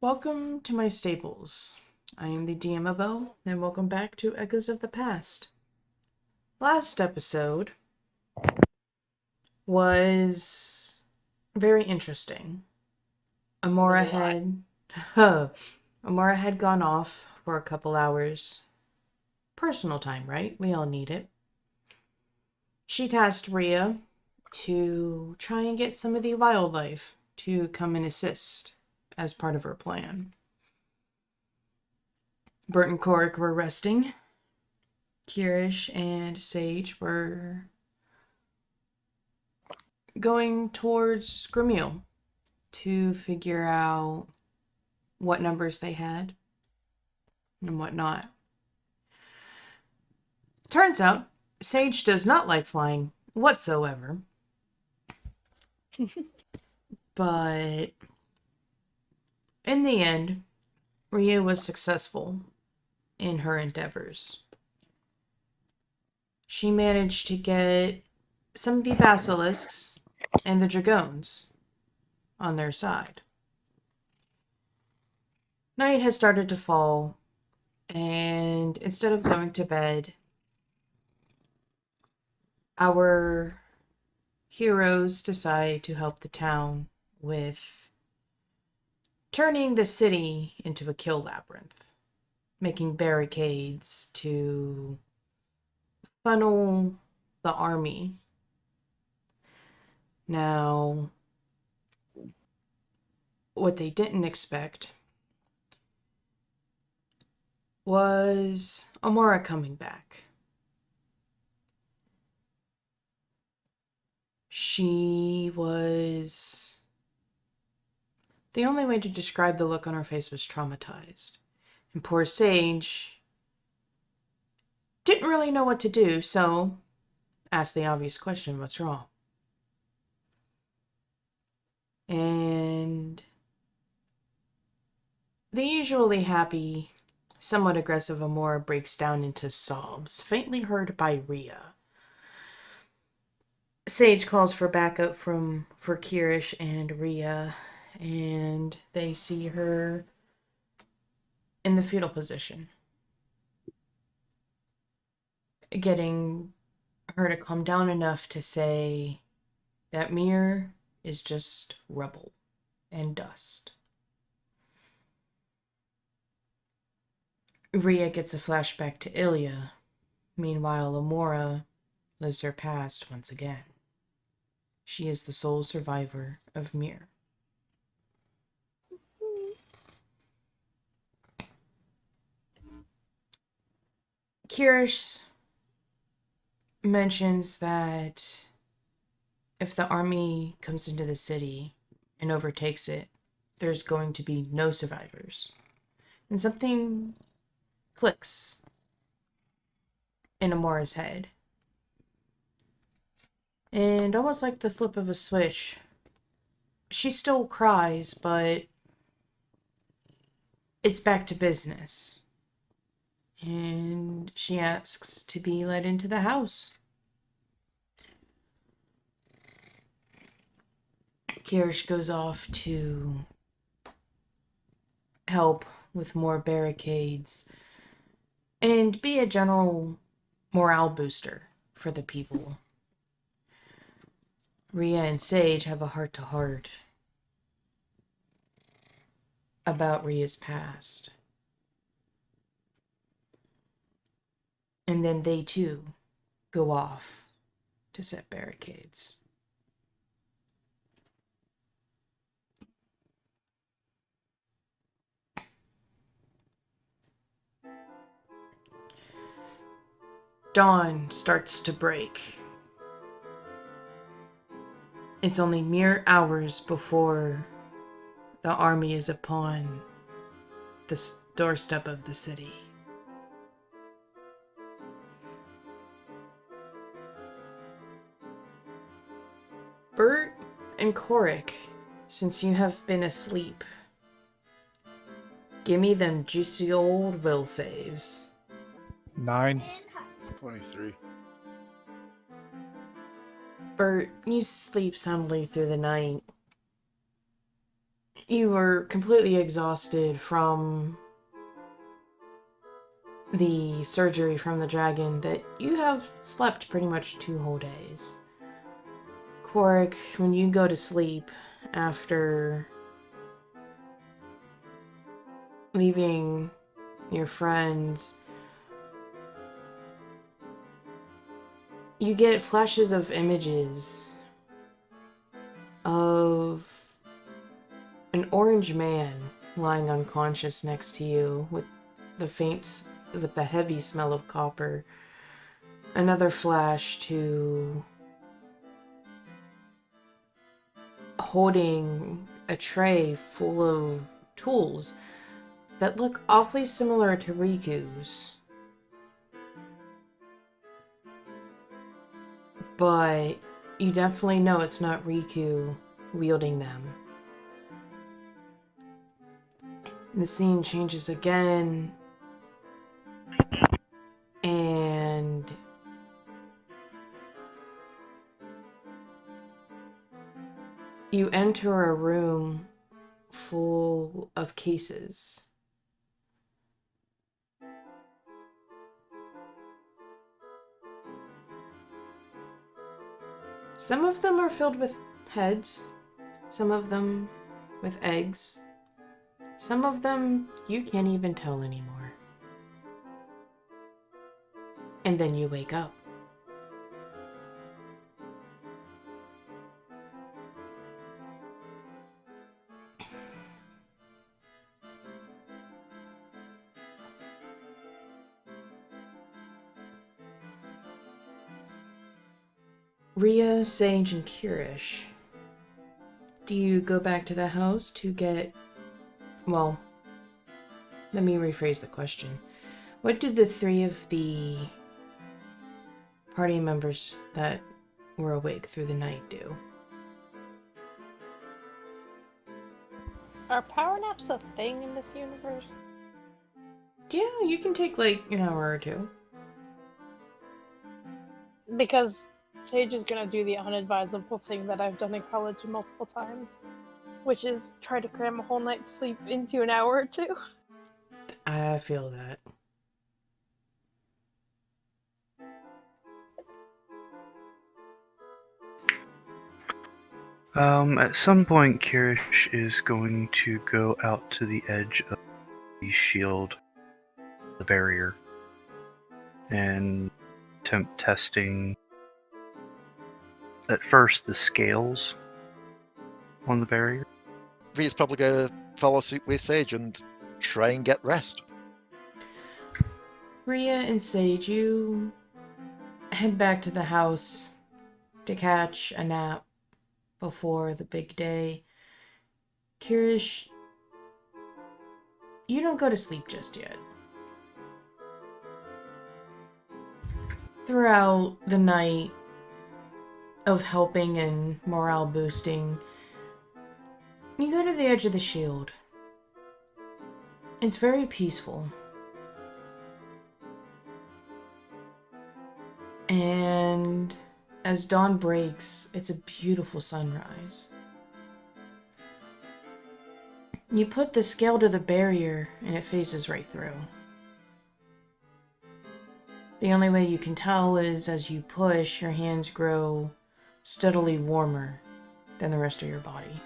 Welcome to my stables. I am the DMobo, and welcome back to Echoes of the Past. Last episode was very interesting. Amora had Amora had gone off for a couple hours. Personal time, right? We all need it. She tasked Rhea to try and get some of the wildlife to come and assist as part of her plan. Bert and Korric were resting. Kyrish and Sage were going towards Grimiel to figure out what numbers they had and what not. Turns out, Sage does not like flying whatsoever. But in the end, Rhea was successful in her endeavors. She managed to get some of the basilisks and the dragoons on their side. Night has started to fall, and instead of going to bed, our heroes decide to help the town with turning the city into a kill labyrinth, making barricades to funnel the army. Now, what they didn't expect was Amora coming back. She was... The only way to describe the look on her face was traumatized. And poor Sage didn't really know what to do, so asked the obvious question, what's wrong? And the usually happy, somewhat aggressive Amora breaks down into sobs, faintly heard by Rhea. Sage calls for backup for Kyrish and Rhea, and they see her in the fetal position, getting her to calm down enough to say that Mir is just rubble and dust. Rhea gets a flashback to Ilya. Meanwhile, Amora lives her past once again. She is the sole survivor of Mir. Kyrish mentions that if the army comes into the city and overtakes it, there's going to be no survivors. And something clicks in Amora's head. And almost like the flip of a switch, she still cries, but it's back to business. And she asks to be let into the house. Kyrish goes off to help with more barricades and be a general morale booster for the people. Rhea and Sage have a heart-to-heart about Rhea's past. And then they too go off to set barricades. Dawn starts to break. It's only mere hours before the army is upon the doorstep of the city. Bert and Korric, since you have been asleep, give me them juicy old will saves. 9. 23. Bert, you sleep soundly through the night. You were completely exhausted from the surgery from the dragon that you have slept pretty much 2 whole days. Korric, when you go to sleep after leaving your friends, you get flashes of images of an orange man lying unconscious next to you with the heavy smell of copper. Another flash to holding a tray full of tools that look awfully similar to Riku's. But you definitely know it's not Riku wielding them. The scene changes again, and you enter a room full of cases. Some of them are filled with heads, some of them with eggs, some of them you can't even tell anymore. And then you wake up. Rhea, Sage, and Kyrish. Do you go back to the house to get... Well, let me rephrase the question. What do the 3 of the party members that were awake through the night do? Are power naps a thing in this universe? Yeah, you can take like an hour or 2. Because Sage is gonna do the unadvisable thing that I've done in college multiple times, which is try to cram a whole night's sleep into an hour or 2. I feel that. At some point, Kyrish is going to go out to the edge of the shield, the barrier, and attempt testing, at first, the scales on the barrier. Rhea's probably going to follow suit with Sage and try and get rest. Rhea and Sage, you head back to the house to catch a nap before the big day. Kyrish, you don't go to sleep just yet. Throughout the night of helping and morale boosting, you go to the edge of the shield. It's very peaceful. And as dawn breaks, it's a beautiful sunrise. You put the scale to the barrier and it phases right through. The only way you can tell is as you push, your hands grow steadily warmer than the rest of your body.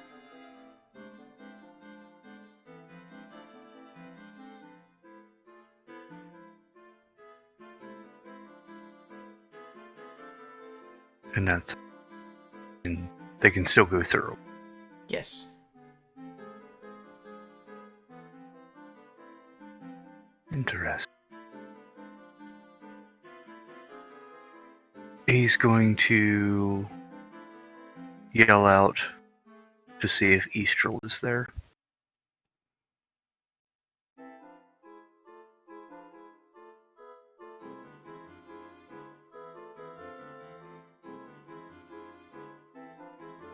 And that's... and they can still go through. Yes. Interesting. He's going to yell out to see if Eastrel is there.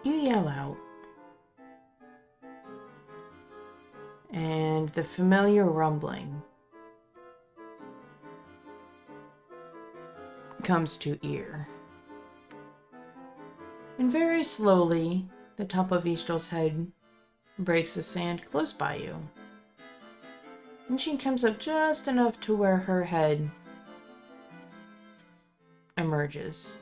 You yell out. And the familiar rumbling comes to ear. And very slowly, the top of Eastrel's head breaks the sand close by you. And she comes up just enough to where her head emerges.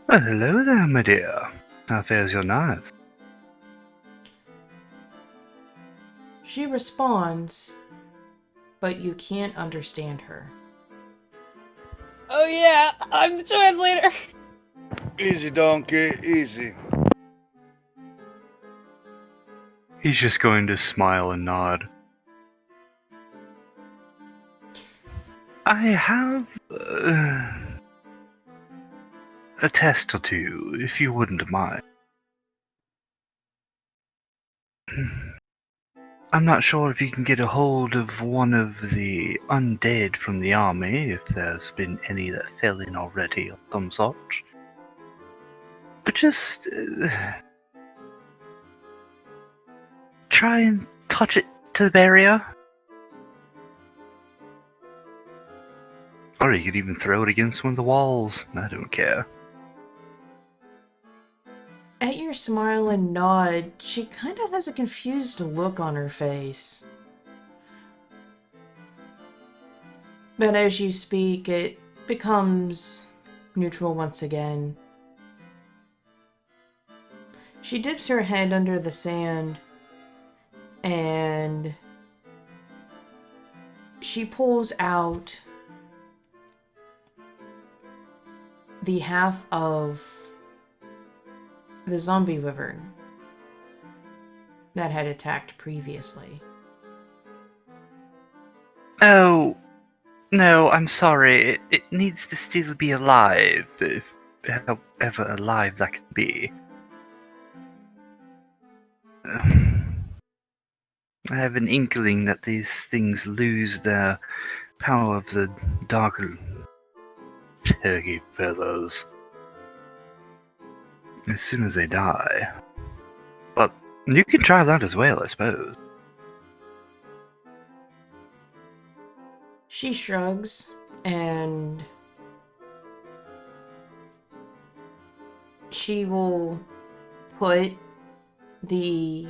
Well, hello there, my dear. How fares your night? She responds, but you can't understand her. Oh yeah, I'm the translator. Easy, donkey, easy. He's just going to smile and nod. I have a test or two, if you wouldn't mind. I'm not sure if you can get a hold of one of the undead from the army, if there's been any that fell in already of some sort. But just try and touch it to the barrier. Or you could even throw it against one of the walls. I don't care. At your smile and nod, she kind of has a confused look on her face. But as you speak, it becomes neutral once again. She dips her head under the sand and she pulls out the half of the zombie wyvern that had attacked previously. Oh, no, I'm sorry. It needs to still be alive, if however alive that can be. I have an inkling that these things lose their power of the dark turkey feathers as soon as they die. But you can try that as well, I suppose. She shrugs and she will put the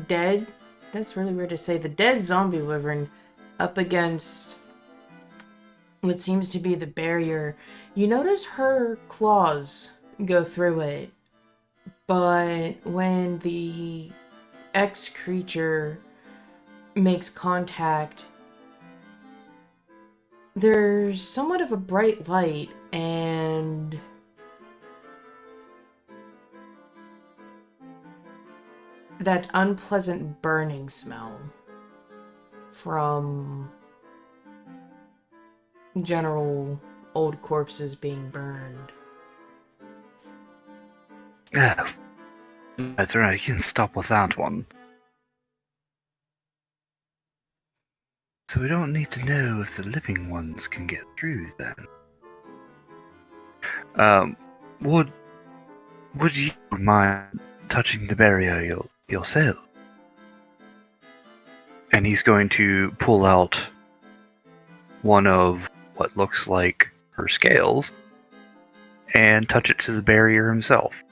dead, that's really weird to say, the dead zombie wyvern up against what seems to be the barrier. You notice her claws go through it, but when the ex-creature makes contact, there's somewhat of a bright light and that unpleasant burning smell from general old corpses being burned. Oh, that's right, you can stop with that one. So we don't need to know if the living ones can get through then. Would you mind touching the barrier yourself? And he's going to pull out one of what looks like her scales and touch it to the barrier himself.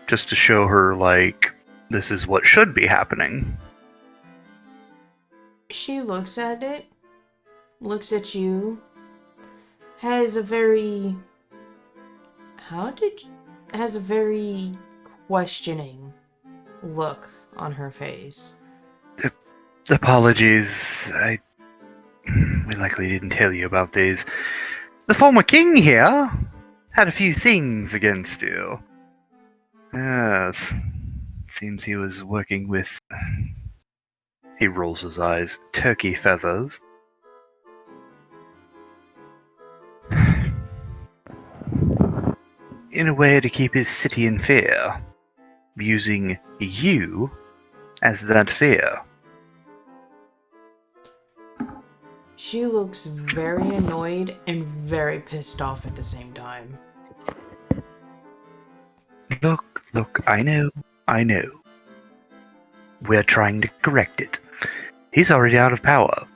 Just to show her, like, this is what should be happening. She looks at it, looks at you, has a very questioning look on her face. Apologies, we likely didn't tell you about these. The former king here had a few things against you. Yes, seems he was working with, he rolls his eyes, turkey feathers. In a way to keep his city in fear, using you as that fear. She looks very annoyed and very pissed off at the same time. Look, I know. We're trying to correct it. He's already out of power.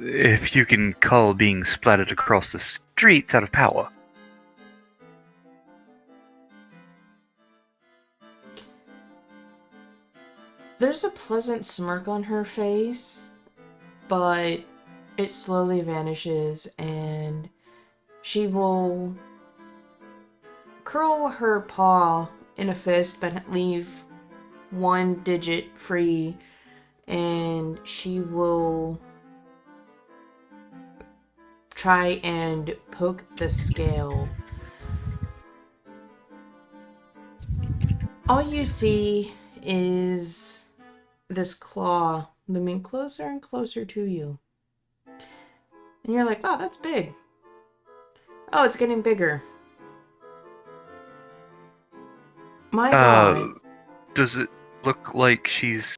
if you can call being splattered across the streets out of power. There's a pleasant smirk on her face, but it slowly vanishes, and she will curl her paw in a fist but leave one digit free, and she will try and poke the scale. All you see is this claw looming closer and closer to you. And you're like, wow, that's big. Oh, it's getting bigger. My god. Does it look like she's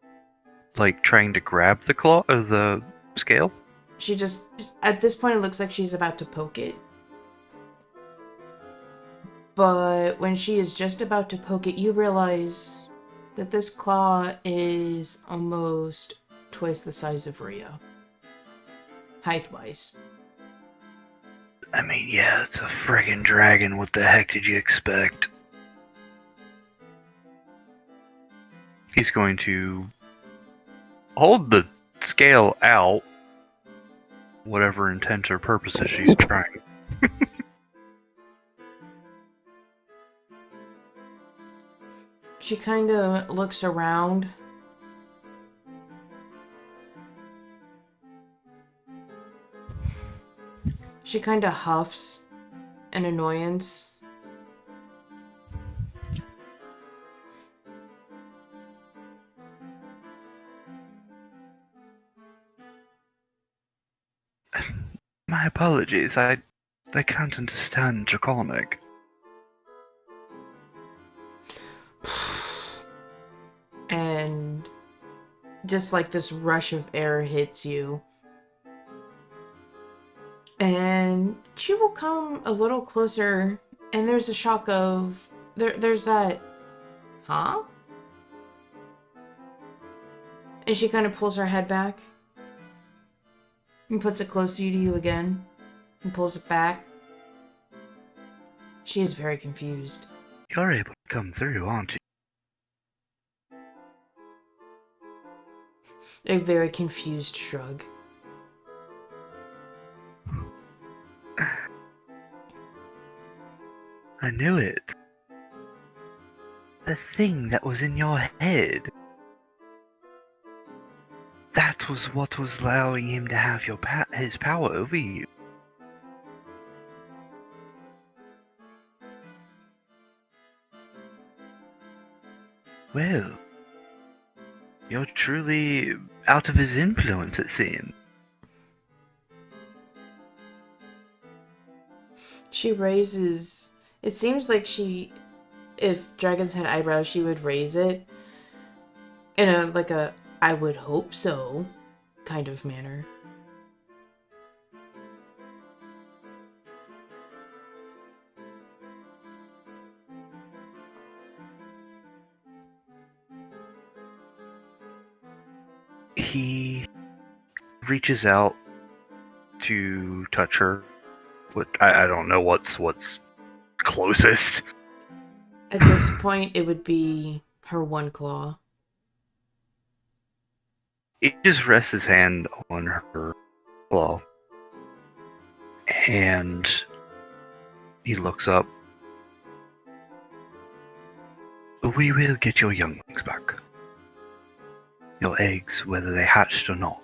like trying to grab the claw or the scale? She just, at this point, it looks like she's about to poke it. But when she is just about to poke it, you realize that this claw is almost twice the size of Rhea. Height-wise. I mean, yeah, it's a friggin' dragon. What the heck did you expect? He's going to hold the scale out, whatever intent or purposes she's trying. She kind of looks around. She kind of huffs in annoyance. My apologies, I can't understand Draconic. And just like this rush of air hits you. And she will come a little closer, and there's a shock of... There's that... Huh? And she kind of pulls her head back. And puts it closer to you again. And pulls it back. She is very confused. You're able to come through, aren't you? A very confused shrug. I knew it. The thing that was in your head. That was what was allowing him to have his power over you. Well, you're truly out of his influence, it seems. She raises... It seems like she... If dragons had eyebrows, she would raise it. In a, I would hope so kind of manner. He reaches out to touch her. I don't know what's closest. At this point, it would be her one claw. He just rests his hand on her claw. And he looks up. We will get your younglings back. Your eggs, whether they hatched or not.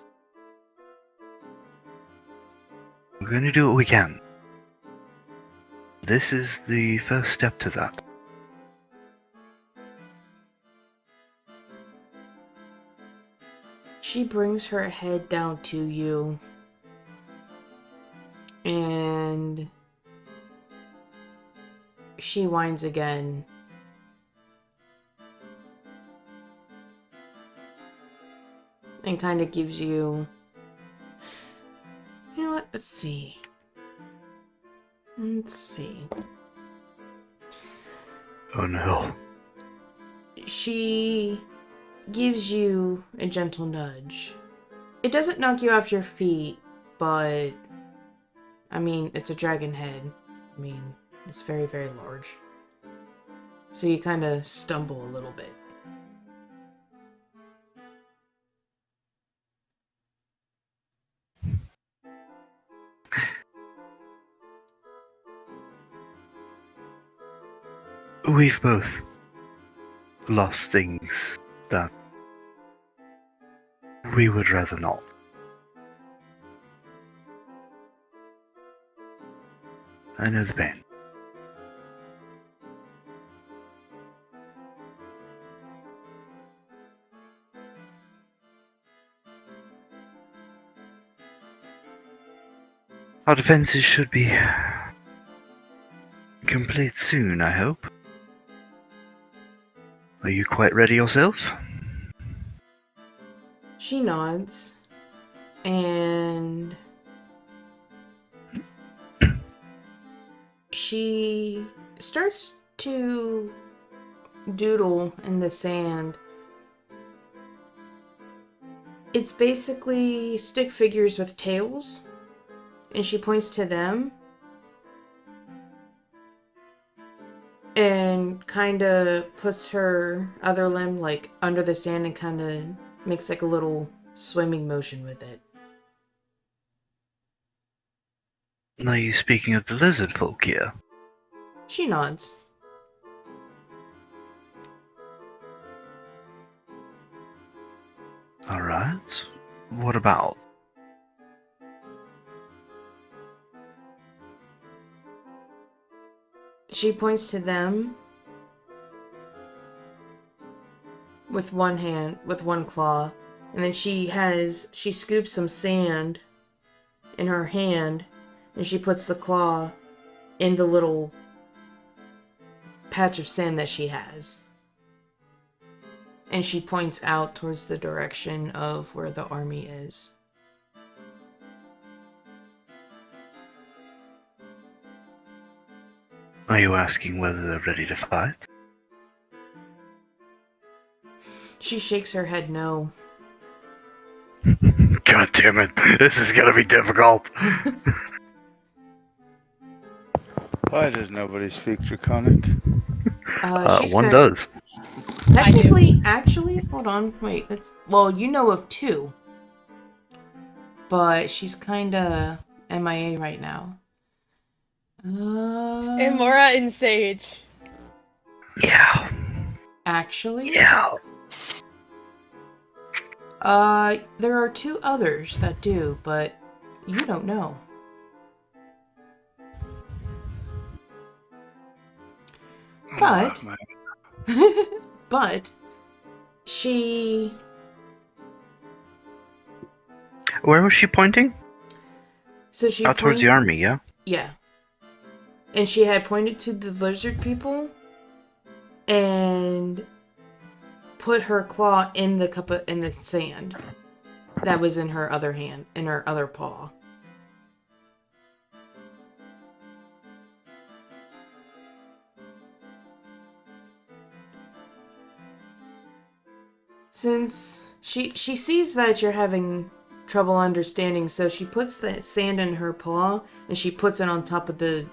We're going to do what we can. This is the first step to that. She brings her head down to you. And she whines again. And kind of gives you... You know what? Let's see. Oh no. She gives you a gentle nudge. It doesn't knock you off your feet, but I mean, it's a dragon head. I mean, it's very, very large. So you kind of stumble a little bit. We've both lost things that we would rather not. I know the pain. Our defenses should be complete soon, I hope. Are you quite ready yourself? She nods, and she starts to doodle in the sand. It's basically stick figures with tails, and she points to them and kind of puts her other limb like under the sand and kind of makes like a little swimming motion with it. Are you speaking of the lizard folk here? She nods. Alright. What about? She points to them with one hand, with one claw, and then she scoops some sand in her hand, and she puts the claw in the little patch of sand that she has. And she points out towards the direction of where the army is. Are you asking whether they're ready to fight? She shakes her head no. God damn it, this is gonna be difficult. Why does nobody speak Draconic? She's One kind- does. Technically, actually, hold on, wait. Well, you know of two. But she's kinda MIA right now. Amora and Sage. Yeah. Actually? Yeah. There are two others that do, but you don't know. But, but, she... Where was she pointing? So she Out towards the pointed- army, yeah? Yeah. And she had pointed to the lizard people and put her claw in the cup in the sand that was in her other hand, in her other paw. Since she sees that you're having trouble understanding, so she puts the sand in her paw and she puts it on top of the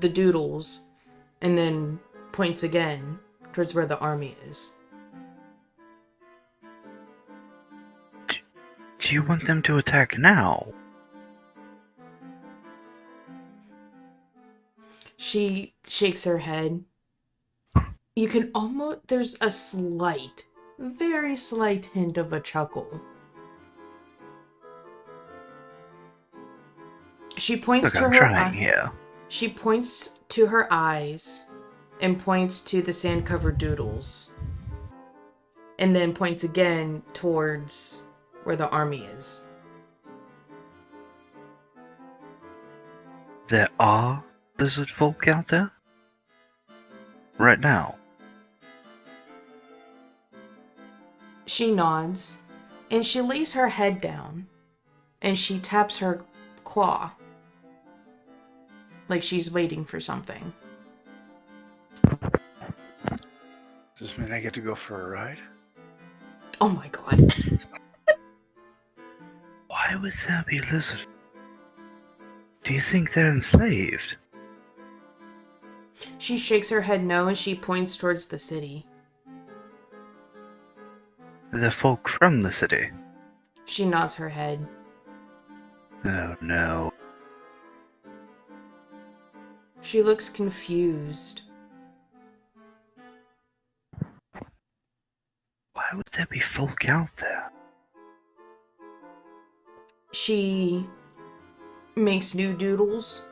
doodles and then points again towards where the army is. Do you want them to attack now? She shakes her head. You can almost... There's a slight, very slight hint of a chuckle. She points Look, to I'm her trying here. She points to her eyes and points to the sand-covered doodles. And then points again towards where the army is. There are lizard folk out there? Right now? She nods, and she lays her head down, and she taps her claw. Like she's waiting for something. Does this mean I get to go for a ride? Oh my god. Why would there be lizard? Do you think they're enslaved? She shakes her head no and she points towards the city. The folk from the city? She nods her head. Oh no. She looks confused. Why would there be folk out there? She makes new doodles,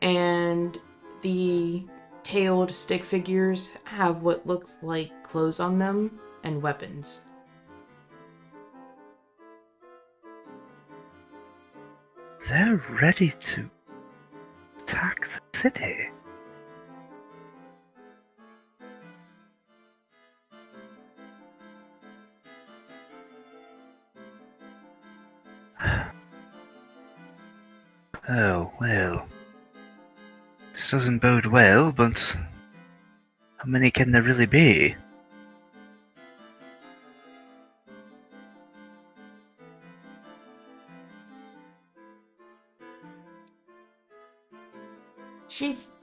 and the tailed stick figures have what looks like clothes on them and weapons. They're ready to attack the city. Oh, well. This doesn't bode well, but how many can there really be?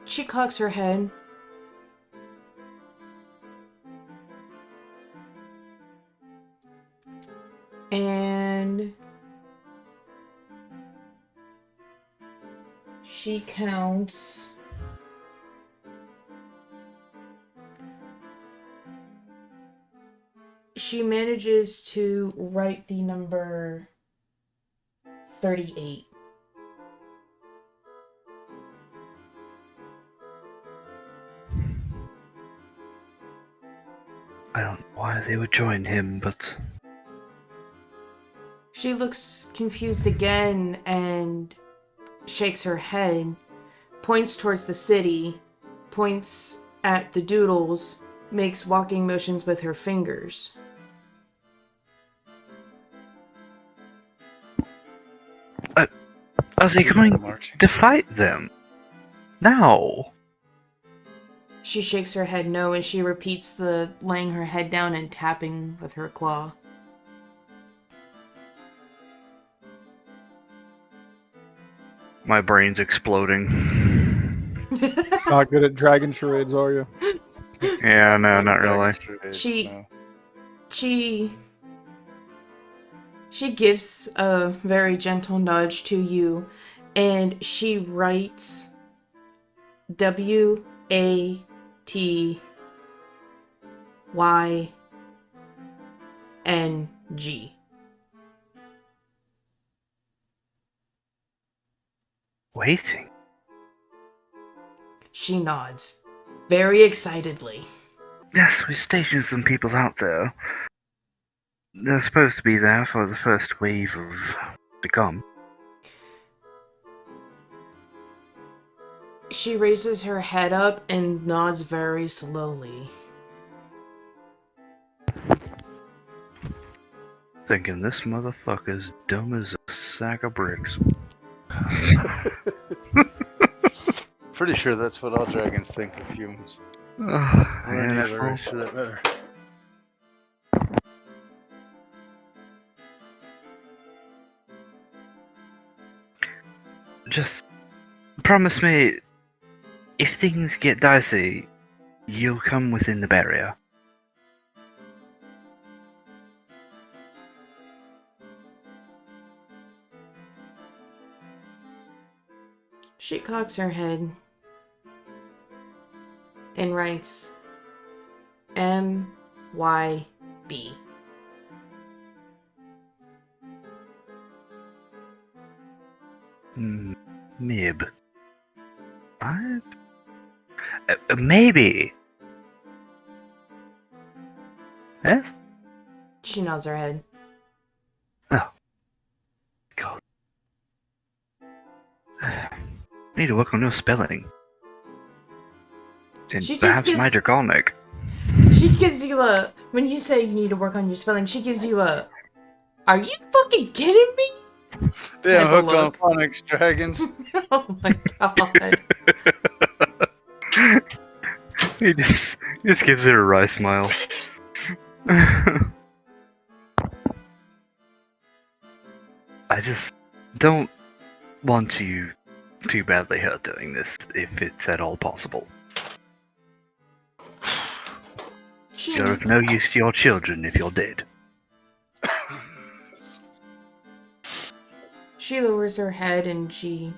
She cocks her head. And she counts. She manages to write the number 38. I don't know why they would join him, but She looks confused again and shakes her head, points towards the city, points at the doodles, makes walking motions with her fingers. are they going Marching. to fight them? Now? She shakes her head no and she repeats the laying her head down and tapping with her claw. My brain's exploding. Not good at dragon charades, are you? Yeah, no, not really. She- No. She gives a very gentle nudge to you and she writes WATYNG. Waiting? She nods, very excitedly. Yes, we stationed some people out there. They're supposed to be there for the first wave of to come. She raises her head up and nods very slowly. Thinking this motherfucker's dumb as a sack of bricks. Pretty sure that's what all dragons think of humans. Or any And other race for that matter. just promise me, if things get dicey, you'll come within the barrier. She cocks her head and writes MYB. Mib. What? Maybe. Yes? She nods her head. Oh. God. Need to work on your spelling. And She just perhaps gives- my draconic. She gives you a... When you say you need to work on your spelling, she gives you a... Are you fucking kidding me? Damn, Type of hooked on look. phonics, dragons. Oh my god. He just gives her a wry smile. I I just don't want you too badly hurt doing this, if it's at all possible. She You're of no use to your children if you're dead. she lowers her head and she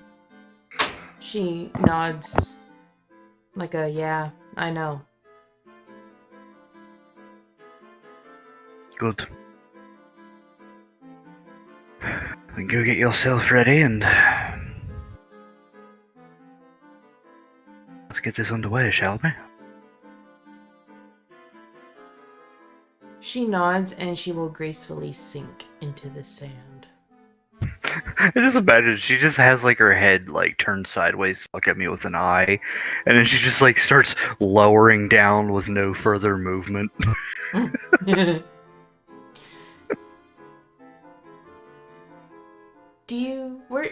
nods like a yeah, I know. Good. Then go get yourself ready and let's get this underway, shall we? She nods and she will gracefully sink into the sand. I just imagine she just has like her head like turned sideways to look at me with an eye, and then she just like starts lowering down with no further movement.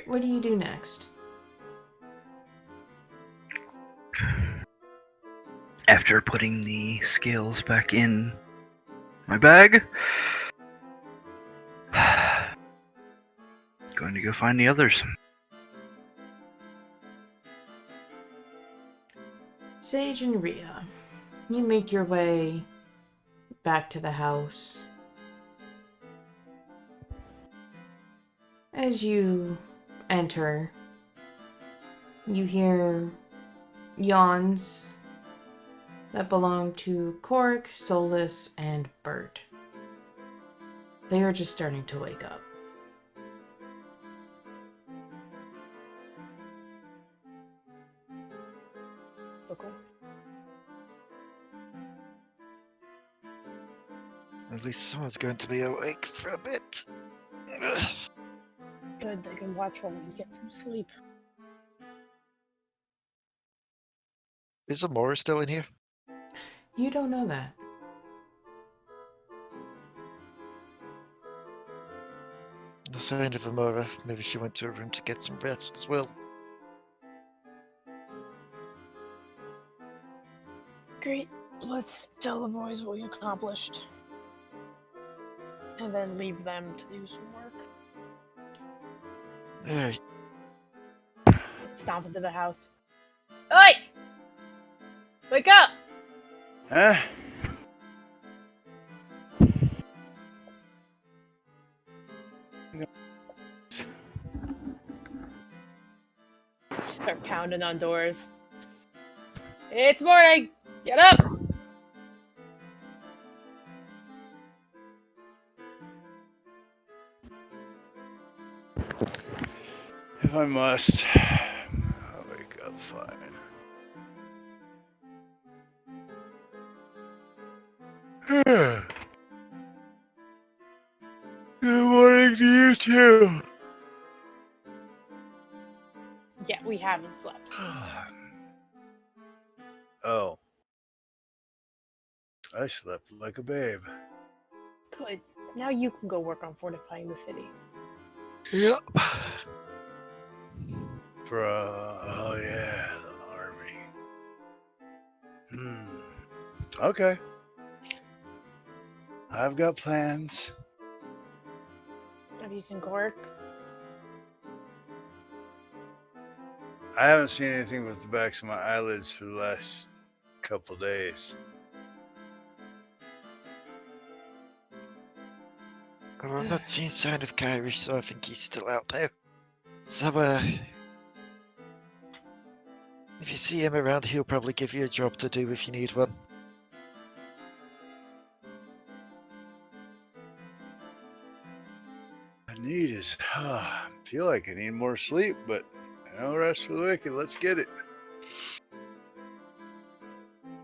What do you do next? After putting the scales back in my bag, going to go find the others. Sage and Rhea, you make your way back to the house. As you enter, you hear yawns that belong to Korric, Solus, and Bert. They are just starting to wake up. Okay. At least someone's going to be awake for a bit. Ugh. Good, they can watch while we get some sleep. Is Amora still in here? You don't know that. No sign of Amora. Maybe she went to her room to get some rest as well. Great. Let's tell the boys what we accomplished. And then leave them to do some work. Alright. Stomp into the house. Oi! Wake up! Huh? Start pounding on doors. It's morning! Get up! If I must, I'll wake up fine. Good morning to you too. Yeah, we haven't slept. Oh. I slept like a babe. Good. Now you can go work on fortifying the city. Yep. Oh yeah, the army. Okay. I've got plans. Have you seen Korric? I haven't seen anything with the backs of my eyelids for the last couple days. Well, I'm not seeing sign of Kyrish, so I think he's still out there. So, if you see him around, he'll probably give you a job to do if you need one. I feel like I need more sleep, but no rest for the wicked. Let's get it.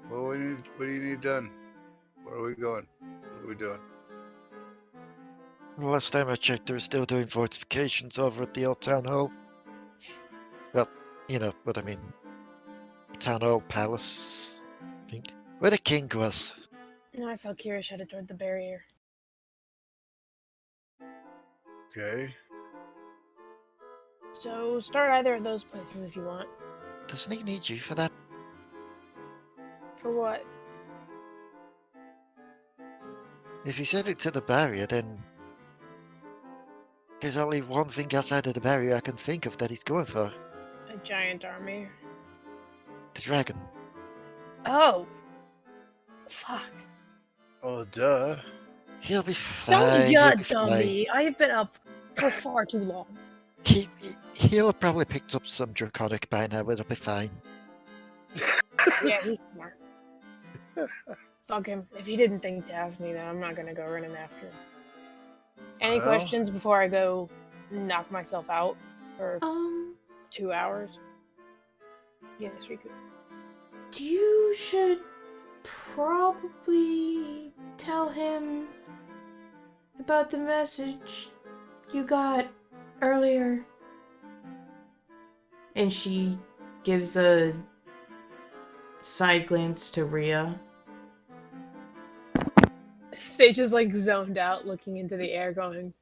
What do you need done? Where are we going? What are we doing? Last time I checked, they were still doing fortifications over at the old town hall. Well, you know what I mean. Town hall palace, I think. Where the king was. No, I saw Kyrish headed toward the barrier. Okay. So start either of those places if you want. Doesn't he need you for that? For what? If he's headed to the barrier, then There's only one thing outside of the barrier I can think of that he's going for. A giant army. The dragon. Oh! Fuck. Oh, duh. He'll be Don't fine. ya, He'll be fine. dummy! I've been up for far too long. He'll have probably picked up some draconic by now. It'll be fine. Yeah, he's smart. Fuck him. If he didn't think to ask me, then I'm not gonna go running after him. Any Well. questions before I go knock myself out for Um, 2 hours? Yes, Riku. you should probably tell him about the message you got earlier. And she gives a side glance to Rhea. Sage is like zoned out, looking into the air, going,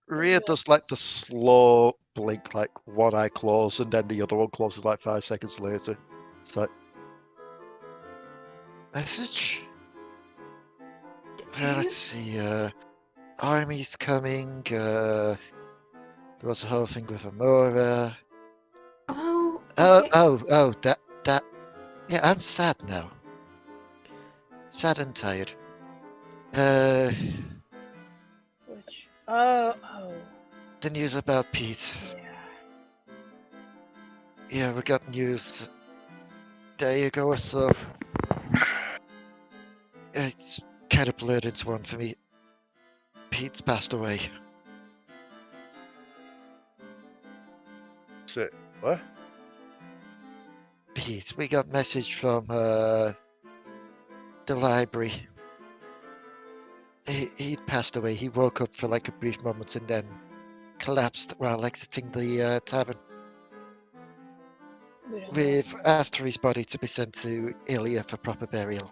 Rhea does like the slow blink, like one eye closed, and then the other one closes like 5 seconds later. It's like, message? Let's see, army's coming, there was a whole thing with Amora. Oh, okay. That, yeah, I'm sad now. Sad and tired. which? Oh. The news about Pete. Yeah. Yeah, we got news a day ago or so. It's kind of blurred into one for me. Pete's passed away. Sit. What? Pete, we got message from the library. He'd passed away. He woke up for like a brief moment and then collapsed while exiting the tavern. We don't know. We've asked for his body to be sent to Ilya for proper burial.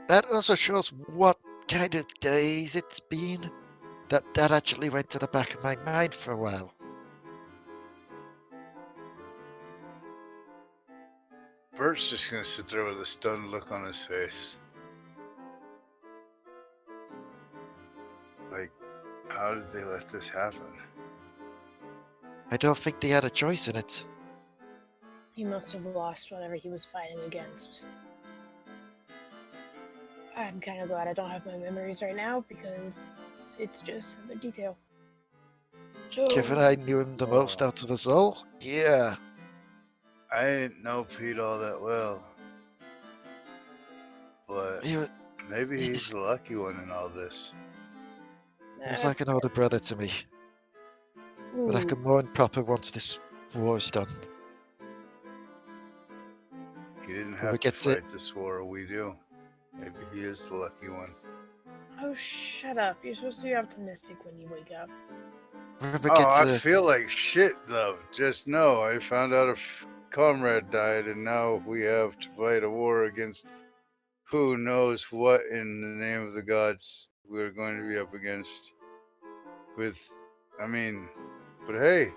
That also shows what kind of days it's been. That actually went to the back of my mind for a while. Bert's just gonna sit there with a stunned look on his face. Like, how did they let this happen? I don't think they had a choice in it. He must have lost whatever he was fighting against. I'm kind of glad I don't have my memories right now because it's just another detail. So, Given I knew him the most out of us all, yeah. I didn't know Pete all that well. But He maybe he's the lucky one in all this. was like an older brother to me. But I Ooh, can mourn proper once this war's done. He didn't we have to get to- fight this war, we do. Maybe he is the lucky one. oh, shut up. You're supposed to be optimistic when you wake up. When we Oh, get I to, feel like shit, though. Just know I found out a comrade died, and now we have to fight a war against who knows what in the name of the gods we're going to be up against. But hey,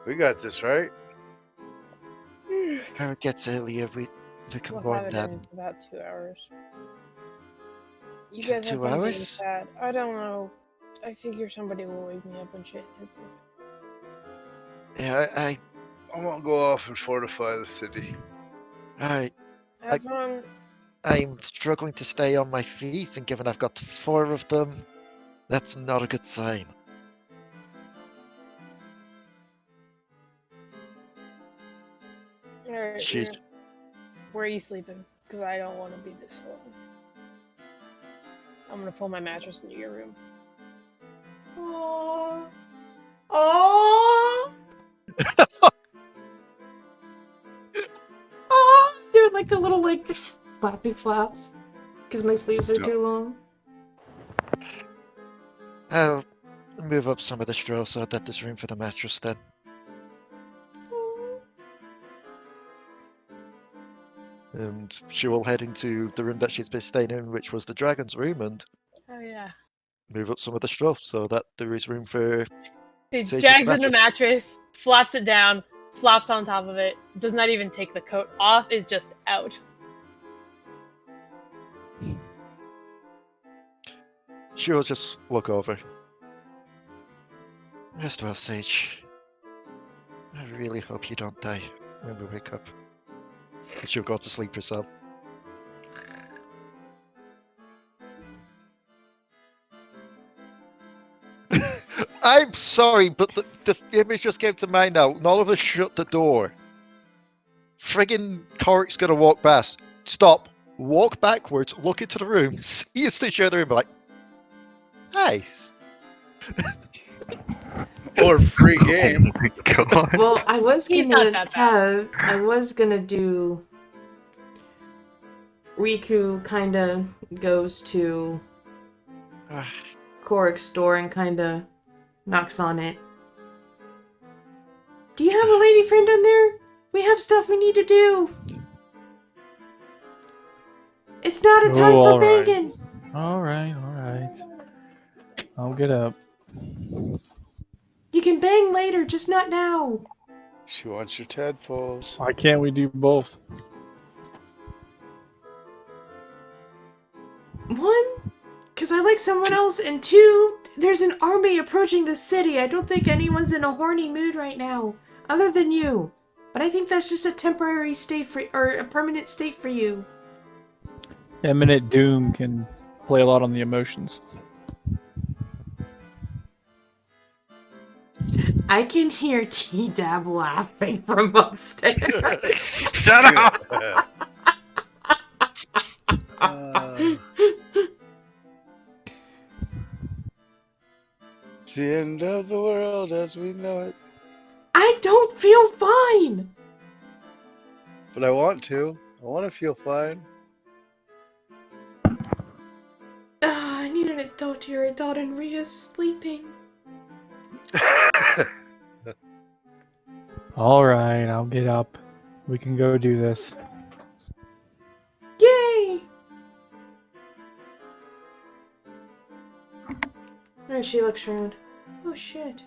we got this, right? when we get to Ilya, we can We'll mourn have it then. in about 2 hours. You T- guys have 2 fun being hours? sad. I don't know. I figure somebody will wake me up when shit hits the... Yeah, I I won't go off and fortify the city. Have fun. I'm struggling to stay on my feet, and given I've got 4 of them, that's not a good sign. Alright, She's- where are you sleeping? Because I don't want to be this alone. I'm gonna pull my mattress into your room. Aww. Aww. Aww. Doing like a little like flappy flaps because my sleeves are too long. I'll move up some of the straw so that there's room for the mattress then. And she will head into the room that she's been staying in, which was the dragon's room, and Oh yeah. move up some of the straw so that there is room for He Sage's drags in the mattress, flaps it down, flops on top of it, does not even take the coat off, is just out. She'll just look over. Rest well, Sage. I really hope you don't die when we wake up. And she'll go to sleep herself. I'm sorry, but the image just came to mind now. None of us shut the door. Friggin' Korric's gonna walk past. Stop. Walk backwards, look into the room, see us each other, and be like, nice. Or free game. Oh my god. Well, I was He's gonna not that bad. do Riku kinda goes to Korric's door and kinda knocks on it. Do you have a lady friend in there? We have stuff we need to do. It's not a time for alright. banging. Alright. I'll get up. You can bang later, just not now. She wants your tadpoles. Why can't we do both? One, because I like someone else, and two, there's an army approaching the city. I don't think anyone's in a horny mood right now, other than you. But I think that's just a temporary state or a permanent state for you. Imminent Doom can play a lot on the emotions. I can hear TDAB laughing from upstairs. Shut up! It's the end of the world as we know it. I don't feel fine. But I want to. I want to feel fine. I need an adult here. I thought and Rhea's sleeping. Alright, I'll get up. We can go do this. Yay! And she looks around. Oh shit.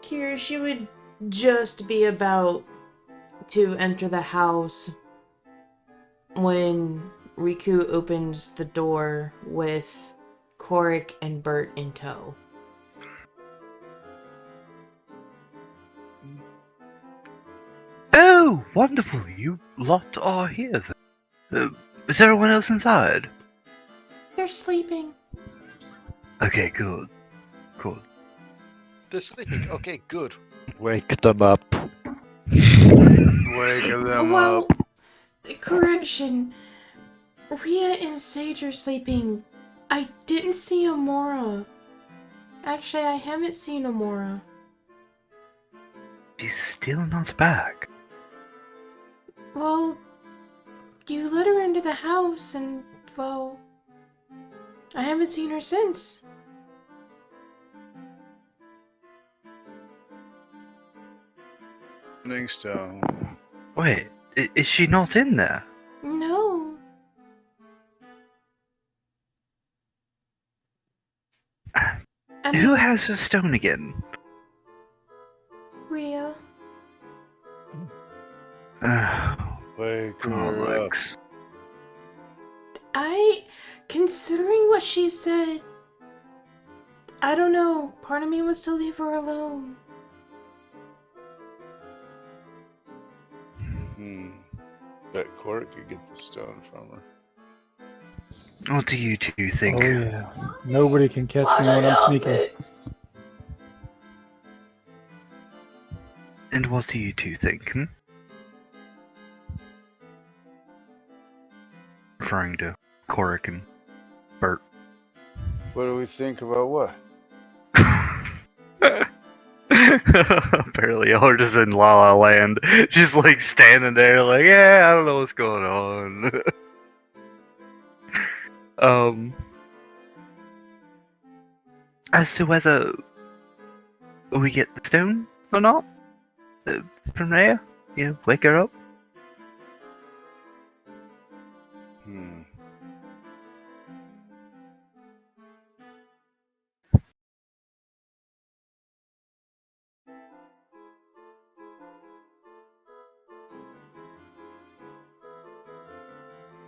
Kyrish, you would just be about to enter the house when Riku opens the door with Korric and Bert in tow. Oh, wonderful. You lot are here then. Is everyone else inside? They're sleeping. Okay, good. Good. They're sleeping. Okay, good. Wake them up. Wake them Well, up. correction. Rhea and Sage are sleeping. I didn't see Amora. Actually, I haven't seen Amora. She's still not back. Well, you let her into the house and, well, I haven't seen her since. Stone. Wait, is she not in there? No. I Who mean, has the stone again? Rhea. Wake Come on, her up. Lex. Considering what she said, I don't know. Part of me wants to leave her alone. Bet Korric could get the stone from her. What do you two think? Oh yeah. Nobody can catch me when I'm sneaking. And what do you two think, Referring to Korric and Bert. What do we think about what? Apparently, y'all are just in La La Land, just like standing there, like, yeah, I don't know what's going on. As to whether we get the stone or not from Rhea, wake her up.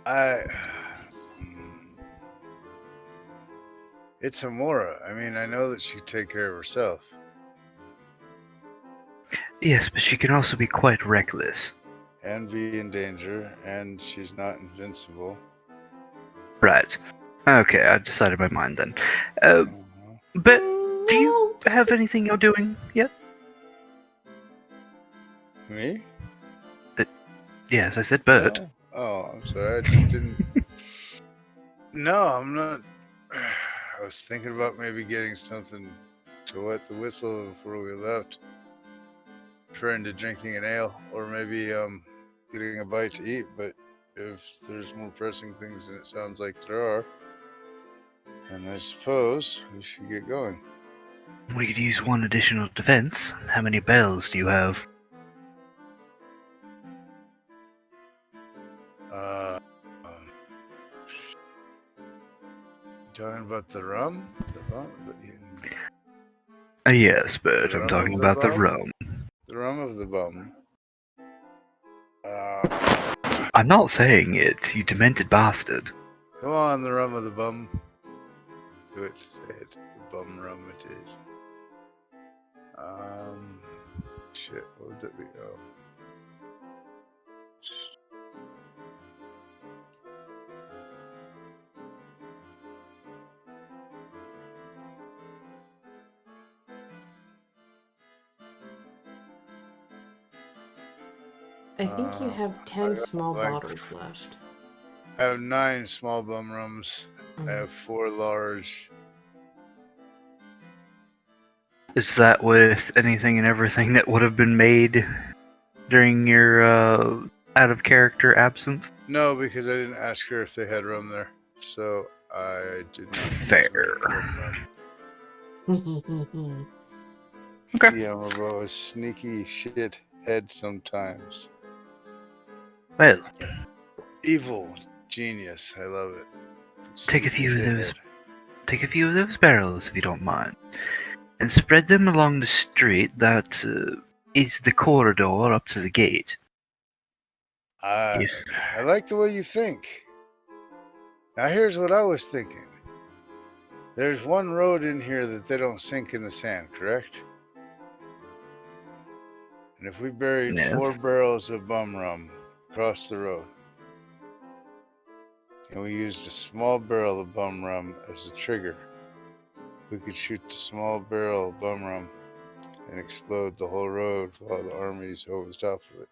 I. It's Amora. I mean, I know that she can take care of herself. Yes, but she can also be quite reckless. And be in danger, and she's not invincible. Right. Okay, I've decided my mind then. Uh-huh. But do you No. have anything you're doing yet? Me? Yes, I said Bert. No? Oh, I'm sorry. I just didn't. No, I'm not. I was thinking about maybe getting something to wet the whistle before we left. Referring to drinking an ale, or maybe getting a bite to eat. But if there's more pressing things, and it sounds like there are, then I suppose we should get going. We could use one additional defense. How many bells do you have? Talking about the rum? Yes, Bert, The I'm rum talking of the about the bum? rum. The rum of the bum. I'm not saying it, you demented bastard. Come on, the rum of the bum. Do it, say it. The bum rum it is. Shit, what would that be? Oh. I think you have 10 small like- bottles left. I have 9 small bum rums. I have 4 large. Is that with anything and everything that would have been made during your out of character absence? No, because I didn't ask her if they had rum there. So I didn't. Fair. Okay. DMobo is sneaky shit head sometimes. Well, Evil genius. I love it. take a Sneaky few of shithead. those. Take a few of those barrels if you don't mind, and spread them along the street that is the corridor up to the gate. I If- like the way you think. Now here's what I was thinking. There's one road in here that they don't sink in the sand, correct? And if we buried Yes. 4 barrels of bum rum across the road, and we used a small barrel of bum rum as a trigger, we could shoot the small barrel of bum rum and explode the whole road while the army's over the top of it.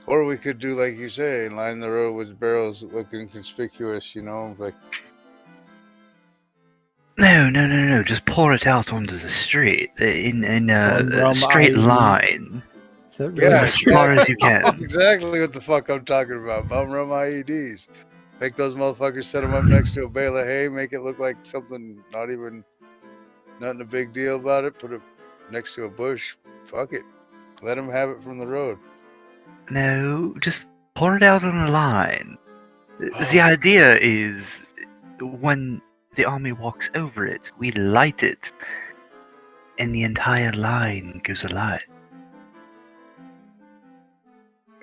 Or we could do like you say, and line the road with barrels that look inconspicuous, you know, like No. Just pour it out onto the street in One a rum straight IED. line, Is that really as far as you can. That's exactly what the fuck I'm talking about. Bum rum IEDs. Make those motherfuckers set them up next to a bale of hay, make it look like something nothing a big deal about it. Put it next to a bush. Fuck it. Let them have it from the road. No, just pour it out on a line. Oh. The idea is when the army walks over it, we light it, and the entire line goes alight.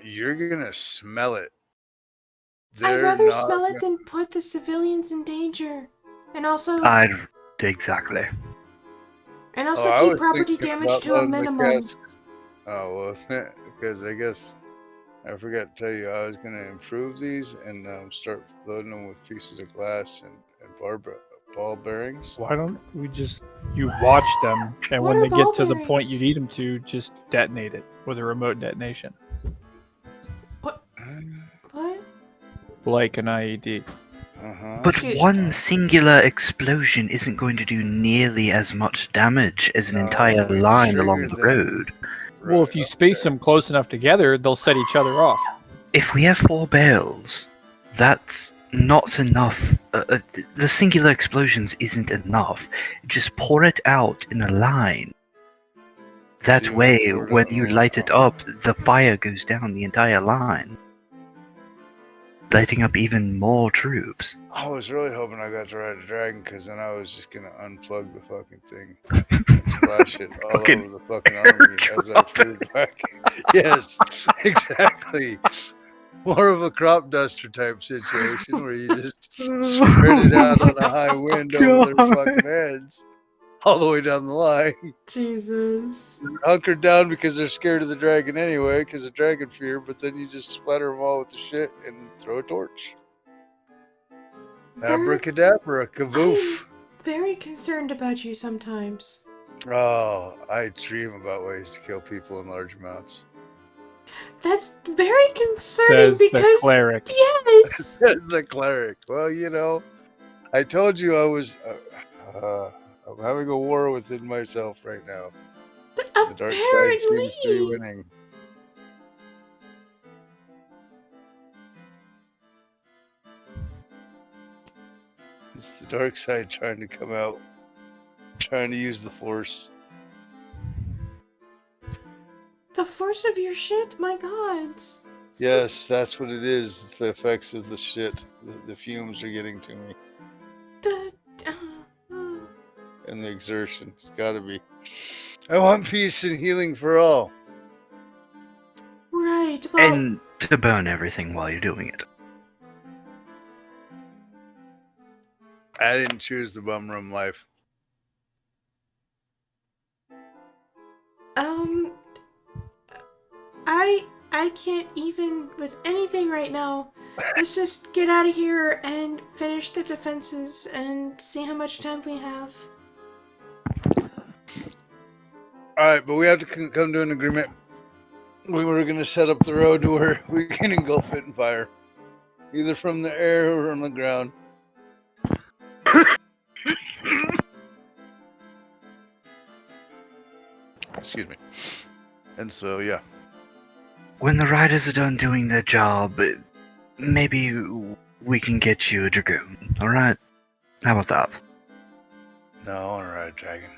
You're gonna smell it. I'd They're rather not smell it gonna- than put the civilians in danger. And also, Exactly. and Oh, also I keep was property thinking damage about to a loading the minimum. casks. Oh, well, because I guess I forgot to tell you, I was going to improve these and start loading them with pieces of glass and ball bearings. Why don't we just you watch them, and What when are they get ball to the point you bearings? need them to, just detonate it with a remote detonation, What? like an IED. Uh-huh. But Dude. one singular explosion isn't going to do nearly as much damage as an No, entire we line along trigger the them. road. Well, if you space them close enough together, they'll set each other off. If we have 4 barrels, that's not enough. The singular explosions isn't enough. Just pour it out in a line. That So you way, pour it when out you in a light it line. up, the fire goes down the entire line, lighting up even more troops. I was really hoping I got to ride a dragon, because then I was just going to unplug the fucking thing and splash it all Fucking over the fucking army as I flew back. Yes, exactly. more of a crop duster type situation where you just spread it out on a high wind over their fucking heads all the way down the line. Jesus. Hunkered down because they're scared of the dragon anyway, because of dragon fear, but then you just splatter them all with the shit and throw a torch. Bert, Abracadabra, kavoof. I'm very concerned about you sometimes. Oh, I dream about ways to kill people in large amounts. That's very concerning Says the because cleric. yes. Says the cleric. Well, you know, I told you I was. I'm having a war within myself right now. The dark side seems to be Apparently. winning. It's the dark side trying to come out, trying to use the force. The force of your shit, my gods. Yes, that's what it is. It's the effects of the shit. The fumes are getting to me. The And the exertion. It's gotta be. I want peace and healing for all. right. Well, And to burn everything while you're doing it. I didn't choose the bum room life. I can't even with anything right now. Let's just get out of here and finish the defenses and see how much time we have. Alright, but we have to come to an agreement. We were going to set up the road to where we can engulf it in fire. Either from the air or on the ground. Excuse me. And so, yeah. When the riders are done doing their job, maybe we can get you a dragoon, alright? How about that? No, I want to ride a dragon.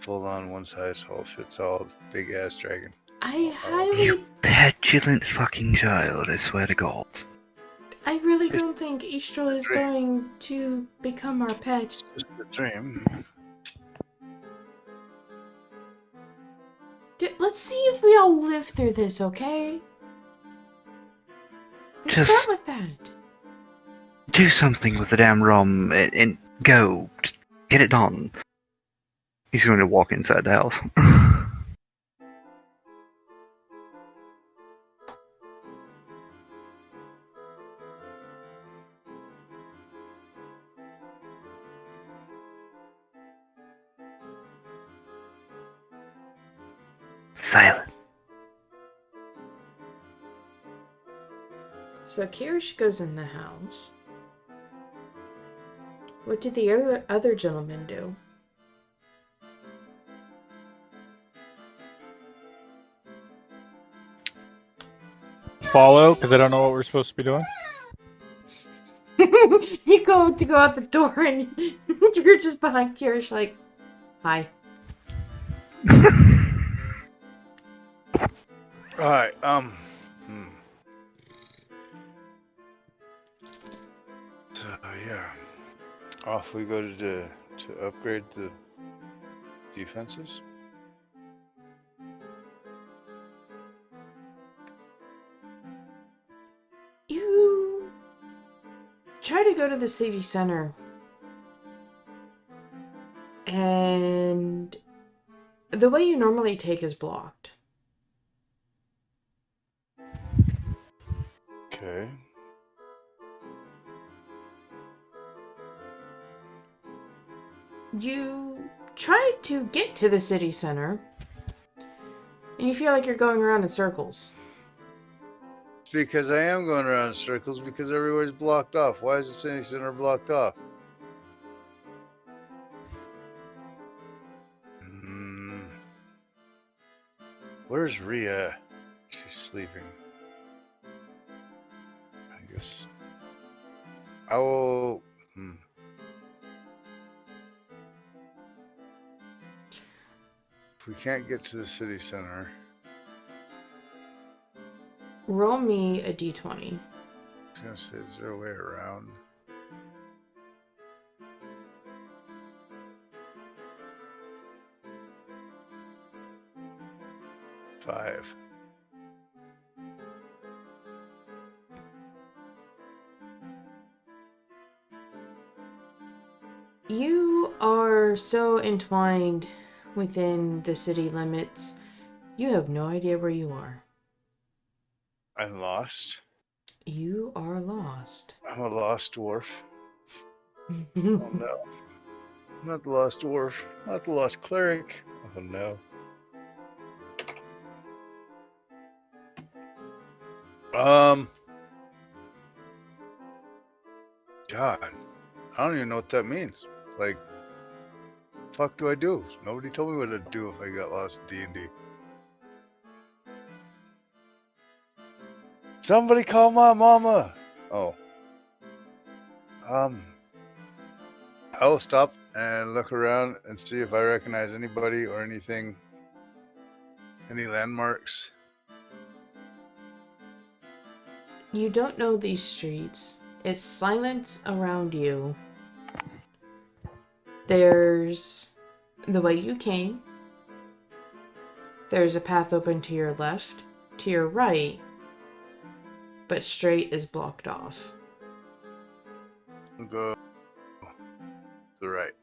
Full on one size all fits all, big ass dragon. I You highly, petulant fucking child, I swear to God. I really don't think Estrel is going to become our pet. Just a dream. Let's see if we all live through this, okay? Let's Just- start with that. Do something with the damn rum and go. Just get it done. He's going to walk inside the house. Silent. So Kyrish goes in the house. What did the other gentleman do? Follow, because I don't know what we're supposed to be doing. You go to go out the door and you're just behind Kyrish like, hi. Alright, So, yeah. Off we go to upgrade the defenses. You try to go to the city center. And the way you normally take is blocked. Okay. You try to get to the city center. And you feel like you're going around in circles. Because I am going around in circles because everywhere's blocked off. Why is the city center blocked off? Where's Rhea? She's sleeping. I guess I will. If we can't get to the city center, Roll me a d20. I was gonna say, is there a way around? Five. You are so entwined within the city limits, you have no idea where you are. I'm lost. You are lost. I'm a lost dwarf. Oh no. Not the lost dwarf. Not the lost cleric. Oh no. God. I don't even know what that means. Like, fuck do I do? Nobody told me what to do if I got lost in D&D. Somebody call my mama. Oh. I will stop and look around and see if I recognize anybody or anything. Any landmarks. You don't know these streets. It's silence around you. There's the way you came. There's a path open to your left, to your right, but straight is blocked off. I'll go to the right.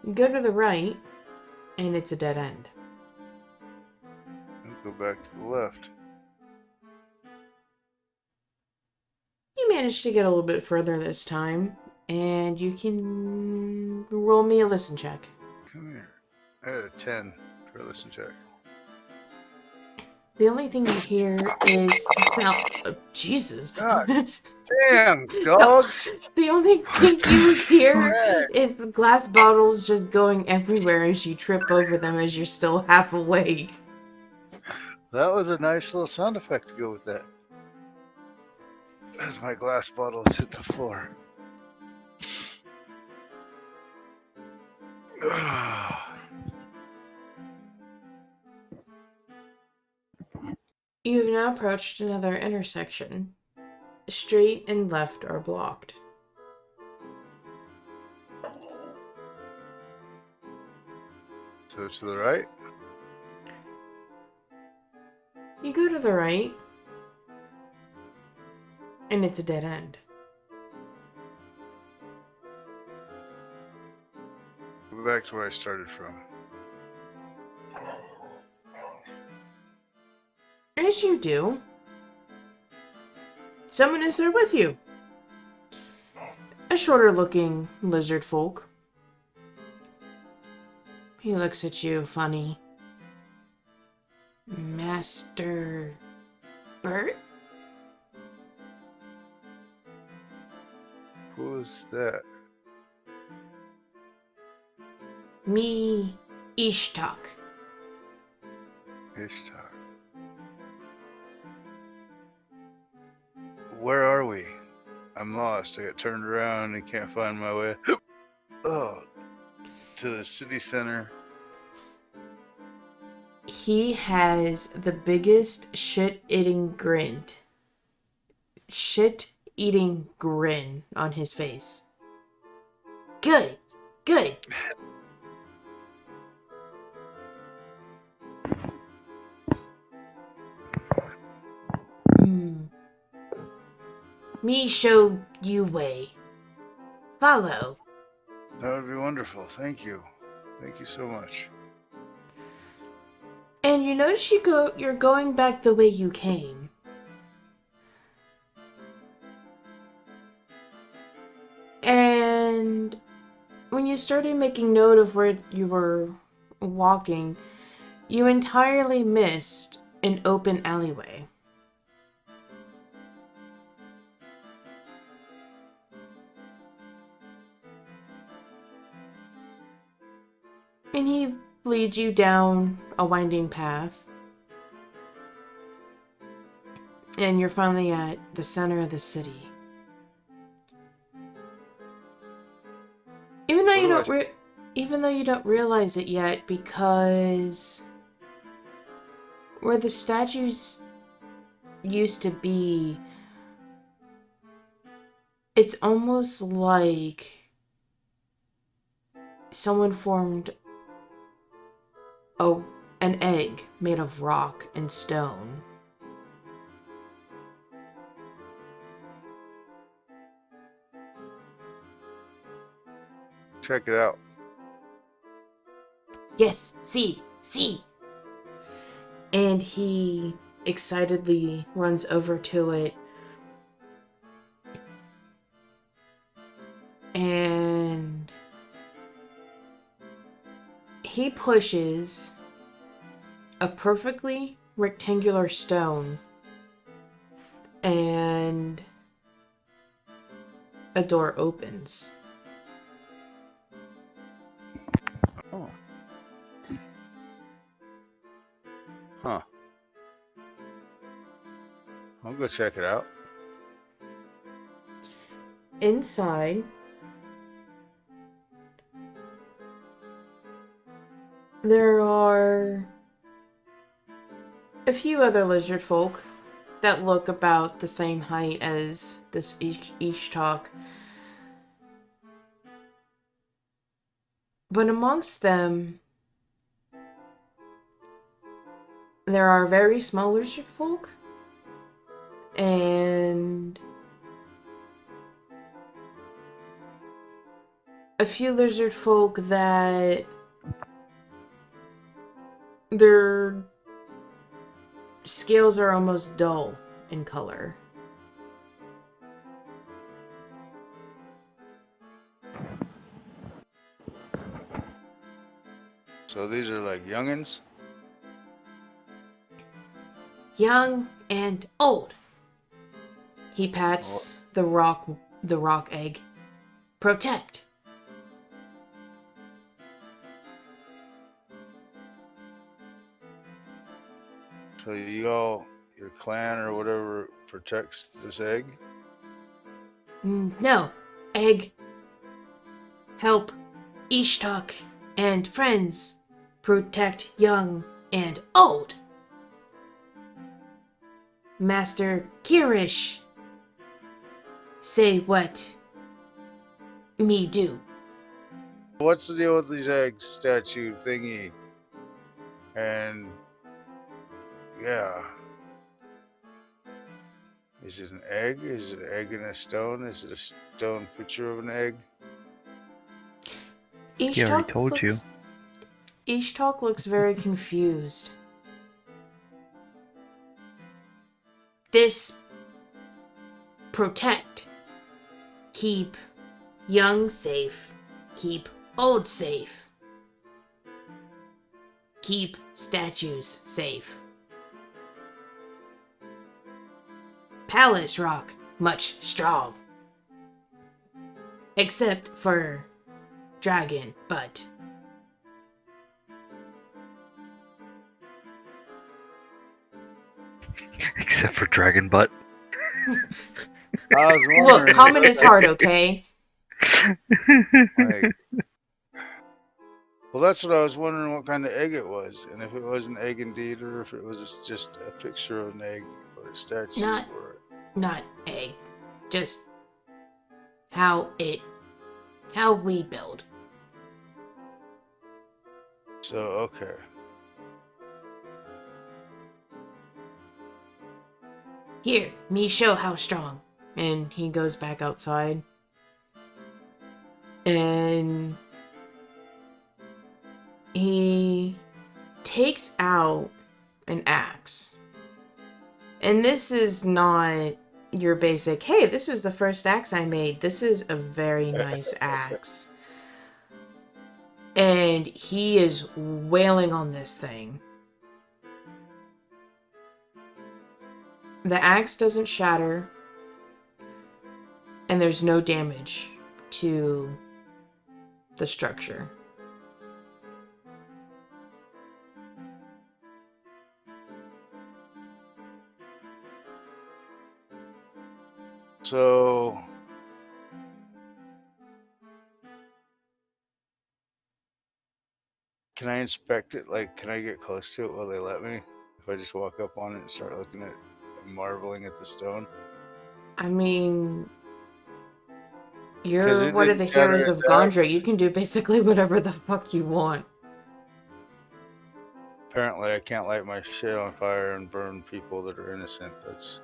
You go to the right, and it's a dead end. I'll go back to the left. You managed to get a little bit further this time, and you can roll me a listen check. Come here. I had a 10 for a listen check. The only thing you hear is the sound. Oh, Jesus. God. Damn, dogs! The only thing you hear is the glass bottles just going everywhere as you trip over them as you're still half awake. That was a nice little sound effect to go with that. As my glass bottles hit the floor. You've now approached another intersection. Straight and left are blocked. So to the right? You go to the right, and it's a dead end. Go back to where I started from. As you do, someone is there with you. A shorter looking lizard folk. He looks at you funny. Master Bert? Who's that? Me, Ishtak. Ishtar. Where are we? I'm lost. I got turned around and can't find my way. Oh, to the city center. He has the biggest shit-eating grin on his face. Good, good. Me show you way. Follow. That would be wonderful. Thank you. Thank you so much. And you notice you're going back the way you came. And when you started making note of where you were walking, you entirely missed an open alleyway. And he leads you down a winding path. And you're finally at the center of the city. Even though you don't realize it yet, because where the statues used to be, it's almost like someone formed an egg made of rock and stone. check it out. Yes, see. And he excitedly runs over to it. And he pushes a perfectly rectangular stone, and a door opens. Oh. Huh. I'll go check it out. Inside, there are a few other lizard folk that look about the same height as this Ishtok. But amongst them, there are very small lizard folk and a few lizard folk that their scales are almost dull in color. So these are like youngins? Young and old. He pats the rock egg. Protect. So your clan or whatever protects this egg? No. Egg. Help Ishtok and friends protect young and old. Master Kyrish, say what me do. What's the deal with these egg statue thingy? And yeah. Is it an egg? Is it an egg in a stone? Is it a stone picture of an egg? He already told you. Ishtok looks very confused. This protect. Keep young safe. Keep old safe. Keep statues safe. Palace rock much strong. Except for dragon butt. Except for dragon butt. I was Look, wondering, common is hard, okay? like, well, that's what I was wondering, what kind of egg it was, and if it was an egg indeed, or if it was just a picture of an egg or a statue. Not egg. Just how we build. So okay. Here, me show how strong. And he goes back outside. And he takes out an axe. And this is not your basic, hey, this is the first axe I made. This is a very nice axe. And he is wailing on this thing. The axe doesn't shatter. And there's no damage to the structure. So can I inspect it? Like, can I get close to it? Will they let me? If I just walk up on it and start looking at, marveling at the stone? I mean, 'Cause you're it one of didn't the shatter heroes of its Gondra. axe. You can do basically whatever the fuck you want. Apparently, I can't light my shit on fire and burn people that are innocent. That's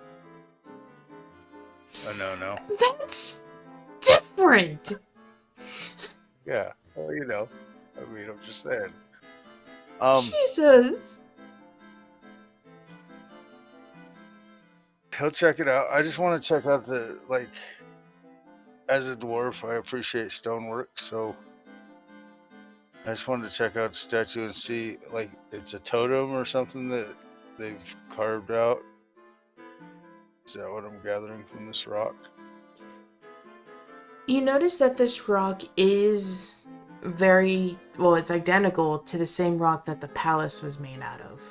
a no-no. That's different. Yeah. Well, you know. I mean, I'm just saying. Jesus. He'll check it out. I just want to check out the, like, as a dwarf, I appreciate stonework, so I just wanted to check out the statue and see, like, it's a totem or something that they've carved out. Is that what I'm gathering from this rock? You notice that this rock is very, well, it's identical to the same rock that the palace was made out of.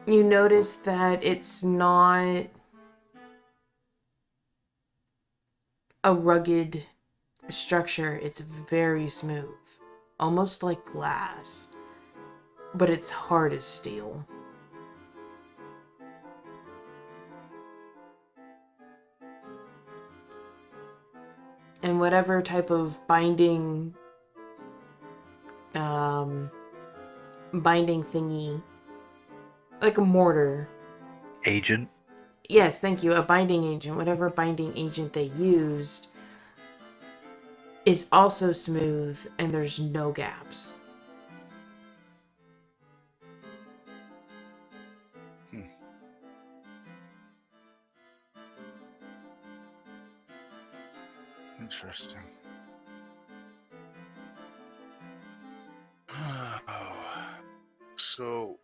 You notice that it's not a rugged structure, it's very smooth, almost like glass, but it's hard as steel. And whatever type of binding thingy, like a mortar. Agent. Yes, thank you, a binding agent. Whatever binding agent they used is also smooth and there's no gaps. Interesting. Oh. So,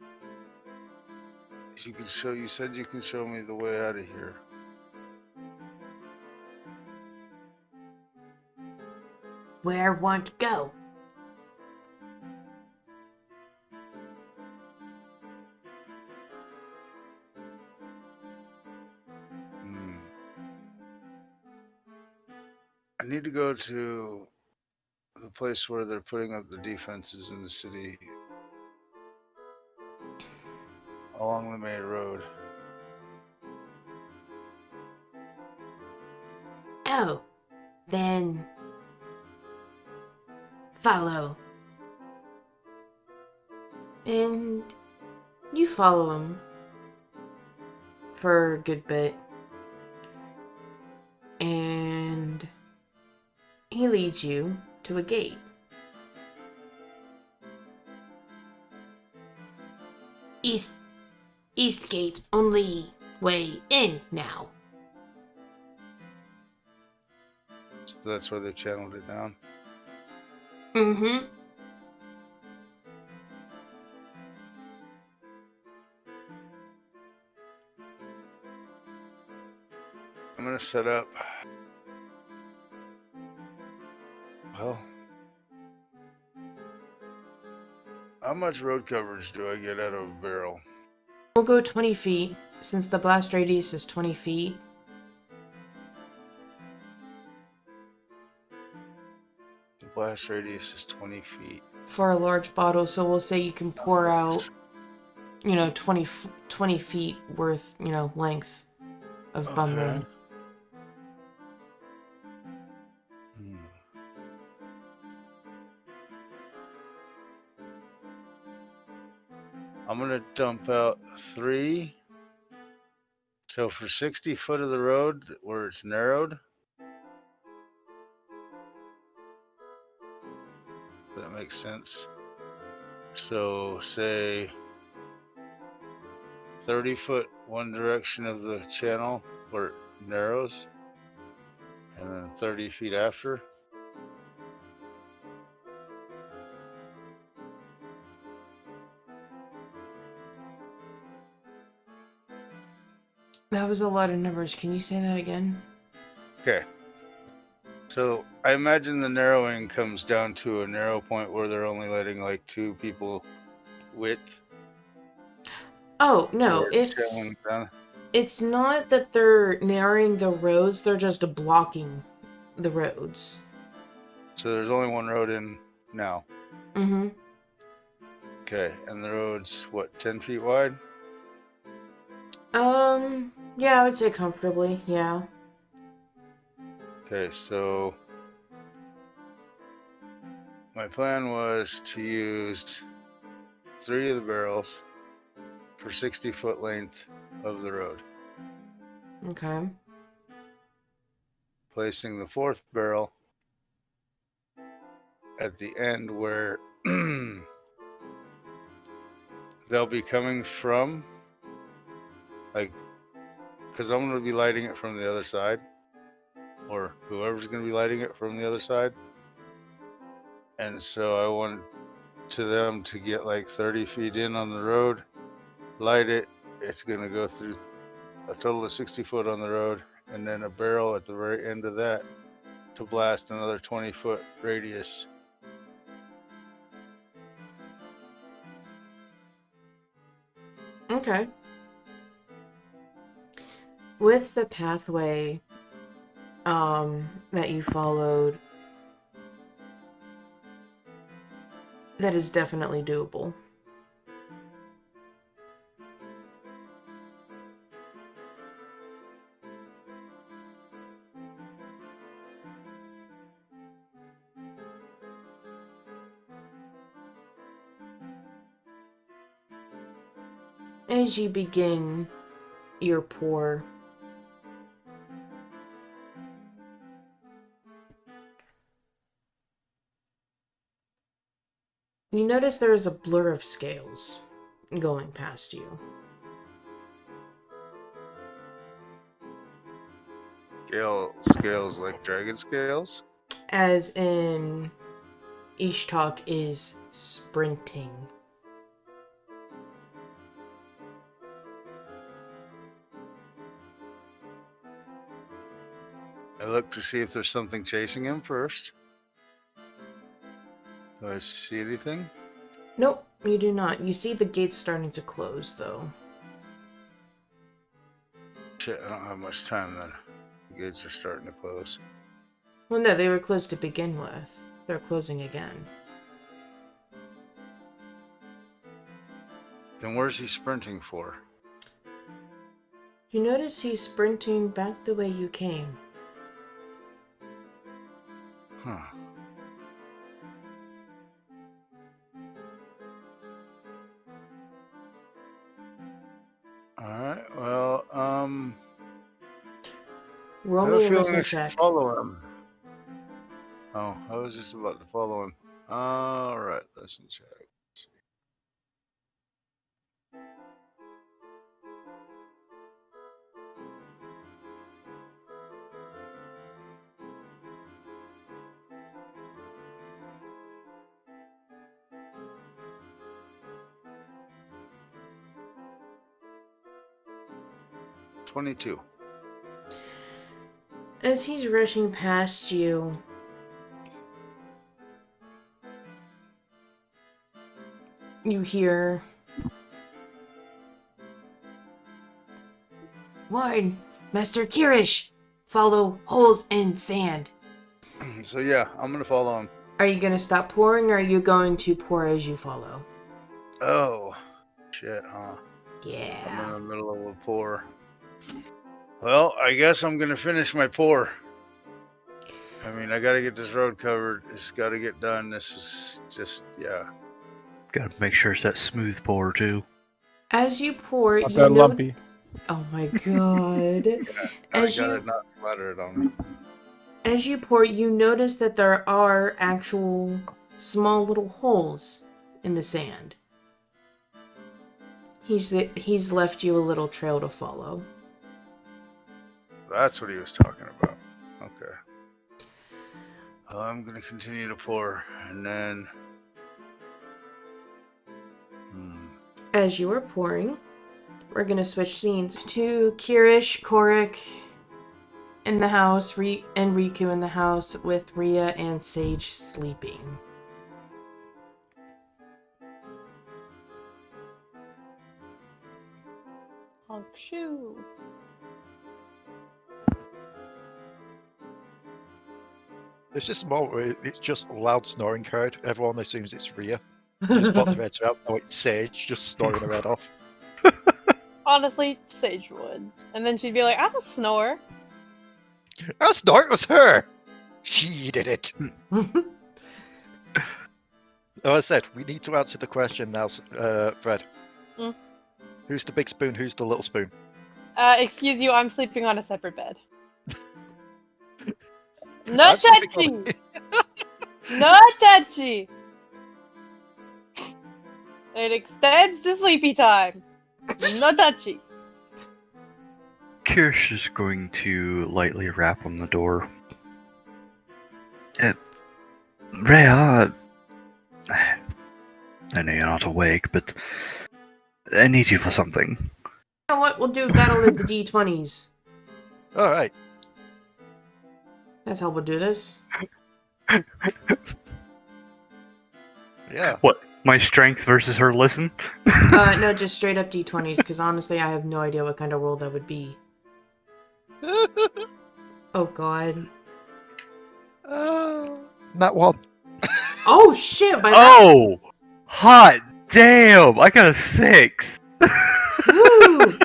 you said you can show me the way out of here. Where want to go? I need to go to the place where they're putting up the defenses in the city along the main road. Oh, then follow. And you follow him for a good bit. And he leads you to a gate. East gate, only way in now. So that's where they channeled it down. Mm-hmm. I'm gonna set up. Well, how much road coverage do I get out of a barrel? We'll go 20 feet, since the blast radius is 20 feet. The blast radius is 20 feet. For a large bottle, so we'll say you can pour out, 20 feet worth, length of bum red. I'm gonna dump out 3. So for 60 foot of the road where it's narrowed, that makes sense. So say 30 foot one direction of the channel where it narrows, and then 30 feet after. That was a lot of numbers. Can you say that again? Okay. So I imagine the narrowing comes down to a narrow point where they're only letting like 2 people width. Oh, no, So it's not that they're narrowing the roads, they're just blocking the roads. So there's only one road in now. Mm-hmm. Okay, and the road's what, 10 feet wide? Yeah, I would say comfortably, yeah. Okay, so my plan was to use 3 of the barrels for 60-foot length of the road. Okay. Placing the fourth barrel at the end where they'll be coming from, like, because I'm going to be lighting it from the other side, or whoever's going to be lighting it from the other side. And so I want them to get like 30 feet in on the road, light it. It's going to go through a total of 60 foot on the road, and then a barrel at the very end of that to blast another 20-foot radius. Okay. With the pathway that you followed, that is definitely doable. As you begin your pour, you notice there is a blur of scales going past you. Scales like dragon scales? As in, Ishtok is sprinting. I look to see if there's something chasing him first. Do I see anything? Nope, you do not. You see the gates starting to close, though. Shit, I don't have much time then. The gates are starting to close. Well, no, they were closed to begin with. They're closing again. Then where's he sprinting for? You notice he's sprinting back the way you came. Huh. Alright, well, Roll I have me a a feeling listen I should check. follow him. Oh, I was just about to follow him. Alright, listen check. Let's see. $22. As he's rushing past you, you hear, "Ward, Master Kyrish, follow holes in sand." So yeah, I'm gonna follow him. Are you going to stop pouring, or are you going to pour as you follow? Oh, shit, huh? I'm in Yeah. the middle of a pour. Well, I guess I'm gonna finish my pour. I mean, I gotta get this road covered. It's gotta get done. This is just, yeah. Gotta make sure it's that smooth pour too. As you pour, Not you that know... lumpy. Oh my god. I As gotta you not splatter it on me. As you pour, you notice that there are actual small little holes in the sand. He's left you a little trail to follow. That's what he was talking about. Okay. I'm gonna continue to pour, and then. As you are pouring, we're gonna switch scenes to Kyrish, Korric in the house, and Riku in the house with Rhea and Sage sleeping. Honk shoe. There's this moment where it's just loud snoring heard. Everyone assumes it's Rhea. Just pop their heads around. Oh, it's Sage just snoring her head off. Honestly, Sage would. And then she'd be like, I don't snore. That snort was her! She did it! Like I said, we need to answer the question now, Fred. Mm. Who's the big spoon? Who's the little spoon? Excuse you, I'm sleeping on a separate bed. No I'm sleeping on- touchy! No touchy! It extends to sleepy time. No touchy. Kyrish is going to lightly rap on the door. Rhea, I know you're not awake, but I need you for something. You know what? We'll do Battle of the D20s. All right. That's how we'll do this. Yeah. What? My strength versus her listen? No, just straight up D20s, because honestly, I have no idea what kind of roll that would be. Oh, God. Not one. Oh, shit! By that... Oh! Hot damn! I got a 6! Woo!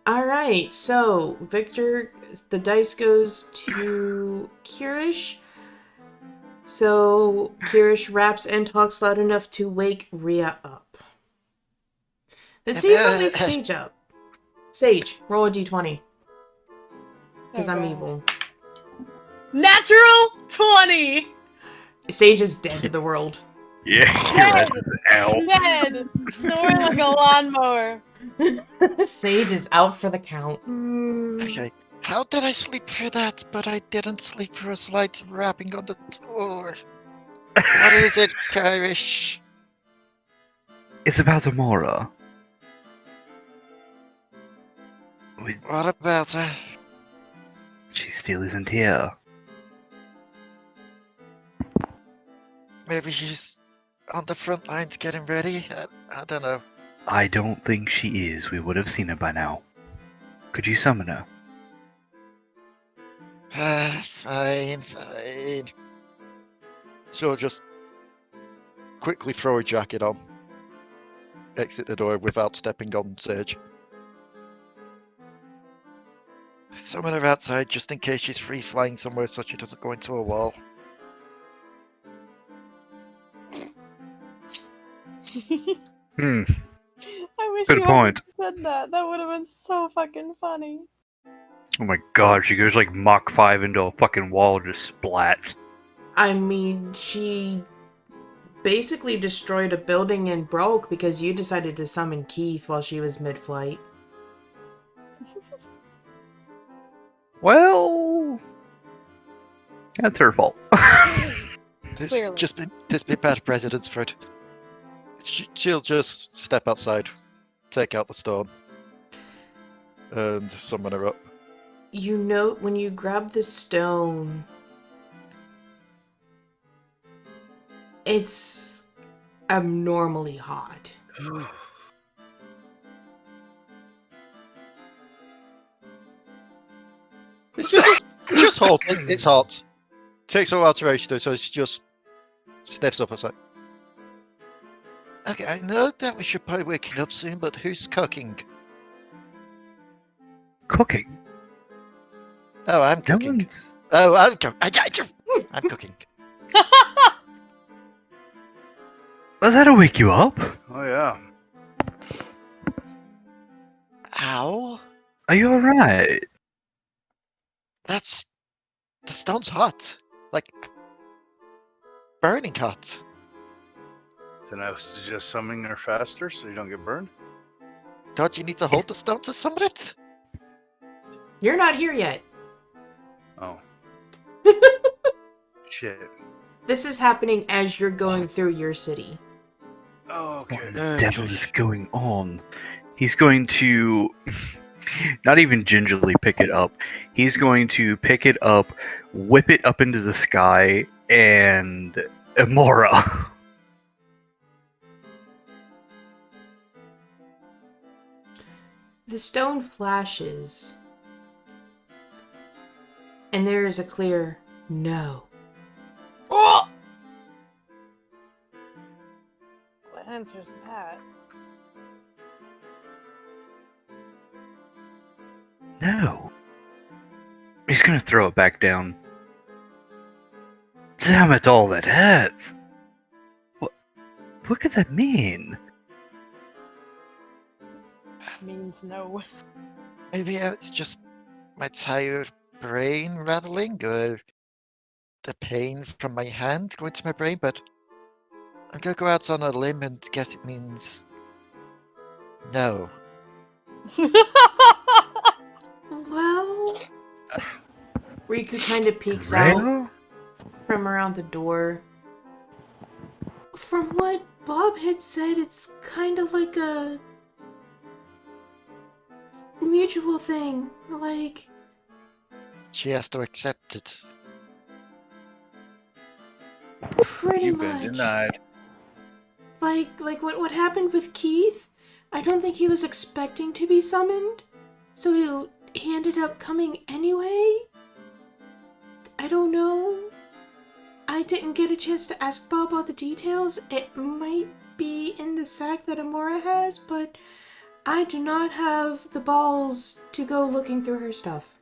Alright, so, Victor, the dice goes to Kyrish. So, Kyrish raps and talks loud enough to wake Rhea up. Let's see if I wake Sage up. Sage, roll a d20. Because I'm Okay. evil. Natural 20! Sage is dead to the world. Yeah, Dead! that's an L. Dead! Snoring like a lawnmower. Sage is out for the count. Okay. How did I sleep through that? But I didn't sleep through a slight rapping on the door. What is it, Kyrish? It's about Amora. What about her? She still isn't here. Maybe she's on the front lines getting ready? I don't know. I don't think she is. We would have seen her by now. Could you summon her? Fine. She'll just quickly throw her jacket on. Exit the door without stepping on Sage. Summon her outside just in case she's free flying somewhere so she doesn't go into a wall. Hmm, I wish good you point. hadn't said that. That would have been so fucking funny. Oh my god, she goes like Mach 5 into a fucking wall, just splats. I mean, she basically destroyed a building and broke because you decided to summon Keith while she was mid-flight. Well, that's her fault. Clearly. This be bad president's Fred. She'll just step outside, take out the stone, and summon her up. You note when you grab the stone, it's abnormally hot. It's just hot. It's hot. Takes a while to reach though, so she just sniffs up. It's like, okay, I know that we should probably waking up soon, but who's cooking? Cooking? Oh, I'm No cooking. one's- Oh, I'm cooking. Well, that'll wake you up. Oh yeah. Ow! Are you alright? That's the stone's hot, like burning hot. Then I was just summoning her faster so you don't get burned. Don't you need to hold the stone to summon it? You're not here yet. Oh. Shit. This is happening as you're going through your city. Oh, okay. What the devil is going on? He's going to not even gingerly pick it up. He's going to pick it up, whip it up into the sky, and Amora. The stone flashes, and there is a clear no. Oh! What answers that? No. He's gonna throw it back down. Damn it all, that hurts. What could that mean? means no. Maybe it's just my tired brain rattling, or the pain from my hand going to my brain, but I'm gonna go out on a limb and guess it means no. Well, Riku kind of peeks out Rhea? from around the door. From what Bob had said, it's kind of like a mutual thing. Like, She has to accept it. pretty You've been much. denied. Like what happened with Keith? I don't think he was expecting to be summoned, so he ended up coming anyway? I don't know. I didn't get a chance to ask Bob all the details. It might be in the sack that Amora has, but I do not have the balls to go looking through her stuff.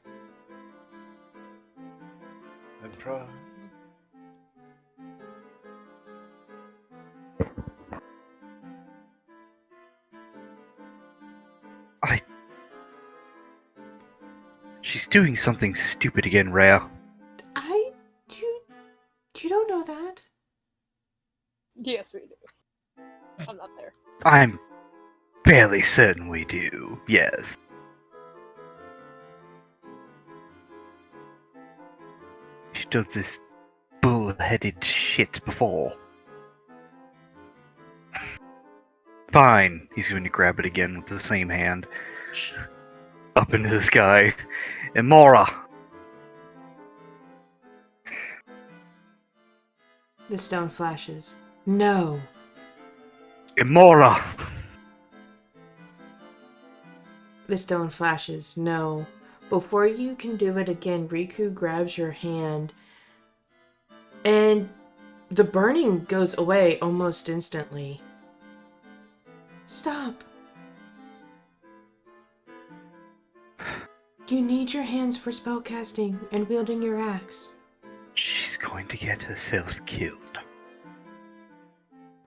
I'd try. She's doing something stupid again, Rhea. You don't know that. Yes, we do. I'm not there. I'm fairly certain we do, yes. She does this bull-headed shit before. Fine. He's going to grab it again with the same hand. Up into the sky. Amora! The stone flashes. No. Amora! The stone flashes. No. Before you can do it again, Riku grabs your hand, and the burning goes away almost instantly. Stop. You need your hands for spellcasting and wielding your axe. She's going to get herself killed.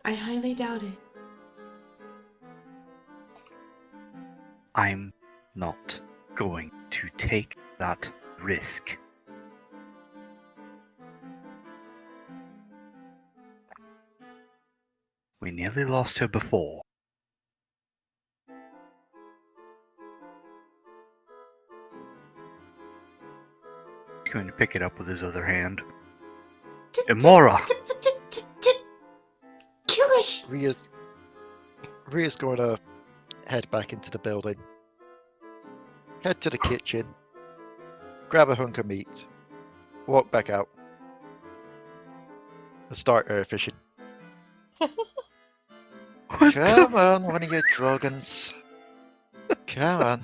I highly doubt it. I'm not going to take that risk. We nearly lost her before. He's going to pick it up with his other hand. Amora! Kyrish! Rhea's going to head back into the building. Head to the kitchen. Grab a hunk of meat. Walk back out. And start air fishing. What Come on, one of your dragons. Come on.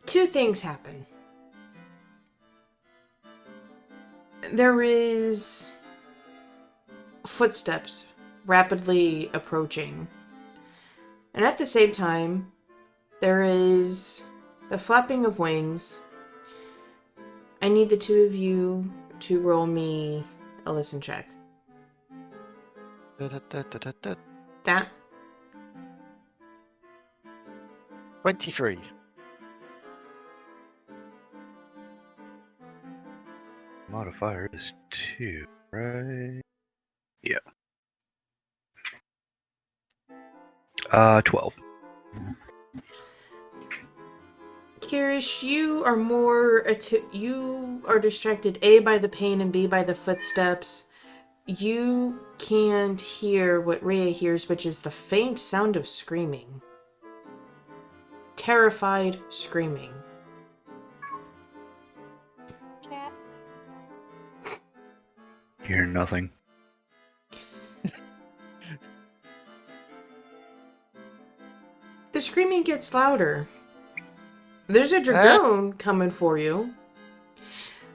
Two things happen. There is footsteps rapidly approaching. And at the same time, there is the flapping of wings. I need the two of you to roll me a listen check. That 23. Modifier is 2, right? Yeah. 12. Kyrish, you are you are distracted A by the pain and B by the footsteps. You can't hear what Rhea hears, which is the faint sound of screaming. Terrified screaming. Cat. You hear nothing. The screaming gets louder. There's a dragoon coming for you.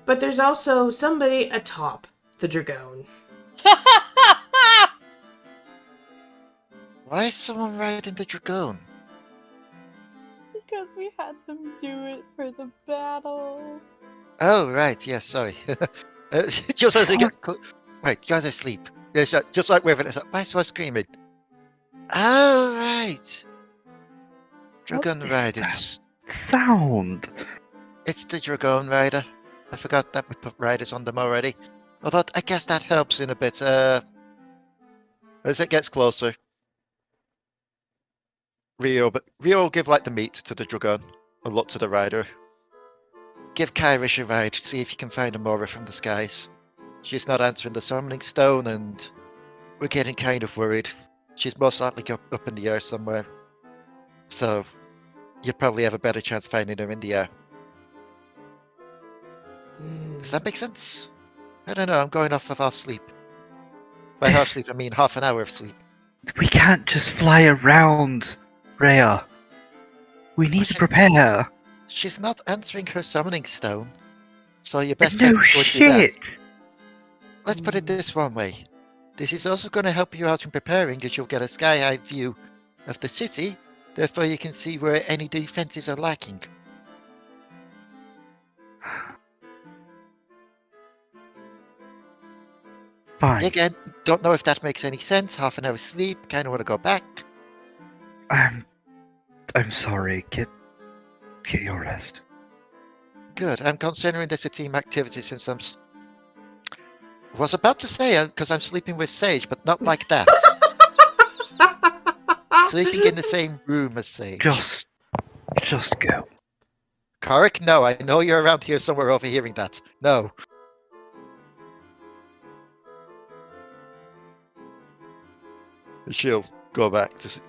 But there's also somebody atop the dragoon. Why is someone riding the dragoon? Because we had them do it for the battle. Oh, right, yes, sorry. Just as they get... Right, you guys are asleep. It's just like with it. It's like, why so I screaming? Oh, right. Dragon is Riders. Sound. It's the Dragon Rider. I forgot that we put riders on them already. Although I guess that helps in a bit. As it gets closer, Rio will give like the meat to the Dragon and look to the rider. Give Kyrish a ride. See if you can find Amora from the skies. She's not answering the summoning stone, and we're getting kind of worried. She's most likely up in the air somewhere. So you probably have a better chance finding her in the air. Does that make sense? I don't know. I'm going off of half sleep. By half sleep, I mean half an hour of sleep. We can't just fly around, Rhea. We need to prepare. She's not answering her summoning stone, so your best No bet is going to be that. shit. Let's put it this one way. This is also going to help you out in preparing, as you'll get a sky-high view of the city. Therefore, you can see where any defenses are lacking. Fine. Again, don't know if that makes any sense. Half an hour sleep. Kind of want to go back. I'm sorry. Get your rest. Good. I'm considering this a team activity since was about to say because I'm sleeping with Sage, but not like that. Sleeping in the same room as Sage. Just go. Korric, no. I know you're around here somewhere overhearing that. No. She'll go back to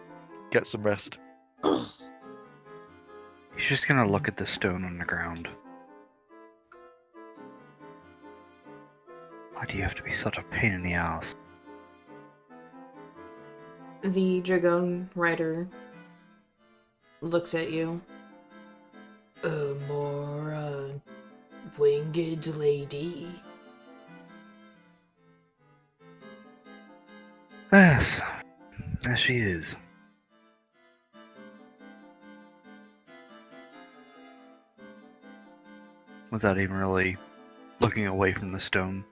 get some rest. He's just gonna look at the stone on the ground. Why do you have to be such a pain in the ass? The Dragon Rider looks at you. Amora, winged lady. Yes, there she is. Without even really looking away from the stone.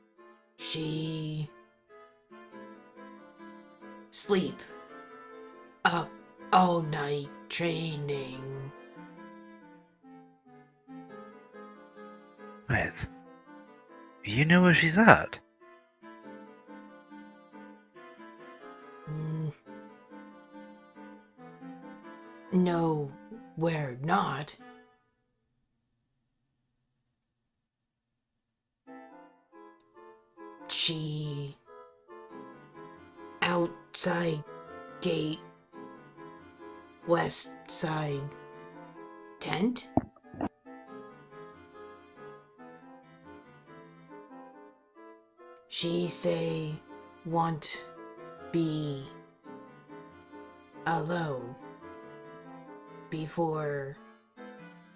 She sleep up all night training. Wait. You know where she's at? No, we're not. She outside gate, west side tent. She say want be alone before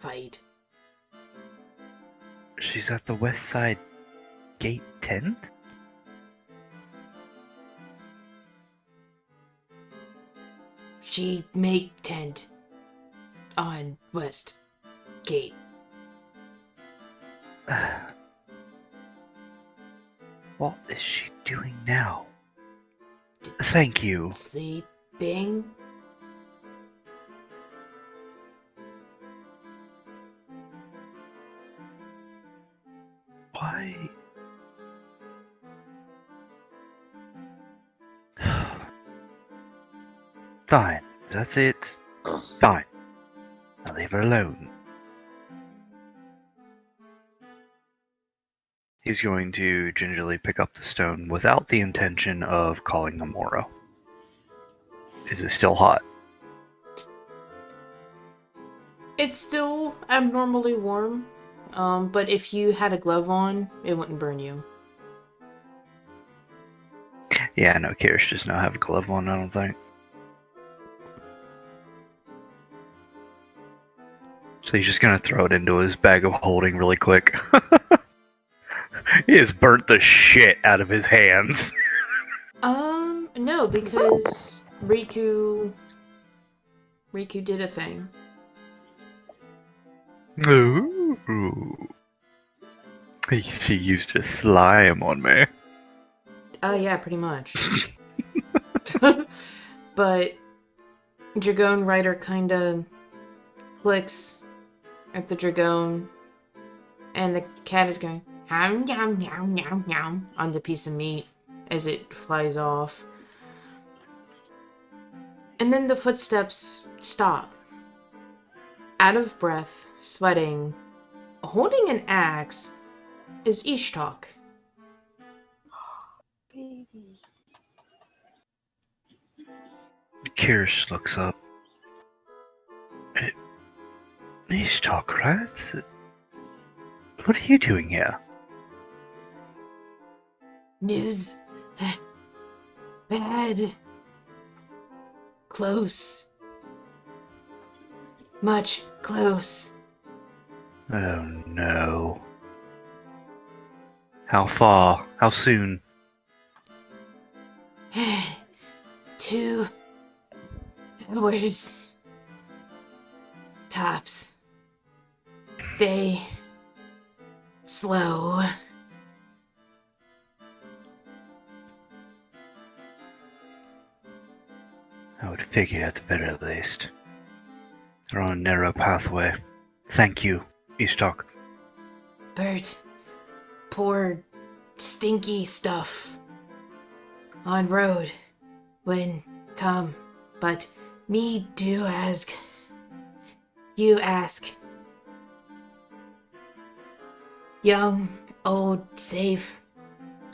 fight. She's at the west side gate 10th? She make tent on west gate. What is she doing now? Thank you. Sleeping. Why? Fine. That's it. Fine. I'll leave her alone. He's going to gingerly pick up the stone without the intention of calling Amora. Is it still hot? It's still abnormally warm, but if you had a glove on, it wouldn't burn you. Yeah, no, Kyrish does not have a glove on, I don't think. So he's just gonna throw it into his bag of holding really quick. He has burnt the shit out of his hands. No, because Riku did a thing. Ooh. She used to slime on me. Yeah, pretty much. But Dragon Rider kinda clicks at the Dragon, and the cat is going, "Ham, yum, yum, yum, yum," on the piece of meat as it flies off. And then the footsteps stop. Out of breath, sweating, holding an axe, is Ishtok. Baby. Kyrish looks up. He's talk, right? What are you doing here? News. Bad. Close. Much close. Oh no. How far? How soon? 2 hours. Tops. They slow. I would figure at the very least. They're on a narrow pathway. Thank you, Ishtok. Bert, poor stinky stuff on road when come, but me do ask. You ask. Young, old, safe.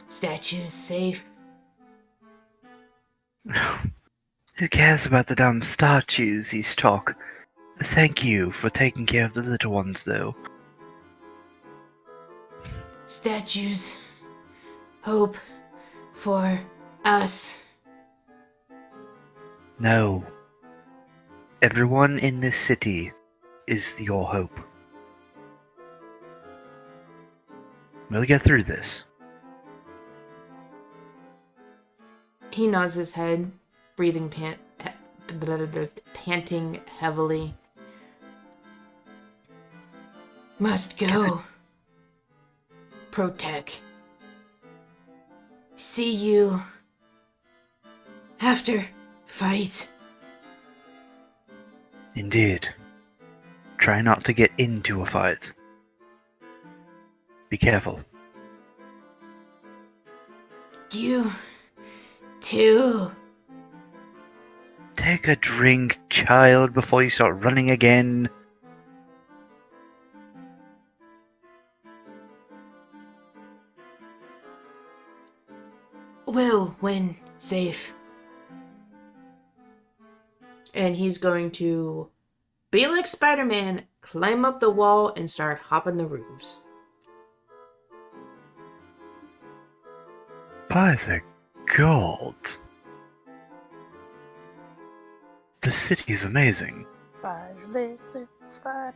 Statues safe. Who cares about the damn statues, Ishtok? Thank you for taking care of the little ones, though. Statues. Hope for us. No. Everyone in this city is your hope. We'll get through this. He nods his head, breathing panting heavily. Must go. Protect. See you after fight. Indeed. Try not to get into a fight. Be careful. You too. Take a drink, child, before you start running again. Will when safe. And he's going to be like Spider-Man, climb up the wall and start hopping the roofs. By the gods. The city is amazing. Spider lizard, spider.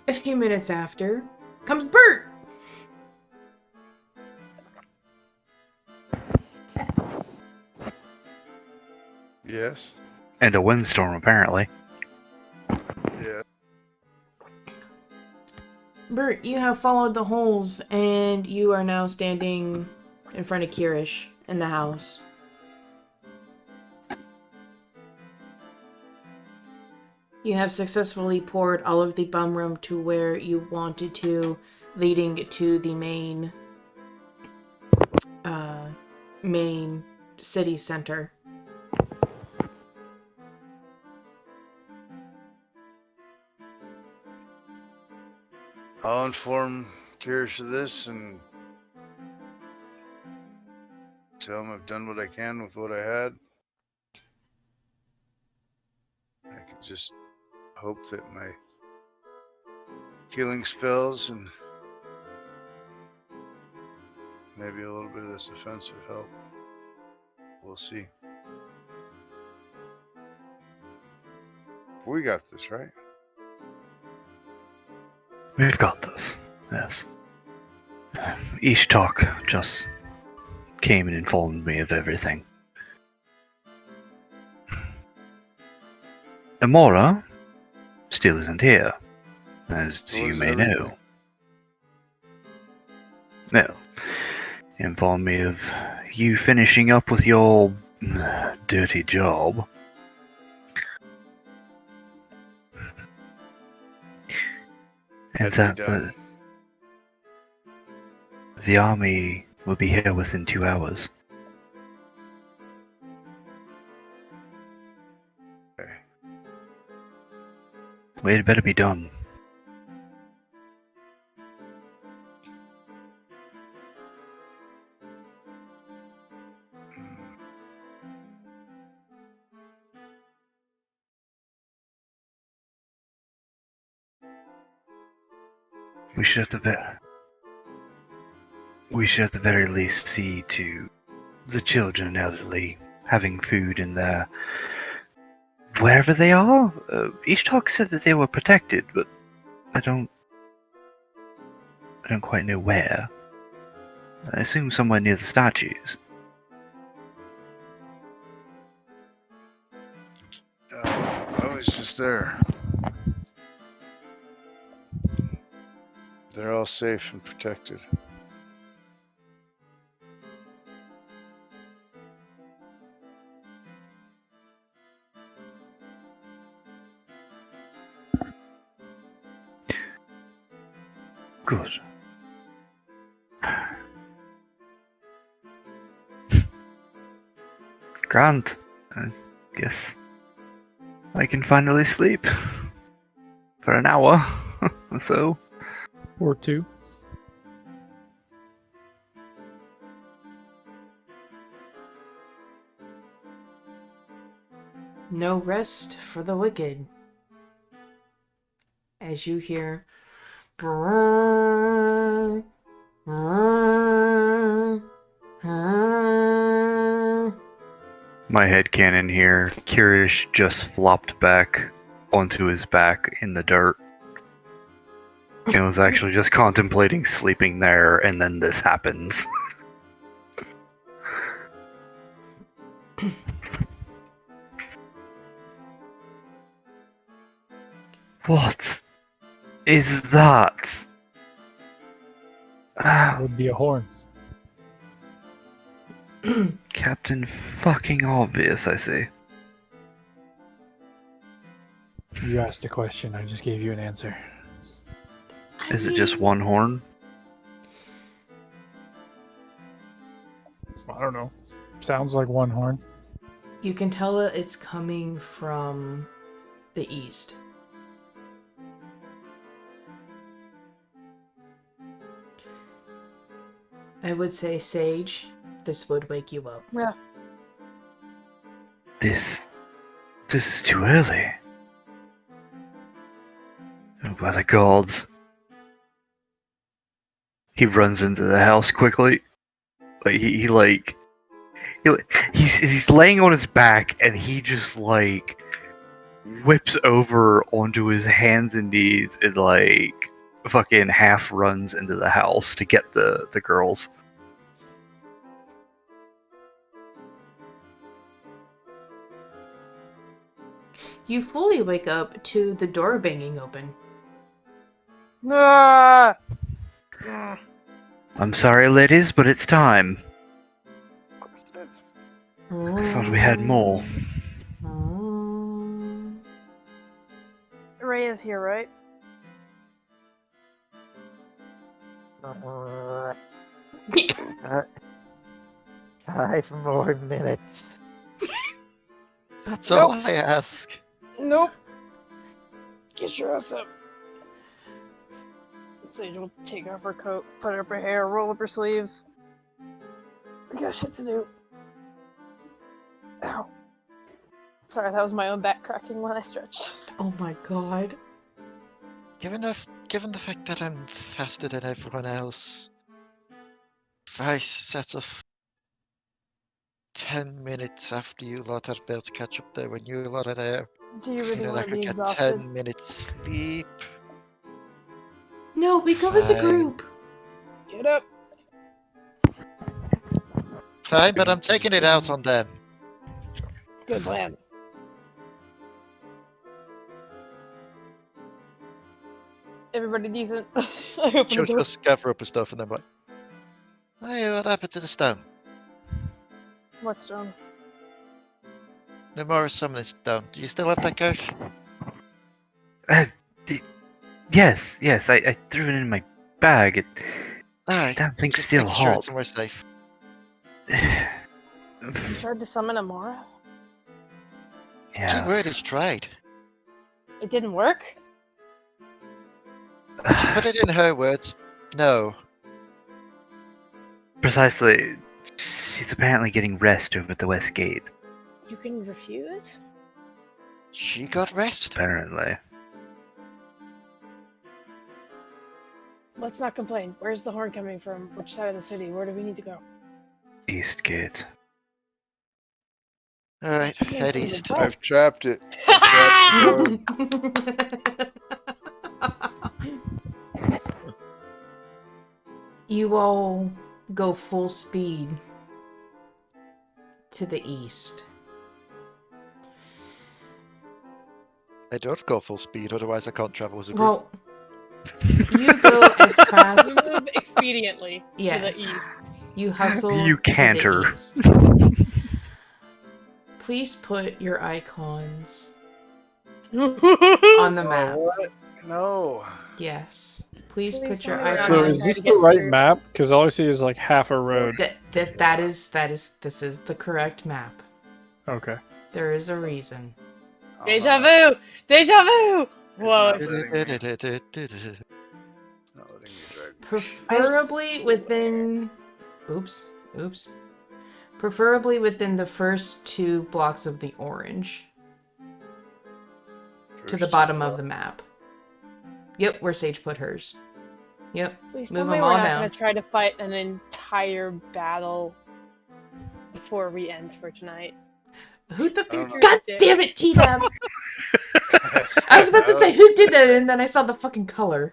A few minutes after comes Bert. Yes. And a windstorm, apparently. Yeah. Bert, you have followed the holes and you are now standing in front of Kyrish in the house. You have successfully poured all of the bum rum to where you wanted to, leading to the main city center. I'll inform Kyrish of this and tell him I've done what I can with what I had. I could just hope that my healing spells and maybe a little bit of this offensive help. We'll see. We got this, right? We've got this. Yes. Ishtok just came and informed me of everything. Amora still isn't here. as What you was may everything? know. Well, inform me of you finishing up with your dirty job. And Had to that be done. the army will be here within 2 hours. Okay. Well, it better be done. We should at the very least see to the children and elderly having food in their wherever they are. Ishtok said that they were protected, but I don't quite know where. I assume somewhere near the statues. I was just there. They're all safe and protected. Good. Grant, I guess I can finally sleep for an hour or so. Or 2. No rest for the wicked. As you hear. My headcanon here, Kyrish just flopped back onto his back in the dirt. And was actually just contemplating sleeping there, and then this happens. What is that? That would be a horn. Captain fucking obvious, I say. You asked a question, I just gave you an answer. Is it just one horn? I don't know. Sounds like one horn. You can tell that it's coming from the east. I would say, Sage, this would wake you up. Yeah. This is too early. Oh, by the gods. He runs into the house quickly. Like he's laying on his back and he just like whips over onto his hands and knees and like fucking half runs into the house to get the girls. You fully wake up to the door banging open. Ah! I'm sorry, ladies, but it's time. I thought we had more. Rhea's here, right? 5 more minutes. That's all I ask. Nope. Get your ass up. Sage will take off her coat, put up her hair, roll up her sleeves. We got shit to do. Ow. Sorry, that was my own back cracking when I stretched. Oh my god. Given the fact that I'm faster than everyone else, if I set off 10 minutes after you lot are about to catch up there, when you lot are there, Do you really I want to could be get exhausted? 10 minutes sleep. No, we go as a Fine. group. Get up. Fine, but I'm taking it out on them. Good plan. Everybody decent. I open She'll the door. just gather up her stuff and then be like, hey, what happened to the stone? What stone? No more summoning stone. Do you still have that, Kyrish? Yes, I threw it in my bag. Alright. That thing's Just still making sure hot. it's somewhere safe. You tried to summon Amora? Key word is Yes. tried. It didn't work? To put it in her words, no. Precisely. She's apparently getting rest over at the West Gate. You can refuse? She got rest. Apparently. Let's not complain. Where's the horn coming from? Which side of the city? Where do we need to go? East Gate. Alright, Coming head from the east. vault. I've trapped it. I've trapped the dog. You all go full speed to the east. I don't go full speed, otherwise I can't travel as a group. Well, you go as fast. We move expediently to the Yes. east. You hustle. You to the canter. east. Please put your icons on the map. What? No. Yes. Please Please put your tell me we're icons. not So gonna is try this to the get right through. map? Because all I see is like half a road. This is the correct map. Okay. There is a reason. Deja vu! Deja vu! Whoa. It's not letting me drag my shit. Preferably within. Oops. Preferably within the first 2 blocks of the orange. To the First bottom two of the map. Yep, where Sage put hers. Yep. Please Move tell me them we're all not down. gonna try to fight an entire battle before we end for tonight. Who the I don't know. God damn it, TDAB! I was about to say who did that, and then I saw the fucking color.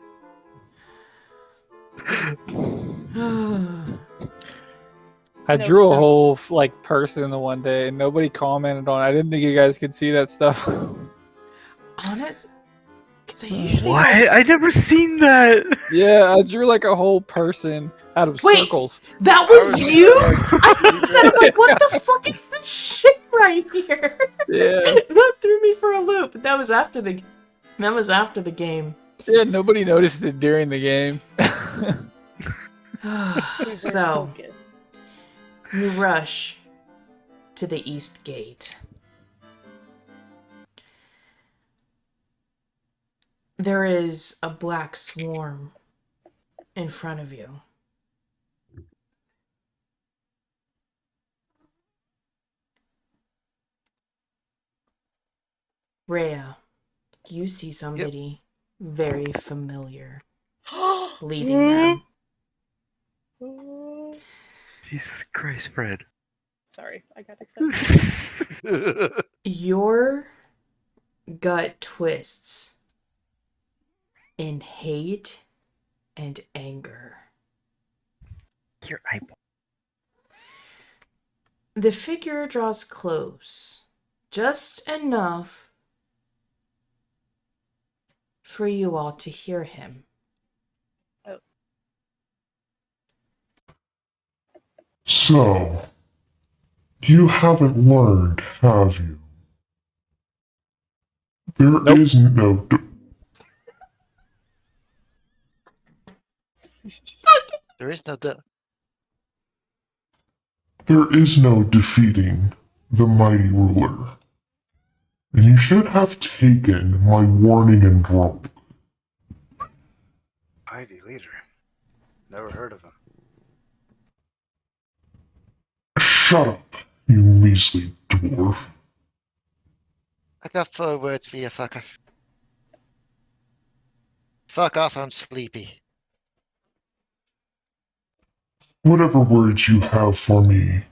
I No, drew a so- whole like person the one day, and nobody commented on it. I didn't think you guys could see that stuff. Honest? Because I usually What? don't. I never seen that. Yeah, I drew like a whole person out of Wait! circles. That I was was you? like, I said, I'm like, what the fuck is this shit right here? Yeah. That threw me for a loop. That was after the game. Yeah, nobody noticed it during the game. So, Focus. you rush to the east gate. There is a black swarm in front of you. Rhea, you see somebody very familiar leading them. Jesus Christ, Fred. Sorry, I got excited. Your gut twists in hate and anger. Your eyeball. The figure draws close, just enough for you all to hear him. So, you haven't learned, have you? There is Nope. no. There is no There is no defeating the mighty ruler. And you should have taken my warning and broke. ID leader. Never heard of him. Shut up, you measly dwarf. I got 4 words for you, fucker. Fuck off, I'm sleepy. Whatever words you have for me,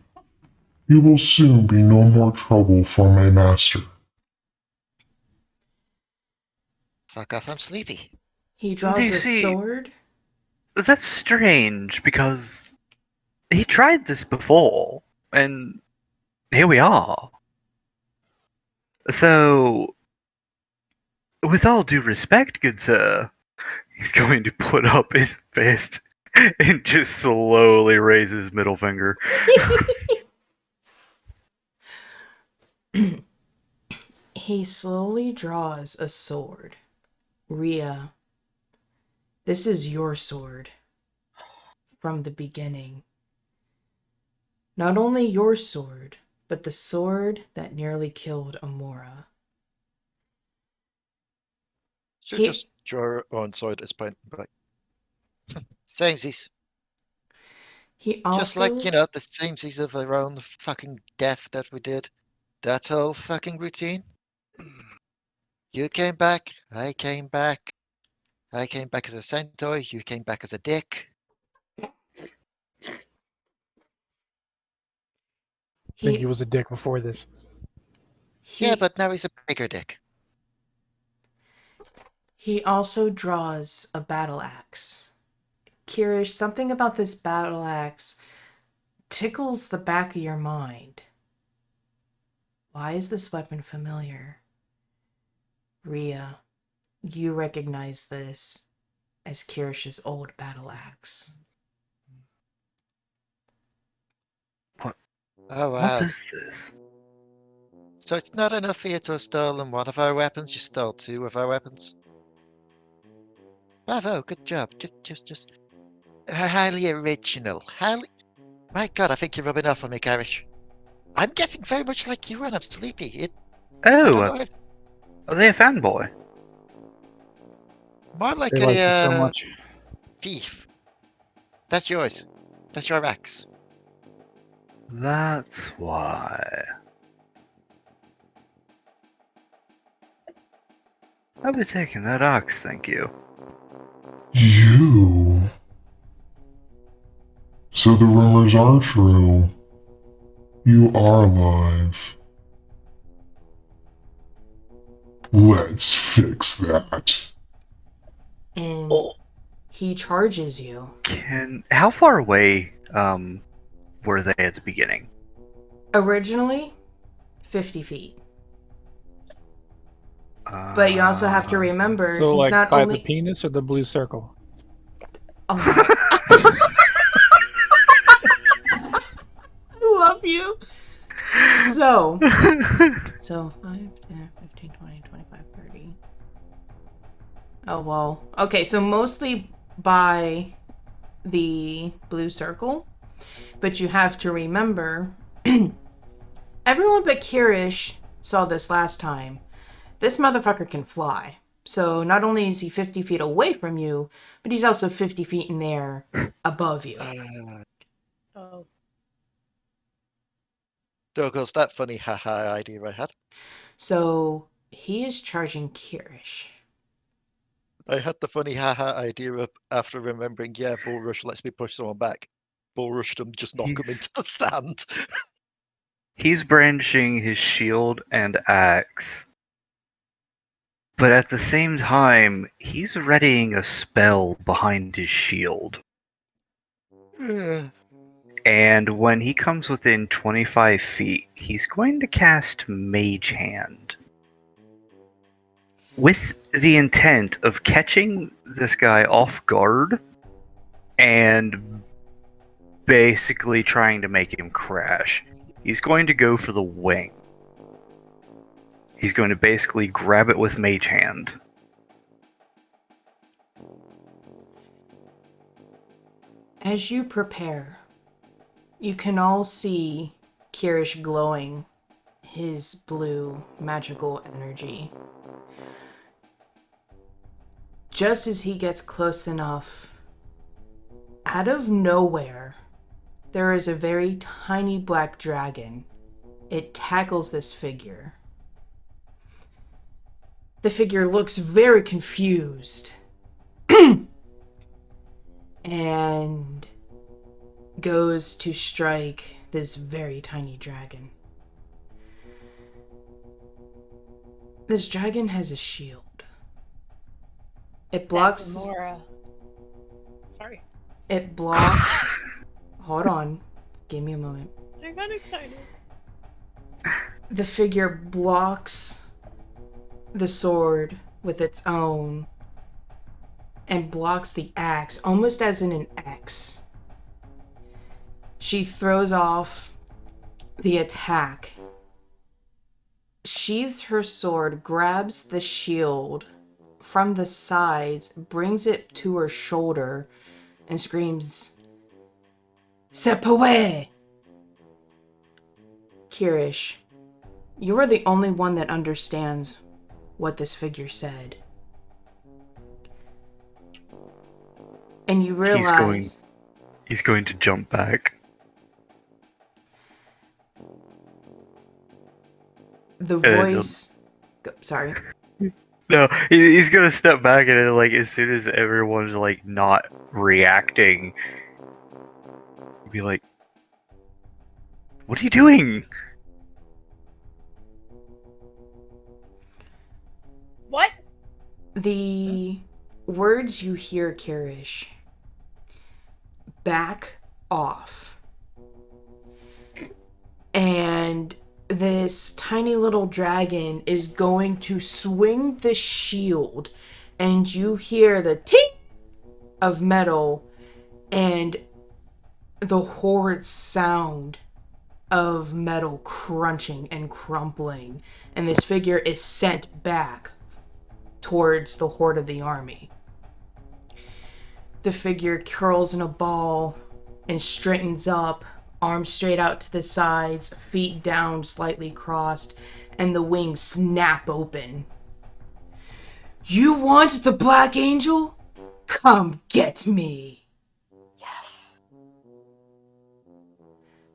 you will soon be no more trouble for my master. Fuck off, I'm sleepy. He draws Do you a see- sword. That's strange because he tried this before, and here we are. So, with all due respect, good sir, He's going to put up his fist and just slowly raise his middle finger. He slowly draws a sword. Rhea, this is your sword. From the beginning. Not only your sword, but the sword that nearly killed Amora. Should He- just draw her own sword at this point. Like, samesies. He also Just like, you know, the samesies of our own fucking death that we did. That whole fucking routine. You came back, I came back. I came back as a centaur, you came back as a dick. I think he he, was a dick before this. Yeah, he, but now he's a bigger dick. he also draws a battle axe. Kyrish, something about this battle axe tickles the back of your mind. Why is this weapon familiar? Rhea, you recognize this as Kirish's old battle axe. Oh What wow. is this? So it's not enough for you to have stolen one of our weapons, you stole two of our weapons. Bravo, good job. Just highly original. My god, I think you're rubbing off on me, Kyrish. I'm getting very much like you when I'm sleepy. I don't Oh, know if are they a fanboy? more like They like you so a much. thief. That's yours. That's your axe. That's why. I'll be taking that ox, thank you. You. So the rumors are true. You are alive. Let's fix that. And Oh. he charges you. How far away were they at the beginning? Originally, 50 feet. But you also have to remember, So, he's like, not by only... the penis or the blue circle? Oh my... I love you. So 5, 10, 15, 20, 25, 30. Oh, well. Okay, so mostly by the blue circle. But you have to remember, everyone but Kyrish saw this last time. This motherfucker can fly. So not only is he 50 feet away from you, but he's also 50 feet in the air above you. Oh. There goes that funny haha idea I had. So he is charging Kyrish. I had the funny haha idea of after remembering, yeah, Bull Rush lets me push someone back. Bull Rush them, just knock them into the sand. He's brandishing his shield and axe. But at the same time, he's readying a spell behind his shield. And when he comes within 25 feet, he's going to cast Mage Hand. With the intent of catching this guy off guard and basically trying to make him crash. He's going to go for the wing. He's going to basically grab it with Mage Hand. As you prepare, you can all see Kyrish glowing his blue magical energy. Just as he gets close enough, out of nowhere, there is a very tiny black dragon. It tackles this figure. The figure looks very confused and goes to strike this very tiny dragon. This dragon has a shield. It blocks. That's Amora. Sorry. It blocks. Hold on. Give me a moment. I got excited. The figure blocks the sword with its own and blocks the axe, almost as in an X. She throws off the attack, sheathes her sword, grabs the shield from the sides, brings it to her shoulder, and screams, "Sepawe!" Kyrish, you are the only one that understands what this figure said. And you realize... He's going to jump back. The voice... Sorry. No, he's gonna step back and then, like, as soon as everyone's, like, not reacting, be like, "What are you doing?" What? The words you hear, Kyrish, back off. And this tiny little dragon is going to swing the shield, and you hear the ting of metal and the horrid sound of metal crunching and crumpling, and this figure is sent back towards the horde of the army. The figure curls in a ball and straightens up, arms straight out to the sides, feet down slightly crossed, and the wings snap open. "You want the Black Angel? Come get me!" Yes.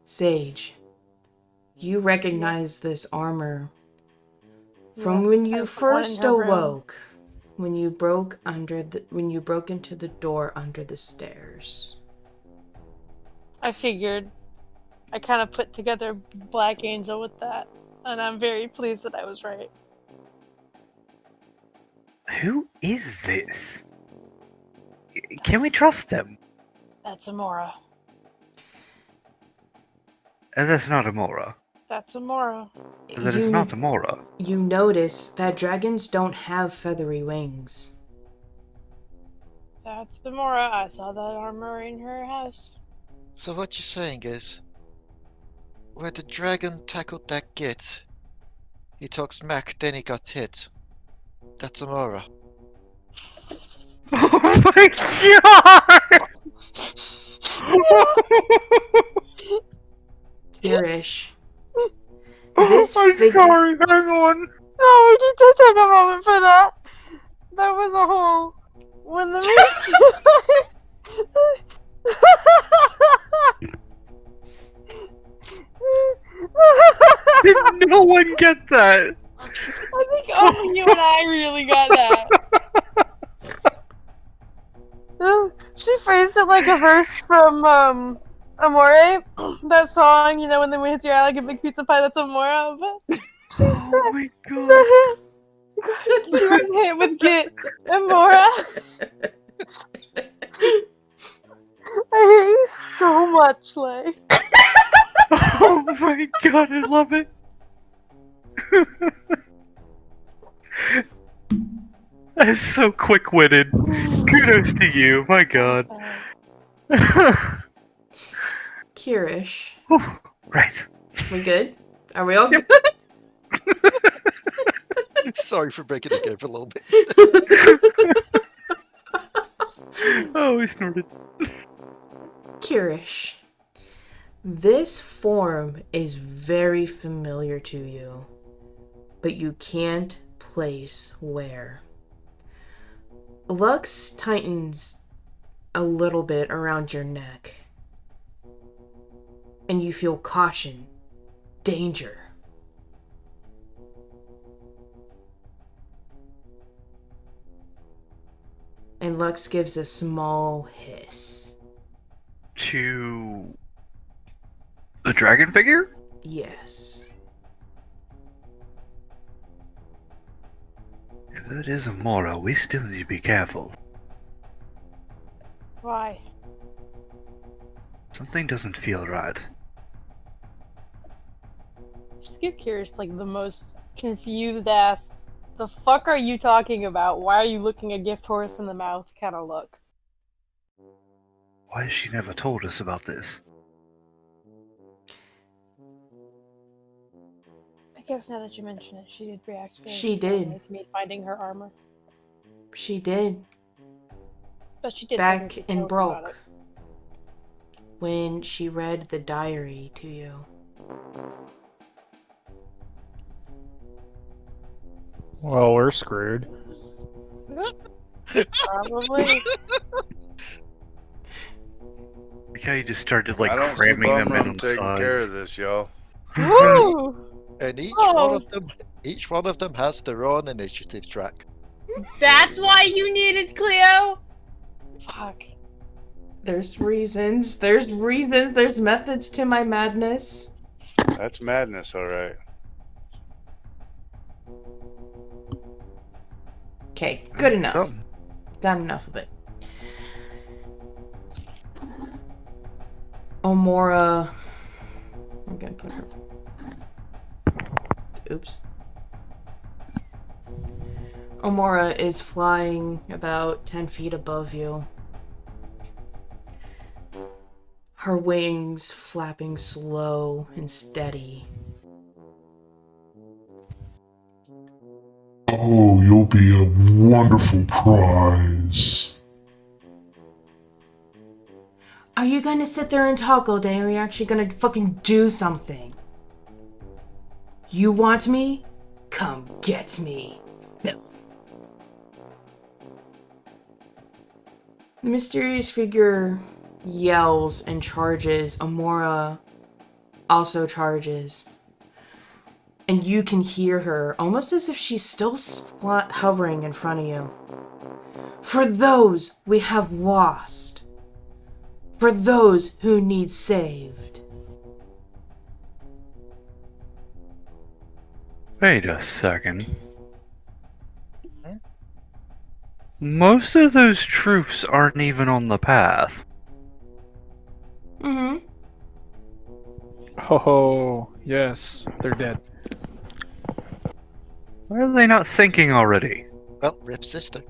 Sage, you recognize this armor from Yeah, when you that's the one in first her room. awoke, when you broke into the door under the stairs. I figured. I kind of put together Black Angel with that, and I'm very pleased that I was right. Who is this? Can we trust them? That's Amora. That's not Amora. That's Amora. That is not Amora. You notice that dragons don't have feathery wings. That's Amora. I saw that armor in her house. So what you're saying is, where the dragon tackled that git, he talked smack, then he got hit. That's Amora. Oh my god! Kyrish, this I'm figure... sorry, hang on. No, we need to take a moment for that. That was a whole... When the Did no one get that? I think only you and I really got that. She phrased it like a verse from Amore. That song, you know, when the wind hits your eye like a big pizza pie, that's Amora. But she Oh my god. she got hit with Git. Amora. I hate you so much, Leigh. Oh my god, I love it. That's so quick-witted. Kudos to you, my god. Kyrish, Right. we good? Are we all good? Sorry for breaking the game for a little bit. Oh, we snorted. Kyrish, this form is very familiar to you, but you can't place where. Lux tightens a little bit around your neck, and you feel caution, danger. And Lux gives a small hiss. To the dragon figure? Yes. If that is Amora, we still need to be careful. Why? Something doesn't feel right. Just give Kyrish like the most confused ass. The fuck are you talking about? Why are you looking a gift horse in the mouth kind of look? Why has she never told us about this? I guess now that you mention it, she did react very She strongly did. to me finding her armor. She did. But she did Back technically in tell us about Brock. it. When she read the diary to you. Well, we're screwed. Probably. Like how you just started like I don't see cramming them Bum in Rum on the taking care of sides. this, y'all. Woo! And each Oh. one of them has their own initiative track. That's why you needed Cleo? Fuck. There's reasons. There's reasons. There's methods to my madness. That's madness, alright. Okay, good enough. Something. Got enough of it. Omora. I'm gonna put her. Oops. Omora is flying about 10 feet above you. Her wings flapping slow and steady. Oh, you'll be a wonderful prize. Are you gonna sit there and talk all day, or are you actually gonna fucking do something? You want me? Come get me, filth. The mysterious figure yells and charges. Omora also charges. And you can hear her, almost as if she's still hovering in front of you. For those we have lost. For those who need saved. Wait a second. Most of those troops aren't even on the path. Mm-hmm. Oh, yes, they're dead. Why are they not sinking already? Well, rip sister.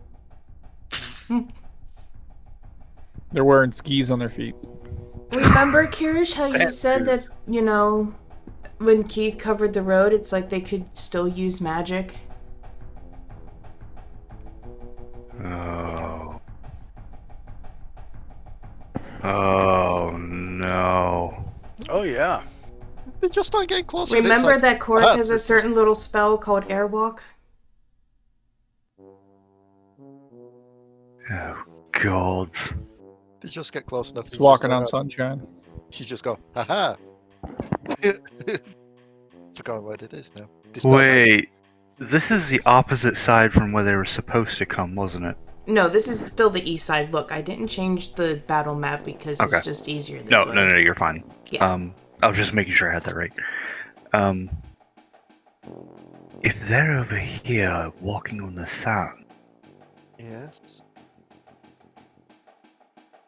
They're wearing skis on their feet. Remember, Kyrish, how you said that, you know, when Keith covered the road, it's like they could still use magic? Oh. Oh no. Oh, yeah. They just start getting closer. Remember that Korric has a certain little spell called Airwalk? Oh god. They just get close enough. It's walking on sunshine. She just go, haha. Forgot what it is now. Wait, this is the opposite side from where they were supposed to come, wasn't it? No, this is still the east side. Look, I didn't change the battle map because Okay. it's just easier this No, way. no, you're fine. Yeah. I was just making sure I had that right. If they're over here walking on the sand, Yes.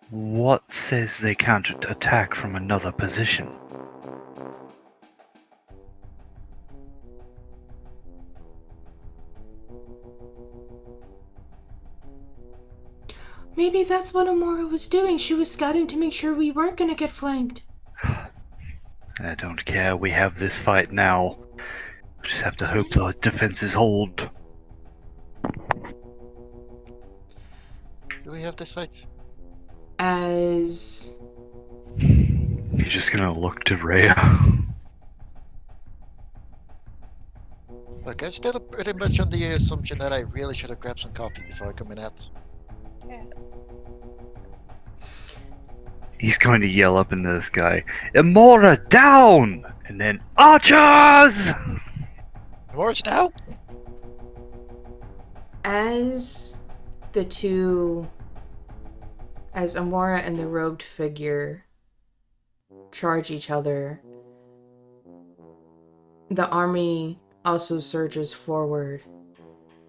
what says they can't attack from another position? Maybe that's what Omora was doing. She was scouting to make sure we weren't gonna get flanked. I don't care, we have this fight now. We just have to hope the defenses hold. Do we have this fight? As You're just gonna look to Rhea. Look, I'm still pretty much on the assumption that I really should have grabbed some coffee before coming out. Yeah. He's going to yell up into this guy, Imora down! And then, archers! Yours now? as the two, as Amora and the robed figure charge each other, the army also surges forward,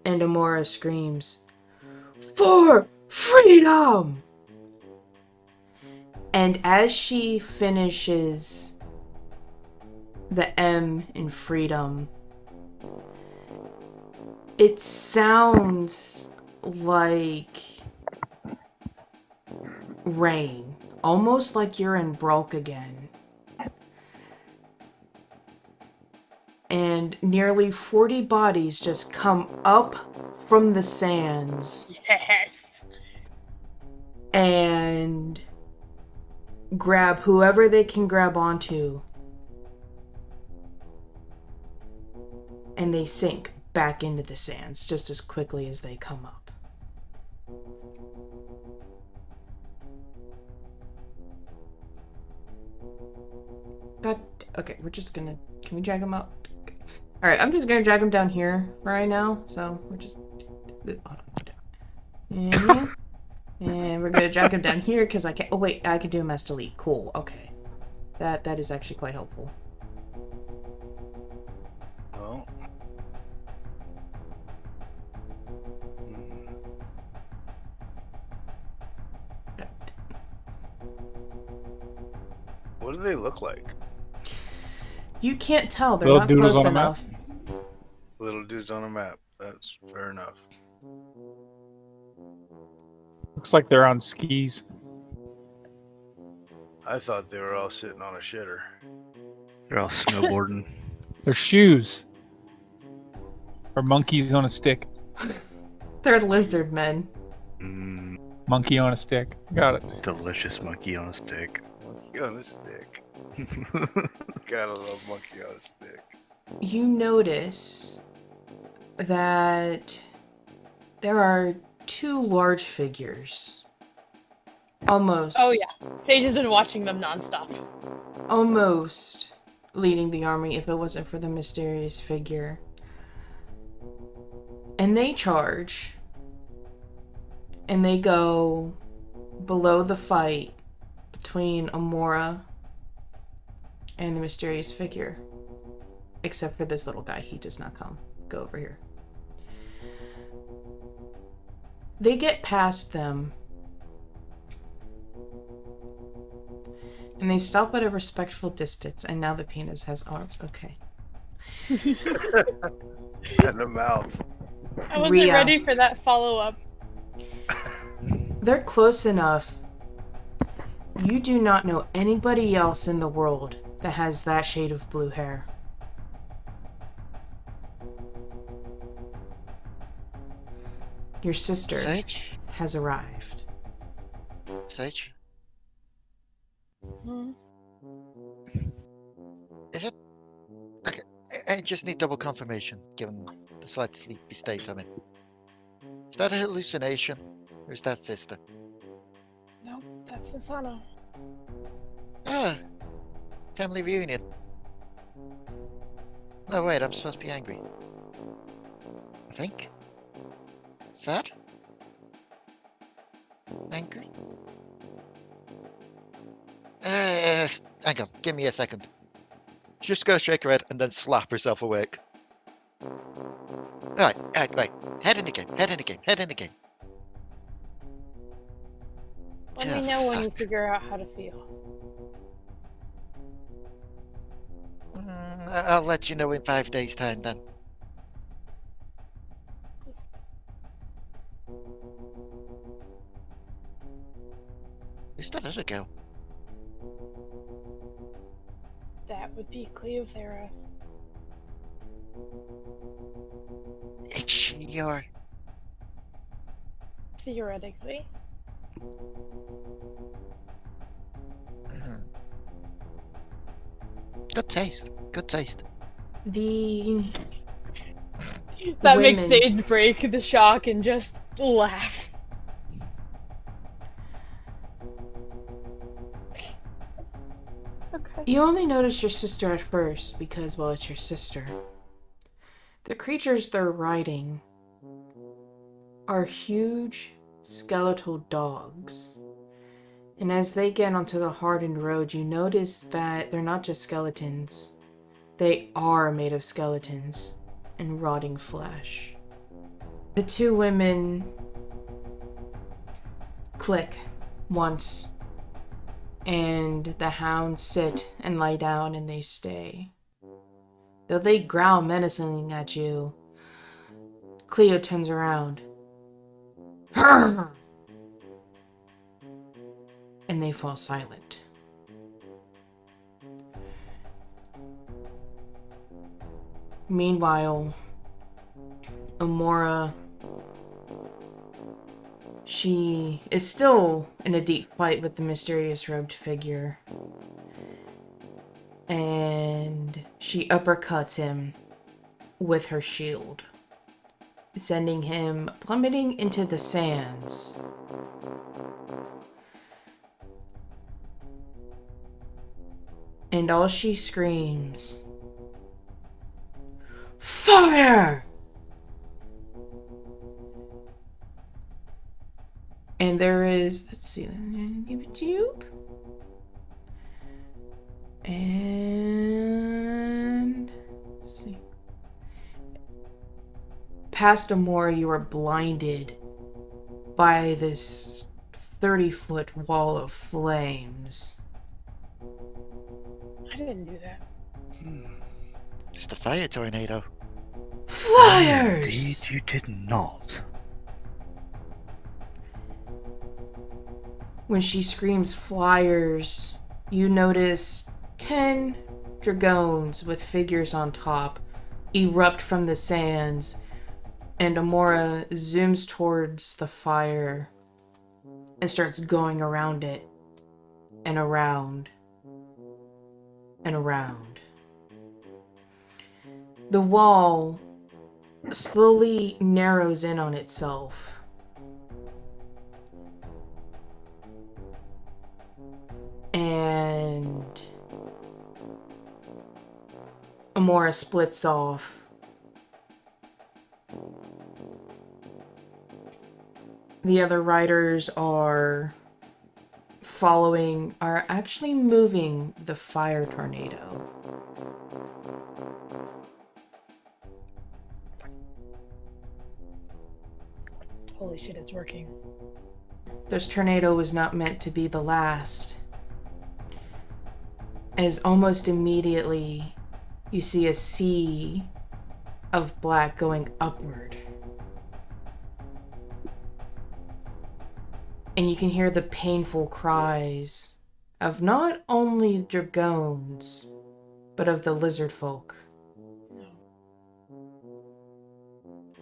and Amora screams, "For freedom!" And as she finishes the M in freedom, It sounds like rain. Almost like you're in Brolk again. And nearly 40 bodies just come up from the sands Yes. and grab whoever they can grab onto. And they sink back into the sands just as quickly as they come up. Okay, we're just gonna... Can we drag him up? Okay. Alright, I'm just gonna drag him down here right now. So, we're just... And we're gonna drag him down here because I can't... Oh, wait, I can do him as delete. Cool, okay. That is actually quite helpful. Well. What do they look like? You can't tell. They're Little not doodles close on a map? enough. Little dudes on a map. That's fair enough. Looks like they're on skis. I thought they were all sitting on a shitter. They're all snowboarding. They're shoes. Or monkeys on a stick. They're lizard men. Monkey on a stick. Got it. Delicious monkey on a stick. Monkey on a stick. Gotta love monkey on a stick. You notice that there are two large figures. Almost. Oh yeah. Sage has been watching them nonstop. Almost leading the army if it wasn't for the mysterious figure. And they charge. And they go below the fight between Amora and the mysterious figure. Except for this little guy, he does not come. Go over here. They get past them. And they stop at a respectful distance, and now the penis has arms. Okay. And a mouth. I wasn't Rhea. ready for that follow-up. They're close enough. You do not know anybody else in the world that has that shade of blue hair. Your sister Sage? has arrived. Sage? Hmm. Is it? Okay, I just need double confirmation, given the slight sleepy state I'm in. Is that a hallucination? Or is that sister? Nope, that's Susanna. Ah! Family reunion. No, wait, I'm supposed to be angry. I think. Sad? Angry? Hang on, give me a second. Just go shake her head and then slap herself awake. Right, right. Head in the game, head in the game, head in the game. Let me know when you figure out how to feel. I'll let you know in 5 days' time then. Who's that other girl? That would be Cleothera. Is she your... Theoretically. Good taste. Good taste. The That makes women- Sage break the shock and just laugh. Okay. You only notice your sister at first because, well, it's your sister. The creatures they're riding are huge skeletal dogs. And as they get onto the hardened road, you notice that they're not just skeletons. They are made of skeletons and rotting flesh. The two women click once, and the hounds sit and lie down and they stay. Though they growl menacingly at you, Cleo turns around. And they fall silent. Meanwhile, Amora, she is still in a deep fight with the mysterious robed figure. And she uppercuts him with her shield, sending him plummeting into the sands. And all she screams, "Fire!" And there is, let's see, let me give it to you. And let's see. Past Amora, you are blinded by this 30-foot wall of flames. I didn't do that. It's the fire tornado. Fires! Indeed, you did not. When she screams flyers, you notice 10 dragoons with figures on top erupt from the sands, and Amora zooms towards the fire and starts going around it, and around, and around. The wall slowly narrows in on itself. And Amora splits off. The other riders are actually moving the fire tornado. Holy shit, it's working. This tornado was not meant to be the last, as almost immediately you see a sea of black going upward. And you can hear the painful cries of not only dragoons, but of the lizard folk.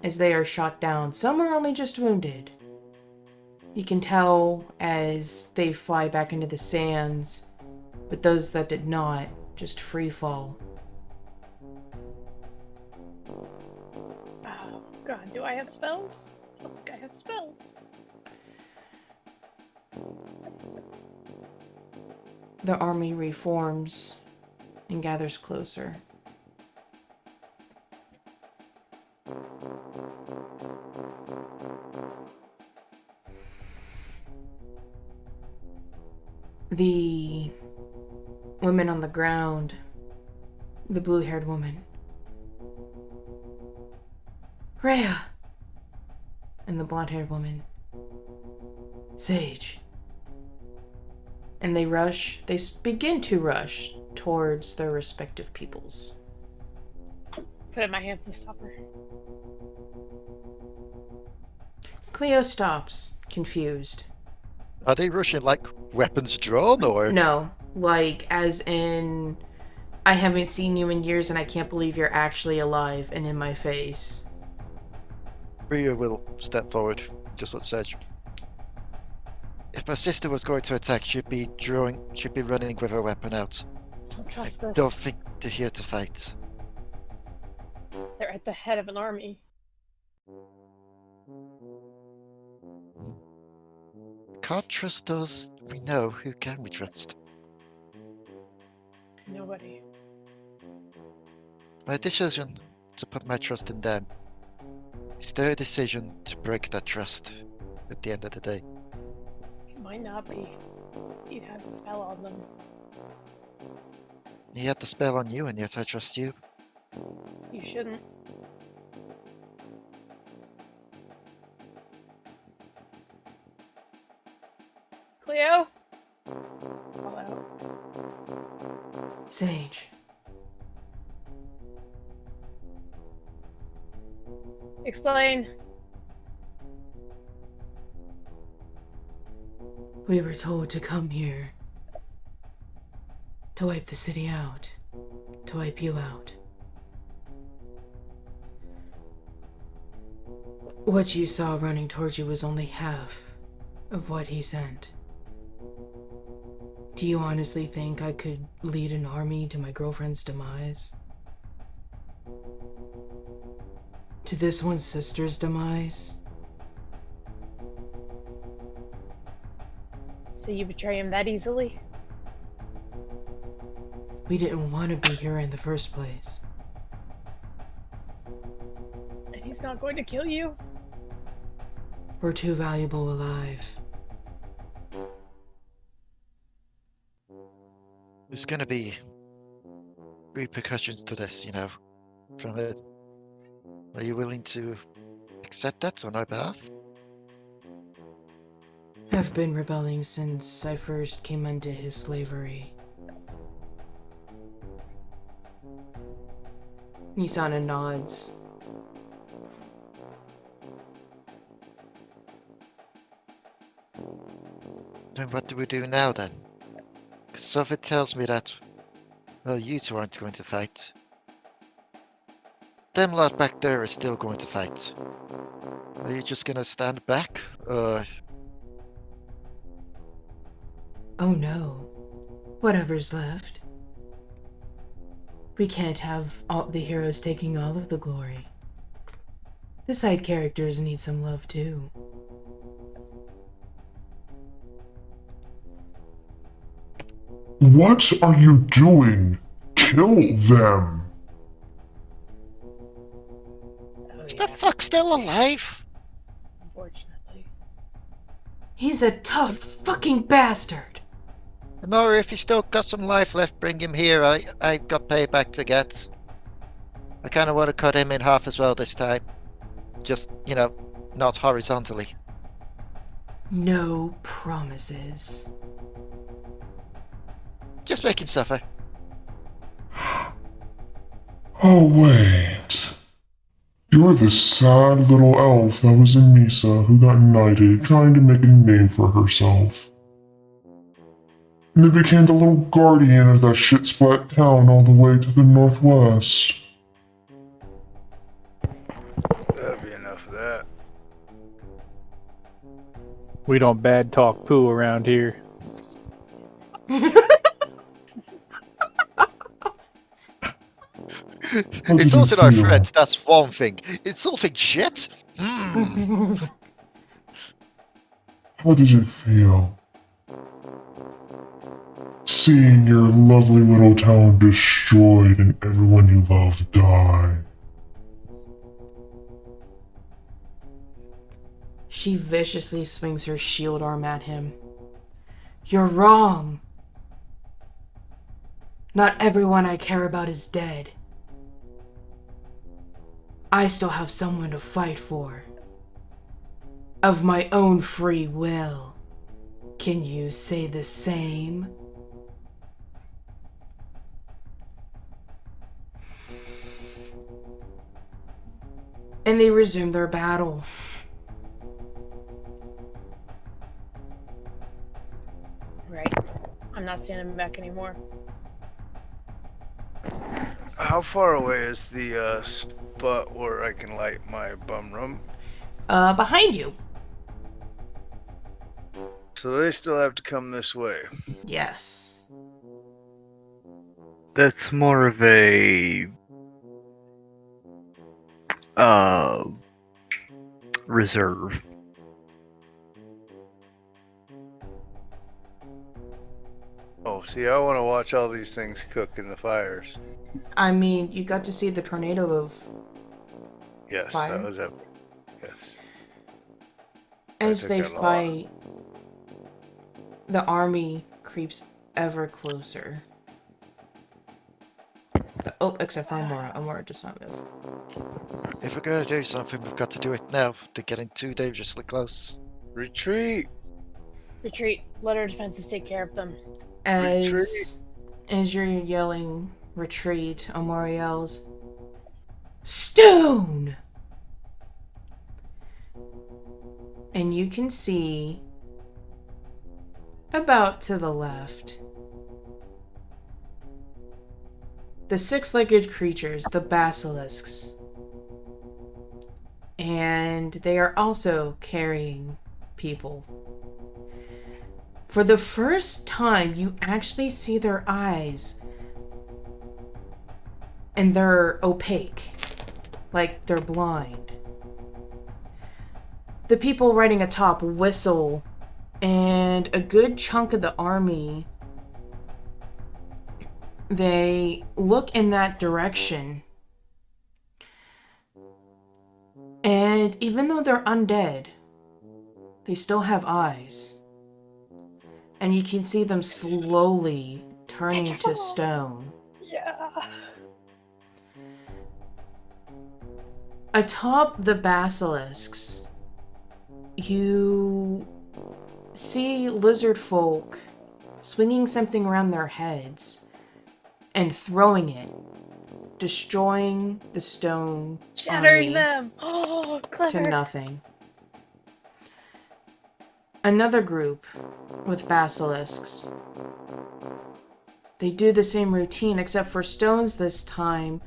As they are shot down. Some are only just wounded. You can tell as they fly back into the sands, but those that did not just free fall. Oh god, do I have spells? I don't think I have spells. The army reforms and gathers closer. The woman on the ground, the blue-haired woman, Rhea, and the blonde-haired woman, Sage. And they begin to rush towards their respective peoples. Put in my hands to stop her. Cleo stops, confused. Are they rushing like weapons drawn or? No, like as in, I haven't seen you in years and I can't believe you're actually alive and in my face. Rhea will step forward, just let Sage. If my sister was going to attack, she'd be running with her weapon out. Don't trust I this. don't think they're here to fight. They're at the head of an army. Can't trust those we know. Who can we trust? Nobody. My decision to put my trust in them is their decision to break that trust at the end of the day. It might not be. You'd have a spell on them. He had the spell on you, and yet I trust you. You shouldn't. Cleo? Hello. Sage. Explain. We were told to come here. To wipe the city out. To wipe you out. What you saw running towards you was only half of what he sent. Do you honestly think I could lead an army to my girlfriend's demise? To this one's sister's demise? So you betray him that easily? We didn't want to be here in the first place. And he's not going to kill you? We're too valuable alive. There's gonna be repercussions to this, you know, from it. Are you willing to accept that on our behalf? I've been rebelling since I first came into his slavery. Nisana nods. Then what do we do now then? Because Sophet tells me that, well, you two aren't going to fight. Them lot back there are still going to fight. Are you just gonna stand back? Oh no. Whatever's left. We can't have all the heroes taking all of the glory. The side characters need some love too. What are you doing? Kill them! Is the fuck still alive? Unfortunately. He's a tough fucking bastard! Amora, if he's still got some life left, bring him here. I've got payback to get. I kind of want to cut him in half as well this time. Just, you know, not horizontally. No promises. Just make him suffer. Oh, wait. You're the sad little elf that was in Misa who got knighted trying to make a name for herself. And then became the little guardian of that shit-splat town all the way to the northwest. That'd be enough of that. We don't bad talk poo around here. Insulting our friends, that's one thing. Insulting shit? Mm. How did it feel? Seeing your lovely little town destroyed and everyone you love die. She viciously swings her shield arm at him. You're wrong. Not everyone I care about is dead. I still have someone to fight for. Of my own free will. Can you say the same? And they resume their battle. Right. I'm not standing back anymore. How far away is the spot where I can light my bum rum? Behind you. So they still have to come this way. Yes. That's more of a reserve. Oh, see, I want to watch all these things cook in the fires. I mean, you got to see the tornado of Yes, fire. that was epic. Yes. As took they that a lot. fight, the army creeps ever closer. Oh, except for Amora. Amora does not move. If we're going to do something, we've got to do it now. They're getting too dangerously close. Retreat! Retreat. Let our defenses take care of them. As you're yelling retreat, Amora yells, Stone! And you can see, about to the left, the six-legged creatures, the basilisks. And they are also carrying people. For the first time, you actually see their eyes, and they're opaque, like they're blind. The people riding atop whistle, and a good chunk of the army, they look in that direction. And even though they're undead, they still have eyes. And you can see them slowly turning to stone. Yeah. Atop the basilisks, you see lizard folk swinging something around their heads and throwing it, destroying the stone Shattering army them. Oh, clever. to nothing. Another group with basilisks. They do the same routine, except for stones this time.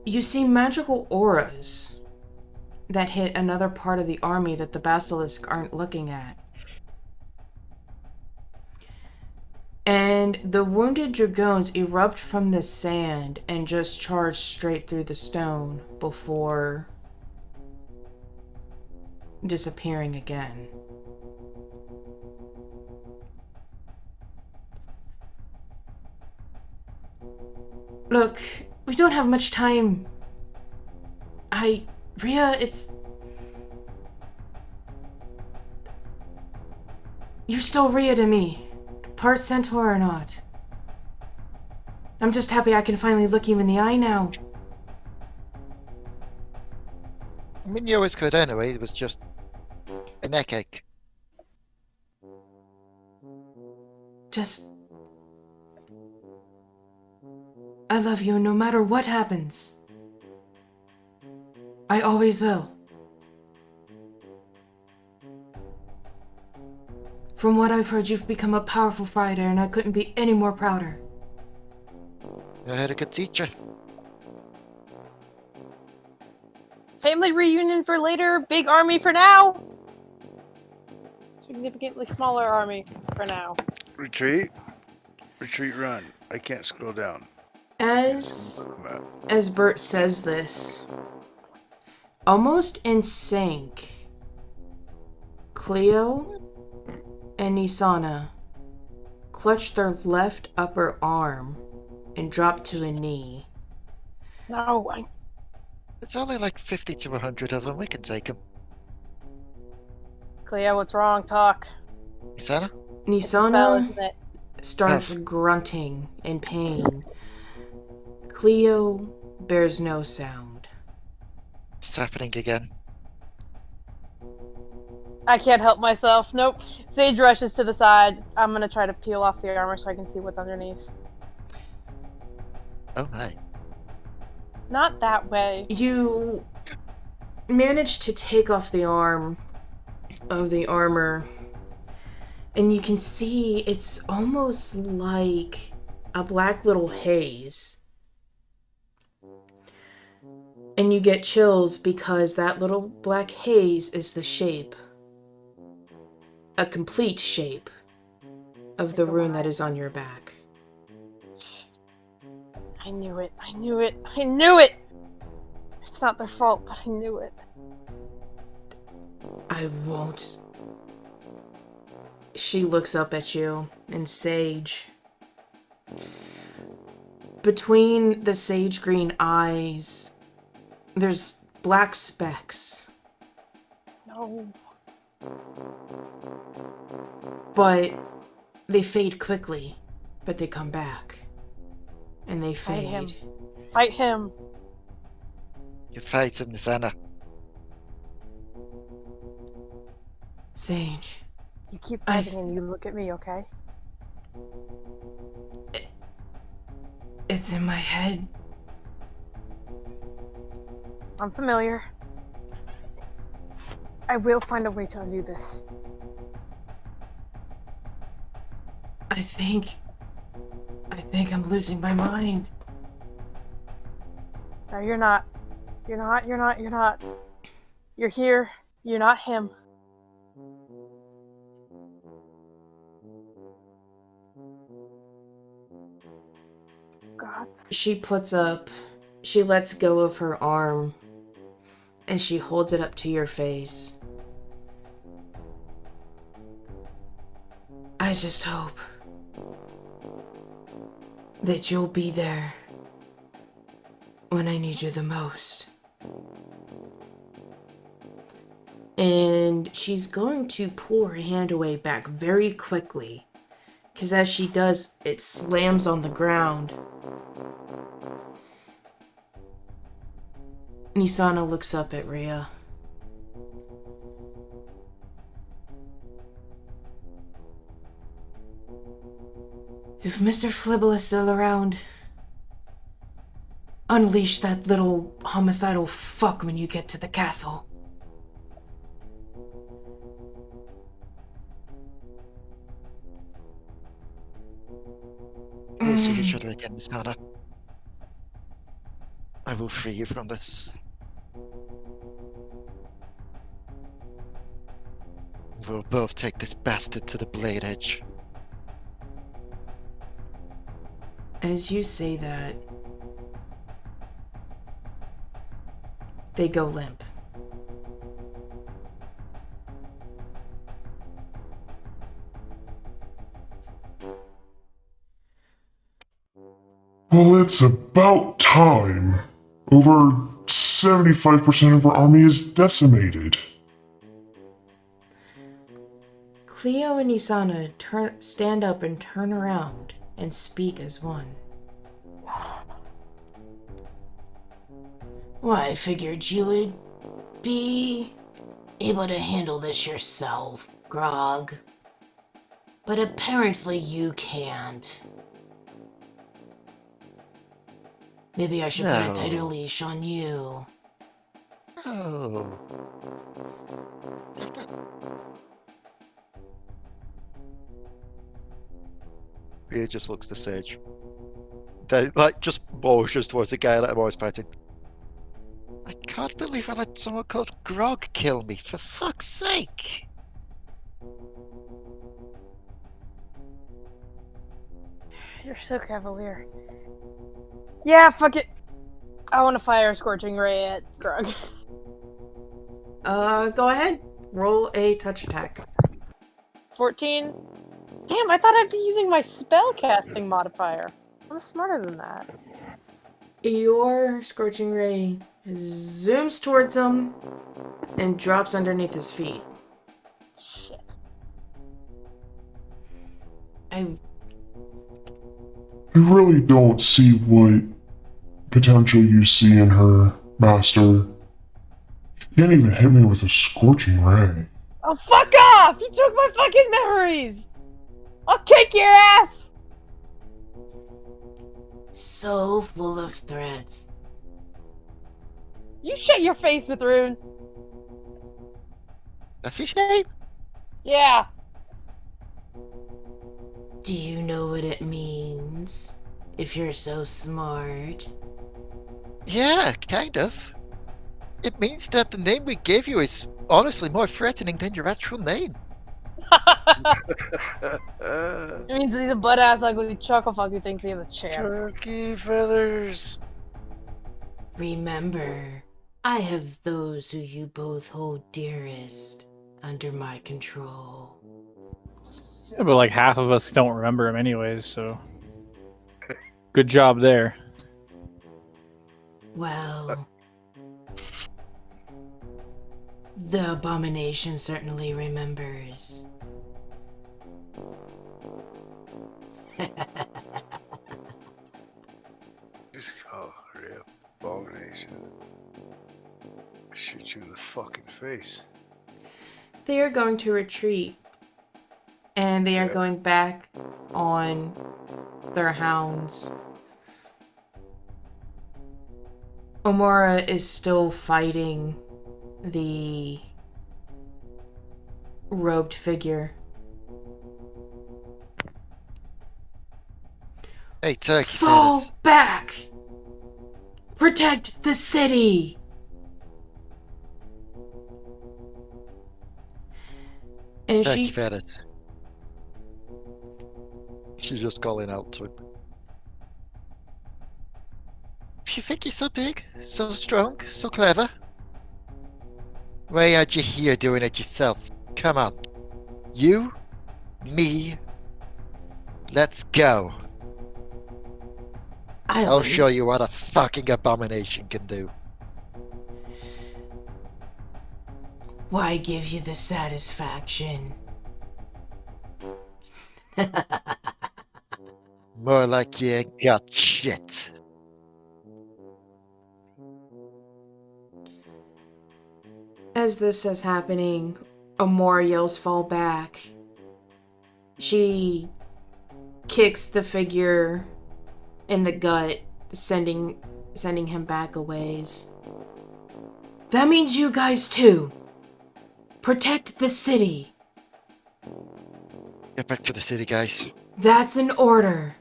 You see magical auras that hit another part of the army that the basilisk aren't looking at. And the wounded dragoons erupt from the sand and just charge straight through the stone before disappearing again. Look, we don't have much time. Rhea, you're still Rhea to me, part centaur or not. I'm just happy I can finally look you in the eye now. I mean, you always could anyway. It was just a neck ache. I love you no matter what happens. I always will. From what I've heard, you've become a powerful fighter, and I couldn't be any more prouder. I had a good teacher. Family reunion for later. Big army for now. Significantly smaller army for now. Retreat. Retreat, run. I can't scroll down. As Bert says this, almost in sync, Cleo and Nisana clutch their left upper arm and drop to a knee. No, It's only like 50 to 100 of them. We can take them. Cleo, what's wrong? Talk. Isana? It's a spell, Nisana isn't it? starts grunting in pain. Cleo bears no sound. It's happening again. I can't help myself. Nope. Sage rushes to the side. I'm gonna try to peel off the armor so I can see what's underneath. Oh my. Not that way. You manage to take off the arm of the armor, and you can see it's almost like a black little haze. And you get chills because that little black haze is the shape, a complete shape, of the rune that is on your back. I knew it. I knew it. I knew it! It's not their fault, but I knew it. I won't. She looks up at you, and Sage. Between the sage green eyes, there's black specks. No. But they fade quickly, but they come back. And they Fight him. fade. Fight him. You fight him, Isana. Sage. You keep fighting and you look at me, okay? It's in my head. I'm familiar. I will find a way to undo this. I think I'm losing my mind. No, you're not. You're not. You're here. You're not him. God. She lets go of her arm and she holds it up to your face. I just hope that you'll be there when I need you the most. And she's going to pull her hand away back very quickly, because as she does, it slams on the ground. Nisana looks up at Rhea. If Mr. Flibble is still around, unleash that little homicidal fuck when you get to the castle. We'll see each other again, Miss Hannah. I will free you from this. We'll both take this bastard to the blade edge. As you say that, they go limp. Well, it's about time. Over 75% of our army is decimated. Cleo and Isana stand up and turn around and speak as one. Well, I figured you would be able to handle this yourself, Grog. But apparently you can't. Maybe I should put a tighter leash on you. Oh. He just looks to Sage. They just motions towards the guy that I'm always fighting. I can't believe I let someone called Grog kill me, for fuck's sake! You're so cavalier. Yeah, fuck it. I want to fire a Scorching Ray at Grog. Go ahead. Roll a touch attack. 14. Damn, I thought I'd be using my spellcasting modifier. I'm smarter than that. Your Scorching Ray zooms towards him and drops underneath his feet. Shit. I really don't see what potential you see in her, Master. She can't even hit me with a Scorching Ray. Oh, fuck off! You took my fucking memories! I'll kick your ass! So full of threats. You shut your face, Mithroon! That's his name? Yeah! Do you know what it means? If you're so smart. Yeah, kind of. It means that the name we gave you is honestly more threatening than your actual name. It means he's a butt-ass ugly chucklefuck who thinks he has a chance. Turkey feathers. Remember, I have those who you both hold dearest under my control. Yeah, but like half of us don't remember him anyways, so good job there. Well, the abomination certainly remembers. Just call her abomination. Shoot you in the fucking face. They are going to retreat. And they are going back on their hounds. Omora is still fighting the robed figure. Hey, turkey Fall feathers. back! Protect the city! And Turkey she feathers. She's just calling out to him. If you think you're so big, so strong, so clever, why aren't you here doing it yourself? Come on. You, me, let's go. I'll show you what a fucking abomination can do. Why give you the satisfaction? More like you ain't got shit. As this is happening, Amora yells, "Fall back." She kicks the figure in the gut, sending him back a ways. That means you guys too. Protect the city. Get back to the city, guys. That's an order.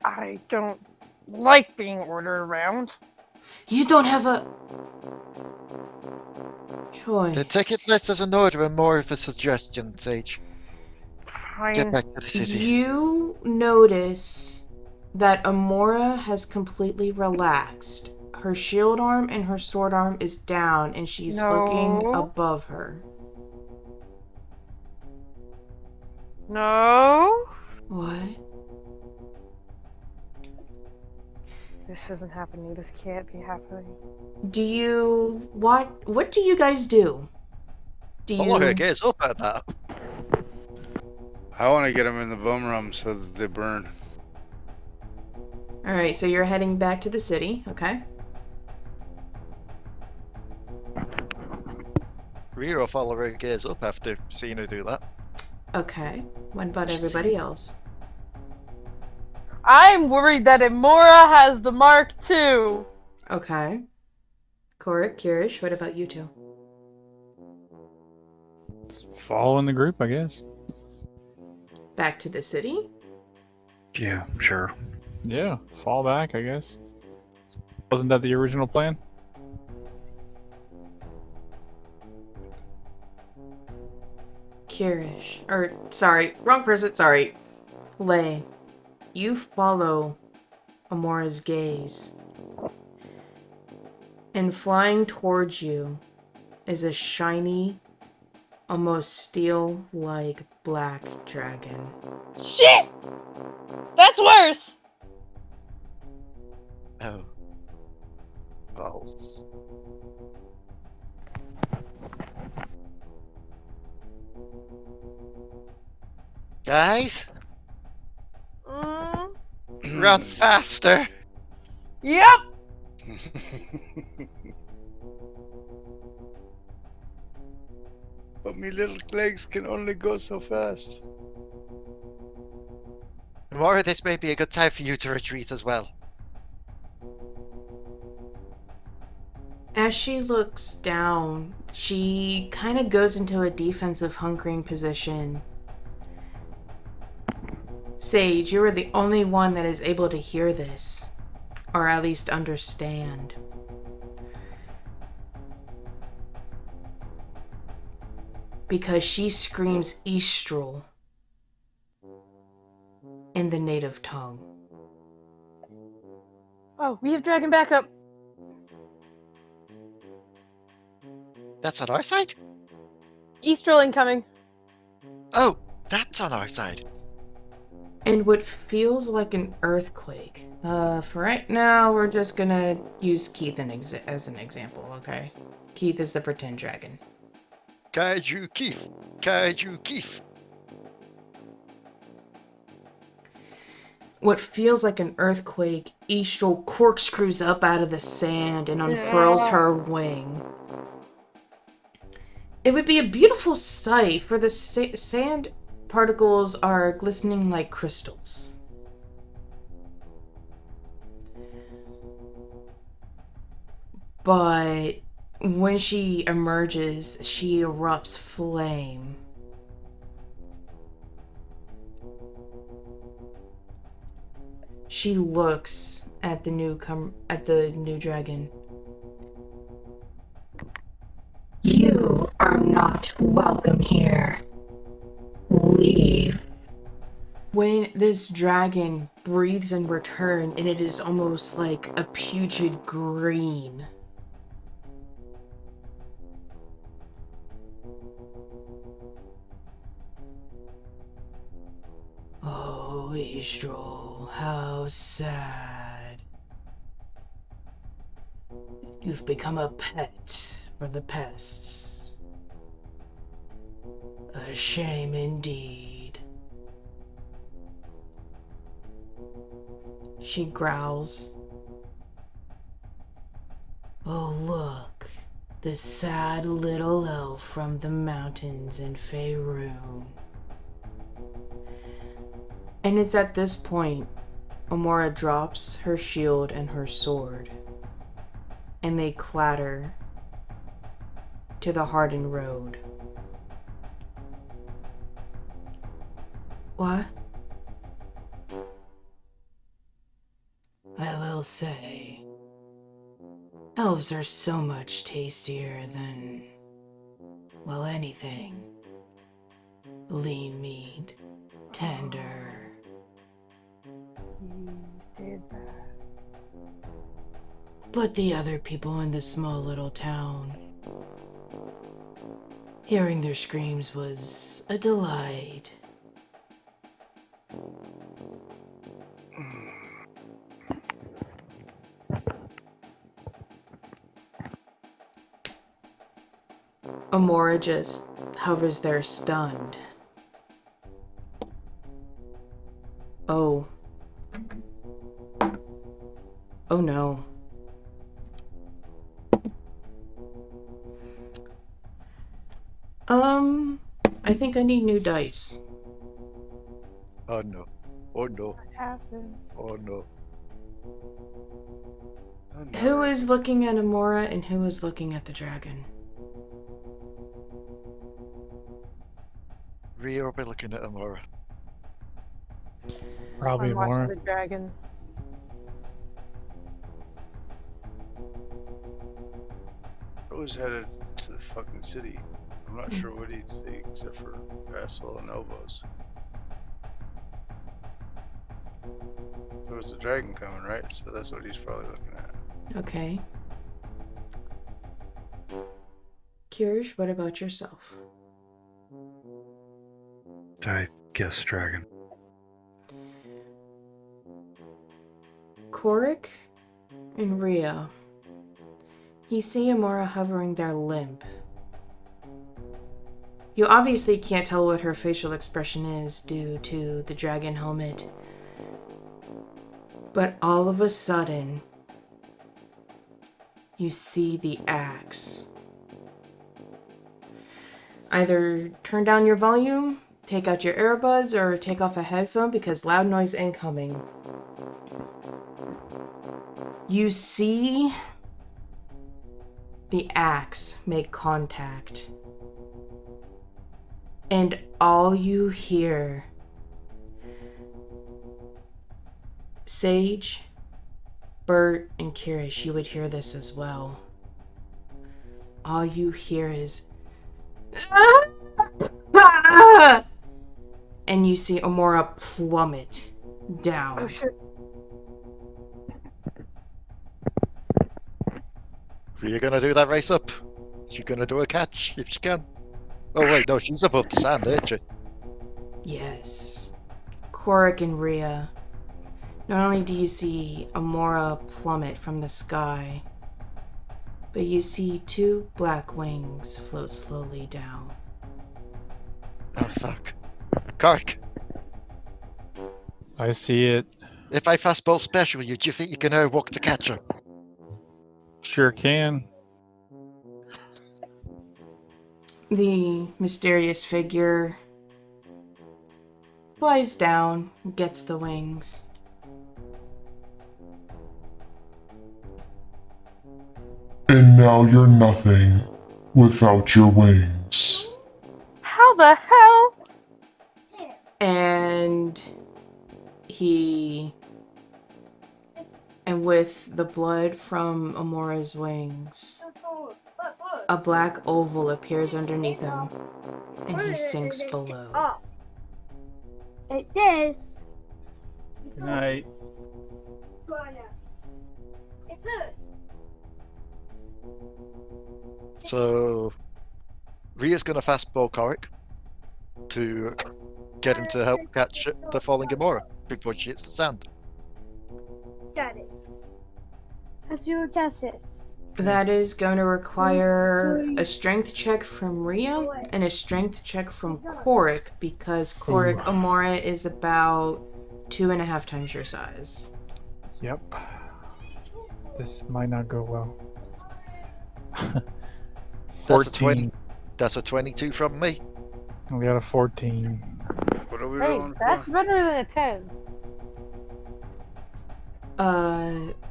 I don't like being ordered around. You don't have a choice. The ticket list as an order and more of a suggestion, Sage. Fine. Get back to the city. You notice that Amora has completely relaxed. Her shield arm and her sword arm is down, and she's looking above her. No. What? This isn't happening. This can't be happening. What do you guys do? Follow her gaze up at that. I want to get them in the bum rum so that they burn. Alright, so you're heading back to the city, okay? Rhea will follow her gaze up after seeing her do that. Okay. What about everybody else? I'm worried that Amora has the mark too. Okay. Korric, Kyrish, what about you two? Follow in the group, I guess. Back to the city? Yeah, sure. Yeah, fall back, I guess. Wasn't that the original plan? Kyrish. Wrong person, sorry. Leigh. You follow Amora's gaze. And flying towards you is a shiny, almost steel-like black dragon. Shit! That's worse! Oh. Balls. Guys? Run faster! Yep! But me little legs can only go so fast. Tomorrow this may be a good time for you to retreat as well. As she looks down, she kind of goes into a defensive hunkering position. Sage, you are the only one that is able to hear this, or at least understand. Because she screams Eastral in the native tongue. Oh, we have dragon backup. That's on our side? Eastral incoming. Oh, that's on our side. And what feels like an earthquake. For right now, we're just gonna use Keith as an example, okay? Keith is the pretend dragon. Kaiju Keith. Kaiju Keith. What feels like an earthquake, Eastral corkscrews up out of the sand and unfurls her wing. It would be a beautiful sight, for the sand particles are glistening like crystals. But When she emerges, she erupts flame. She looks at the new dragon. You are not welcome here. Leave. When this dragon breathes in return, and it is almost like a putrid green. Oh, Astral, how sad. You've become a pet for the pests. A shame indeed. She growls. Oh, look. The sad little elf from the mountains in Faerun. And it's at this point, Amora drops her shield and her sword, and they clatter to the hardened road. What? I will say, elves are so much tastier than, well, anything. Lean meat, tender. You did that. But the other people in this small little town, hearing their screams was a delight. Amora just hovers there stunned. Oh. Oh no. I think I need new dice. Oh no. Oh no. What happened? Oh no. Oh, no. Who is looking at Amora and who is looking at the dragon? Rhea will be looking at Amora. Probably I'm watching more. the dragon. I was headed to the fucking city. I'm not sure what he'd see except for asshole and elbows. There was a dragon coming, right? So that's what he's probably looking at. Okay. Kyrish, what about yourself? I guess dragon. Korric and Rhea. You see Amora hovering there limp. You obviously can't tell what her facial expression is due to the dragon helmet. But all of a sudden, you see the axe. Either turn down your volume, take out your earbuds, or take off a headphone because loud noise incoming. You see the axe make contact. And all you hear, Sage, Bert, and Kyrish, you would hear this as well. All you hear is, and you see Amora plummet down. Oh shit. Rhea gonna do that race up? She gonna do a catch if she can? Oh wait, no, she's above the sand, ain't she? Yes. Korric and Rhea. Not only do you see Amora plummet from the sky, but you see two black wings float slowly down. Oh fuck. Korric, I see it. if I fastball special you, do you think you can walk to catch her? Sure can. The mysterious figure flies down, gets the wings. And now you're nothing without your wings. How the hell? And with the blood from Amora's wings, a black oval appears underneath him, and he sinks below. It is. Good night. So, Rhea's going to fastball Korric to get him to help catch the falling Gamora before she hits the sand. Got it. As you test it. That is going to require a strength check from Rhea and a strength check from Korric, because Korric Amora is about 2.5 times your size. Yep. This might not go well. That's a 14. That's a 22 from me. We got a 14. What are we Hey, rolling that's for? better than a 10.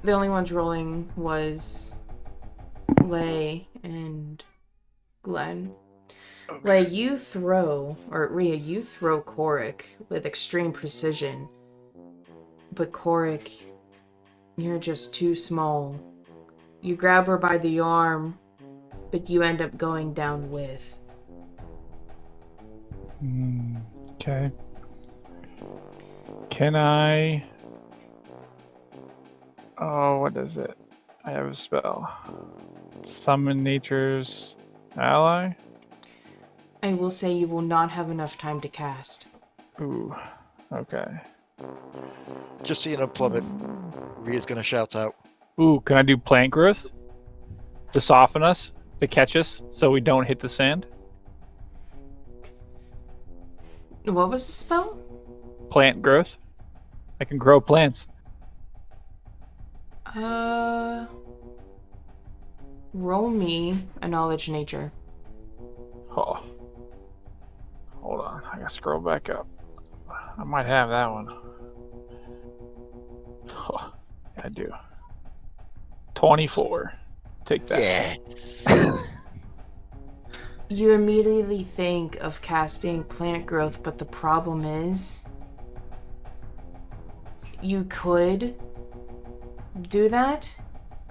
The only ones rolling was Leigh and Glen. Okay. Leigh, you throw, or Rhea, you throw Korric with extreme precision. But Korric, you're just too small. You grab her by the arm, but you end up going down with. Okay. Can I... Oh, what is it? I have a spell. Summon nature's ally? I will say you will not have enough time to cast. Ooh, okay. Just seeing him plummet, Rhea's going to shout out. Ooh, can I do plant growth? To soften us? To catch us so we don't hit the sand? What was the spell? Plant growth? I can grow plants. Roll me a knowledge nature. Oh. Hold on, I gotta scroll back up. I might have that one. Oh, I do. 24. Take that. Yes! You immediately think of casting plant growth, but the problem is you could do that,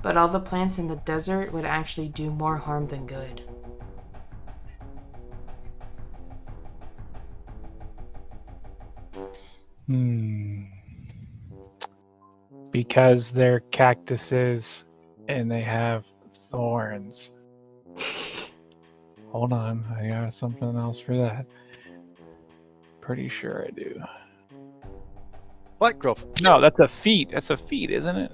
but all the plants in the desert would actually do more harm than good. Because they're cactuses and they have thorns. Hold on, I got something else for that. Pretty sure I do. White growth. No, that's a feat. That's a feat, isn't it?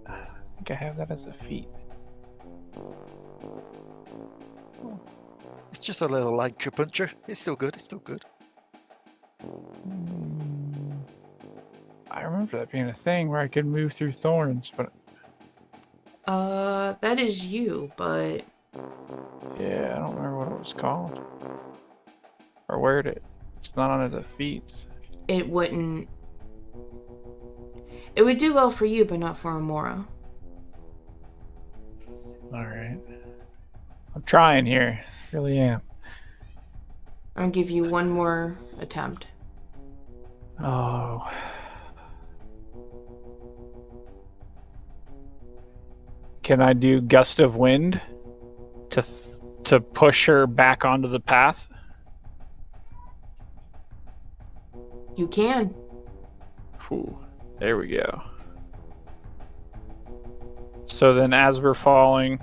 I think I have that as a feat. It's just a little acupuncture. It's still good. It's still good. I remember that being a thing where I could move through thorns, but That is you, but yeah, I don't remember what it was called. Or where it's not under the feats. it wouldn't. It would do well for you, but not for Amora. Alright. I'm trying here. Really am. I'll give you one more attempt. Oh. Can I do gust of wind to push her back onto the path? You can. Ooh, there we go. So then as we're falling,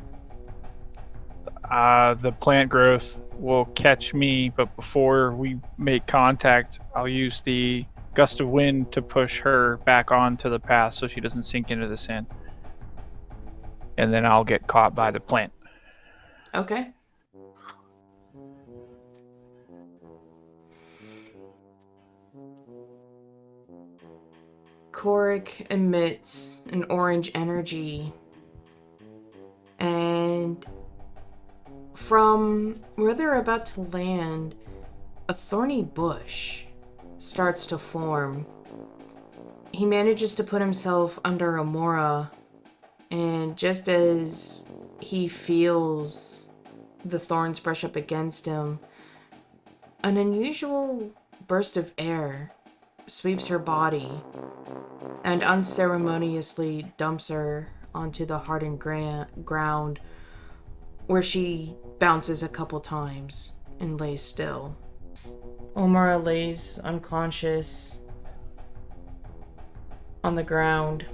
the plant growth will catch me, but before we make contact, I'll use the gust of wind to push her back onto the path so she doesn't sink into the sand. And then I'll get caught by the plant. Okay. Korric emits an orange energy, and from where they're about to land, a thorny bush starts to form. He manages to put himself under Amora And just as he feels the thorns brush up against him, an unusual burst of air sweeps her body and unceremoniously dumps her onto the hardened ground, where she bounces a couple times and lays still. Omara lays unconscious on the ground.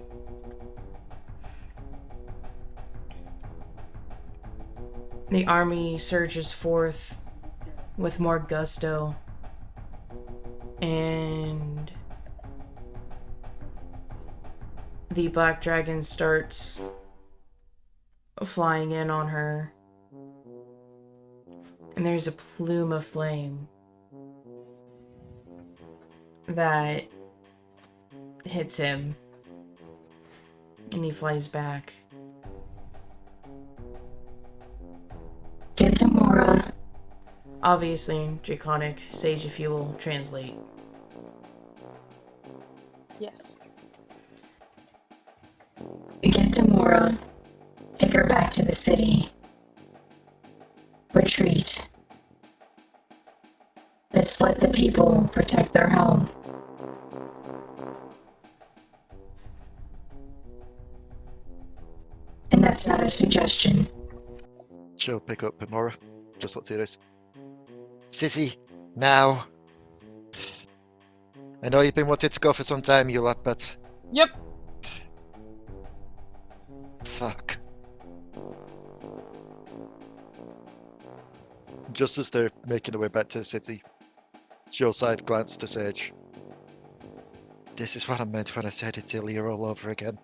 The army surges forth with more gusto, and the black dragon starts flying in on her, and there's a plume of flame that hits him, and he flies back. Get to Mora. Obviously in Draconic. Sage, if you will translate. Yes. Get to Mora. Take her back to the city. Retreat. Let's let the people protect their home. And that's not a suggestion. She'll pick up Amora. Just look serious. Sissy, now. I know you've been wanting to go for some time, you lot, but Yep. fuck. Just as they're making their way back to the city, she'll side glance to Sage. This is what I meant when I said it's Ilya all over again.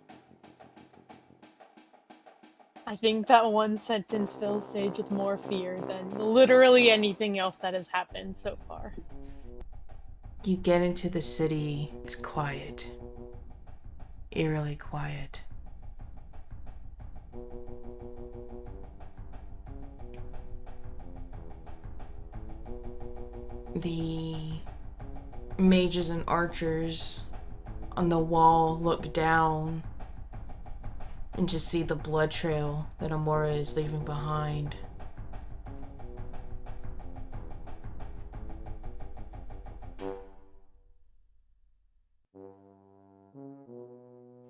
I think that one sentence fills Sage with more fear than literally anything else that has happened so far. You get into the city. It's quiet. Eerily quiet. The mages and archers on the wall look down and just see the blood trail that Amora is leaving behind.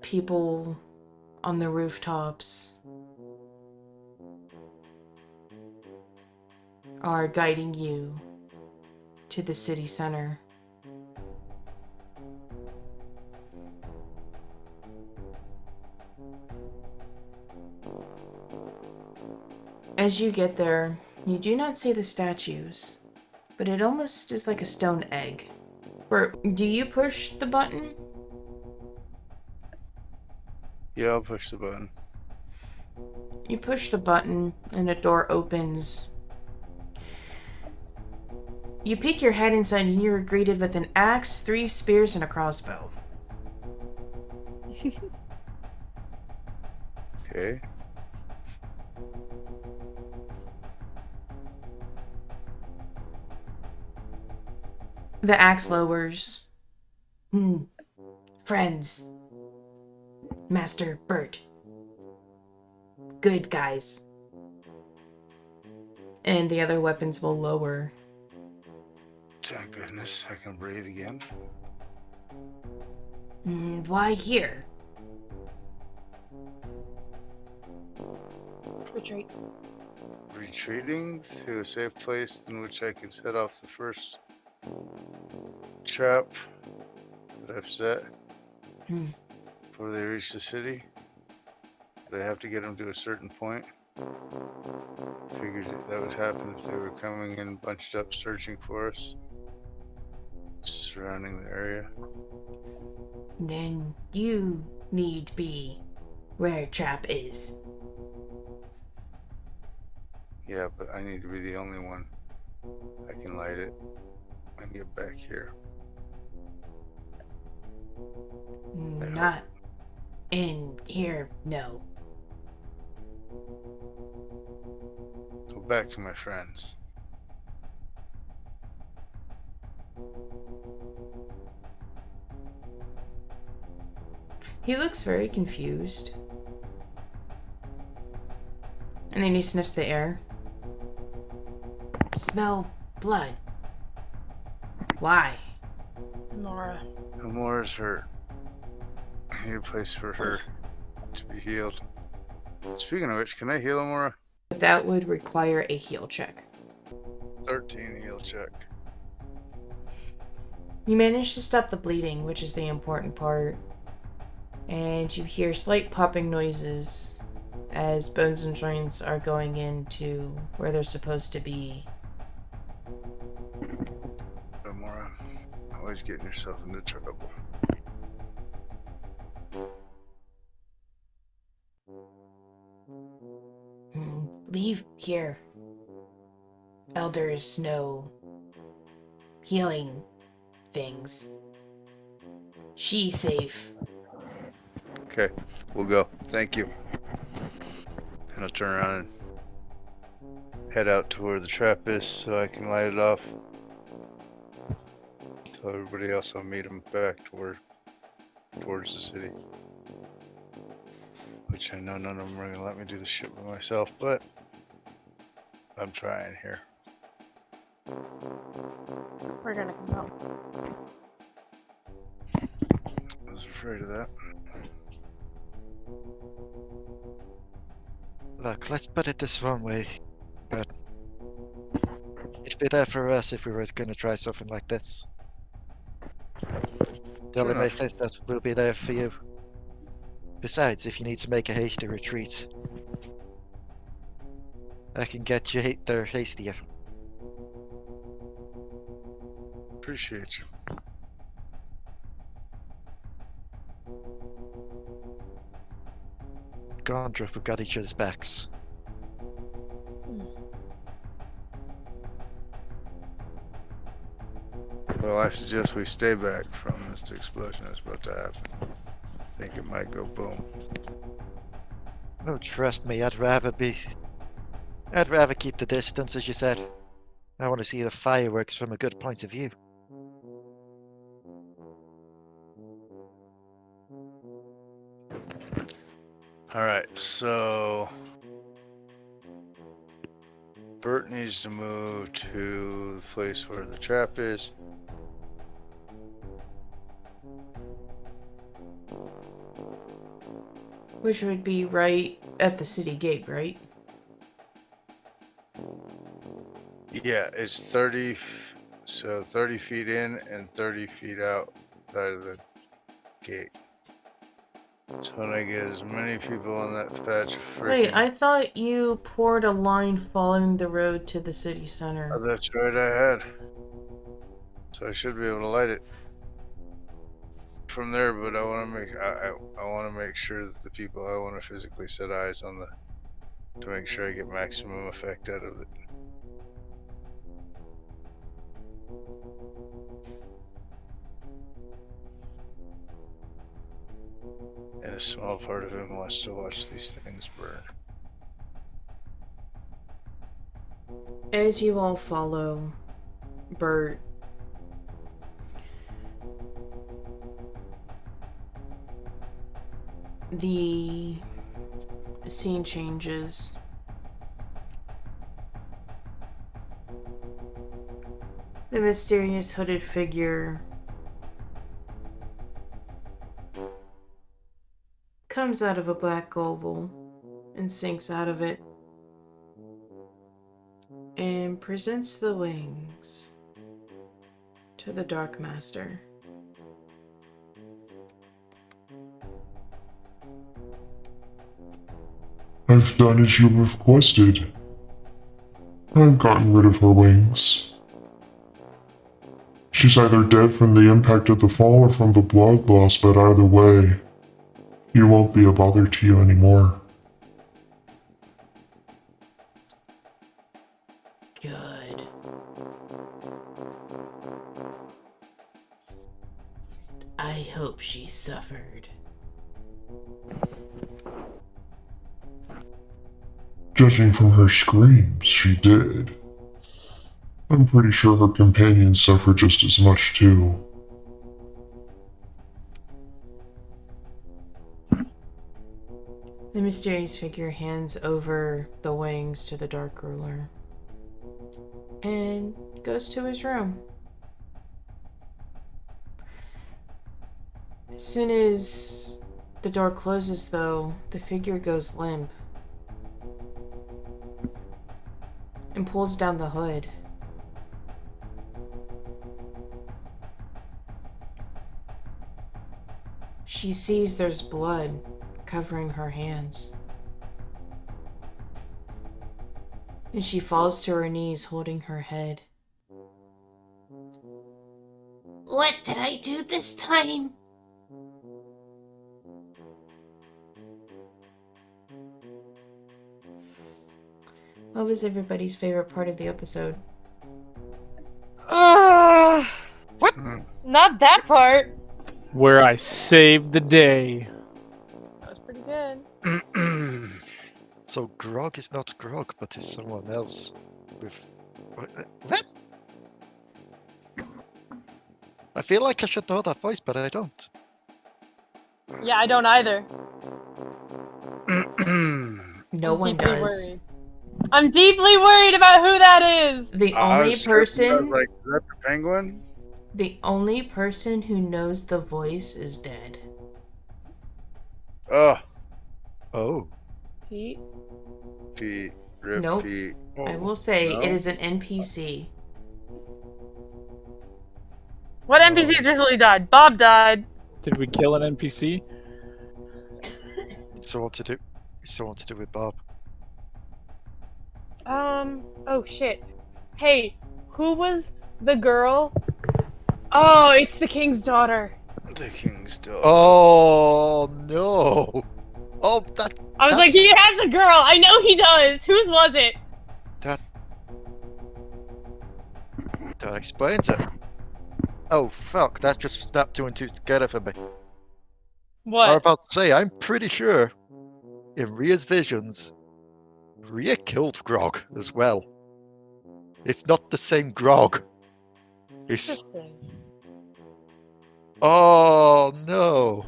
People on the rooftops are guiding you to the city center. As you get there, you do not see the statues, but it almost is like a stone egg. Bert, do you push the button? Yeah, I'll push the button. You push the button and a door opens. You peek your head inside and you are greeted with an axe, 3 spears, and a crossbow. Okay. The axe lowers. Friends. Master Bert. Good guys. And the other weapons will lower. Thank goodness I can breathe again. Why here? Retreat. Retreating to a safe place in which I can set off the first trap that I've set before they reach the city. But I have to get them to a certain point. Figured that would happen if they were coming in bunched up searching for us, surrounding the area. Then you need be where trap is. Yeah, but I need to be the only one. I can light it and get back here. Not in here, no. Go back to my friends. He looks very confused. And then he sniffs the air. Smell blood. Why? Nora. Amora's hurt. I need a place for her to be healed. Speaking of which, can I heal Amora? That would require a heal check. 13 heal check. You manage to stop the bleeding, which is the important part. And you hear slight popping noises as bones and joints are going into where they're supposed to be. Amora, always getting yourself into trouble. Leave here. Elders know healing things. She's safe. Okay, we'll go. Thank you. And I'll turn around and head out to where the trap is so I can light it off. Tell everybody else I'll meet them back towards the city. Which I know none of them are gonna let me do the shit by myself, but I'm trying here. We're gonna come out. I was afraid of that. Look, let's put it this one way. But it'd be there for us if we were going to try something like this. Tiiiime says that we'll be there for you. Besides, if you need to make a hasty retreat, I can get you there hastier. Appreciate you. Gondra, we've got each other's backs. Well, I suggest we stay back from this explosion that's about to happen. I think it might go boom. Oh, trust me, I'd rather keep the distance, as you said. I want to see the fireworks from a good point of view. Alright, so Bert needs to move to the place where the trap is. Which would be right at the city gate, right? Yeah, it's 30, so 30 feet in and 30 feet outside of the gate. So when I get as many people on that patch of freaking... Wait, I thought you poured a line following the road to the city Oh, center. that's right, I had. So I should be able to light it from there, but I want to make sure that the people I want to physically set eyes on to make sure I get maximum effect out of it. And a small part of him wants to watch these things burn. As you all follow Bert, the scene changes. The mysterious hooded figure comes out of a black oval and sinks out of it and presents the wings to the Dark Master. I've done as you requested. I've gotten rid of her wings. She's either dead from the impact of the fall or from the blood loss, but either way, he won't be a bother to you anymore. Good. I hope she suffered. Judging from her screams, she did. I'm pretty sure her companions suffered just as much too. The mysterious figure hands over the wings to the Dark Ruler and goes to his room. As soon as the door closes, though, the figure goes limp and pulls down the hood. She sees there's blood covering her hands. And she falls to her knees, holding her head. What did I do this time? What was everybody's favorite part of the episode? What? Not that part. Where I saved the day. That was pretty good. So Grog is not Grog, but is someone else. With what? I feel like I should know that voice, but I don't. Yeah, I don't either. No one Deeply does. worried. I'm deeply worried about who that is. The I only was tripping, I was person, like, is that the penguin? the only person who knows the voice is dead. Oh, Oh. Pete. Pete. Rip Nope. Pete. I will say no? it is an NPC. What NPCs recently died? Bob died. Did we kill an NPC? So what to do? So what to do with Bob? Oh shit. Hey, who was the girl? Oh, it's the king's daughter. The king's dog. Oh no! Oh, that I was That's- like, he has a girl. I know he does. Whose was it? that explains it. Oh fuck! That just snapped two and two together for me. I was What? about to say, I'm pretty sure in Rhea's visions, Rhea killed Grog as well. It's not the same Grog. It's Interesting. oh no!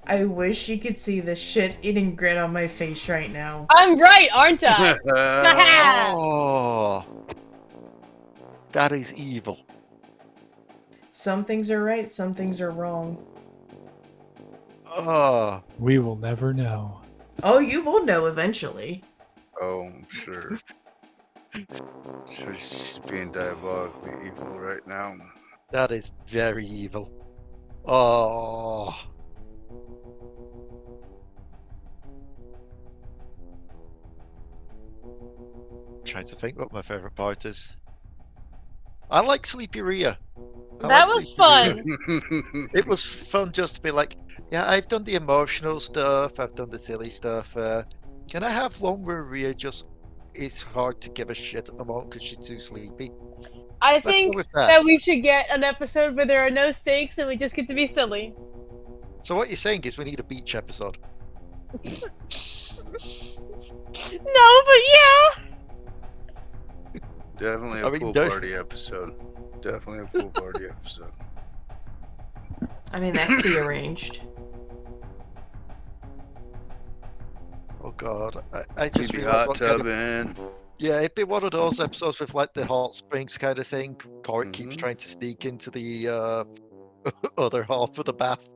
I wish you could see the shit-eating grin on my face right now. I'm right, aren't I? Oh, that is evil. Some things are right, some things are wrong. Oh, We will never know. Oh, you will know eventually. Oh, I'm sure. Sure, she's being diabolically evil right now. that is very evil. Oh. Trying to think what my favorite part is. I like Sleepy Rhea. I That like was Sleepy fun. Rhea. It was fun just to be like, yeah, I've done the emotional stuff, I've done the silly stuff. Can I have one where Rhea just is hard to give a shit at the moment because she's too sleepy? I Let's think go with that we should get an episode where there are no stakes and we just get to be silly. So what you're saying is we need a beach episode. No, but yeah. Definitely a I mean, pool don't- party episode. Definitely a pool party episode. I mean, that could be arranged. Oh god, I just Keep realized hot what kind of- tubbing. Yeah, it'd be one of those episodes with like the hot springs kind of thing. Korric keeps Mhm. trying to sneak into the other half of the bath.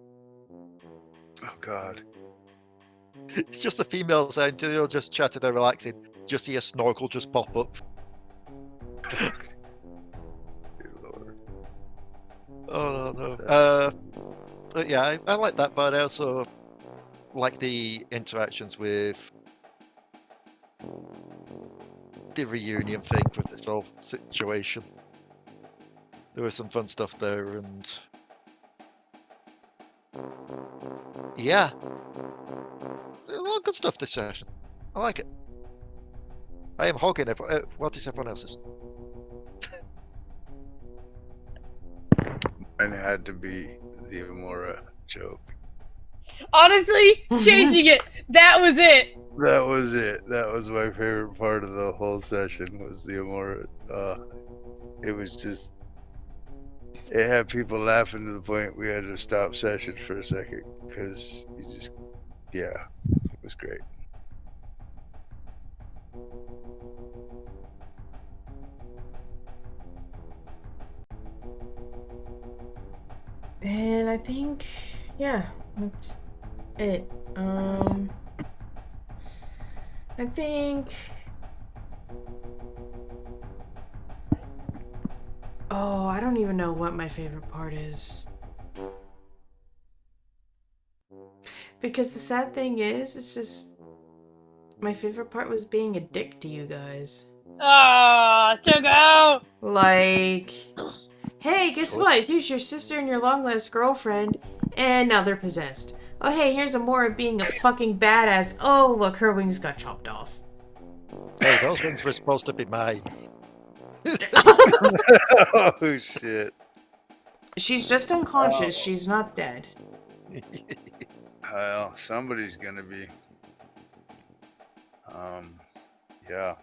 Oh god. It's just a female sound, you know, just chatting and relaxing. Just see a snorkel just pop up. Good lord. Oh no. But yeah, I like that, but I also like the interactions with the reunion thing with this whole situation. There was some fun stuff there, and yeah, a lot of good stuff this session. I like it. I am hogging what is everyone else's? And it had to be the Amora joke. Honestly, changing it. That was it. That was it. That was my favorite part of the whole session was the Amora. It was just... It had people laughing to the point we had to stop session for a second. Because you just... Yeah. was great. And I think, yeah, that's it. I think. Oh, I don't even know what my favorite part is. Because the sad thing is, it's just. My favorite part was being a dick to you guys. Ah, Choco! Like, hey, guess what? Here's your sister and your long-lost girlfriend, and now they're possessed. Oh, hey, here's Amora being a fucking badass. Oh, look, her wings got chopped off. Hey, those wings were supposed to be mine. Oh shit. She's just unconscious. She's not dead. Well, somebody's gonna be. Yeah.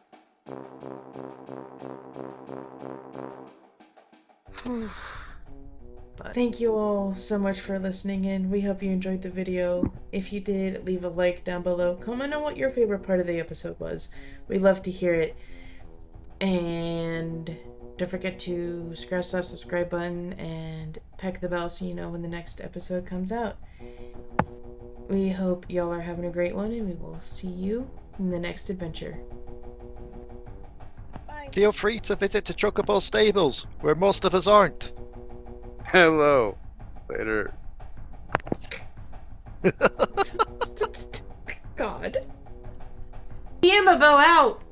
But thank you all so much for listening in. We hope you enjoyed the video. If you did, leave a like down below. Comment on what your favorite part of the episode was. We'd love to hear it. And don't forget to scratch that subscribe button and peck the bell so you know when the next episode comes out. We hope y'all are having a great one, and we will see you in the next adventure. Bye. Feel free to visit the Chocobo stables, where most of us aren't. Hello. Later. God. DMobo out!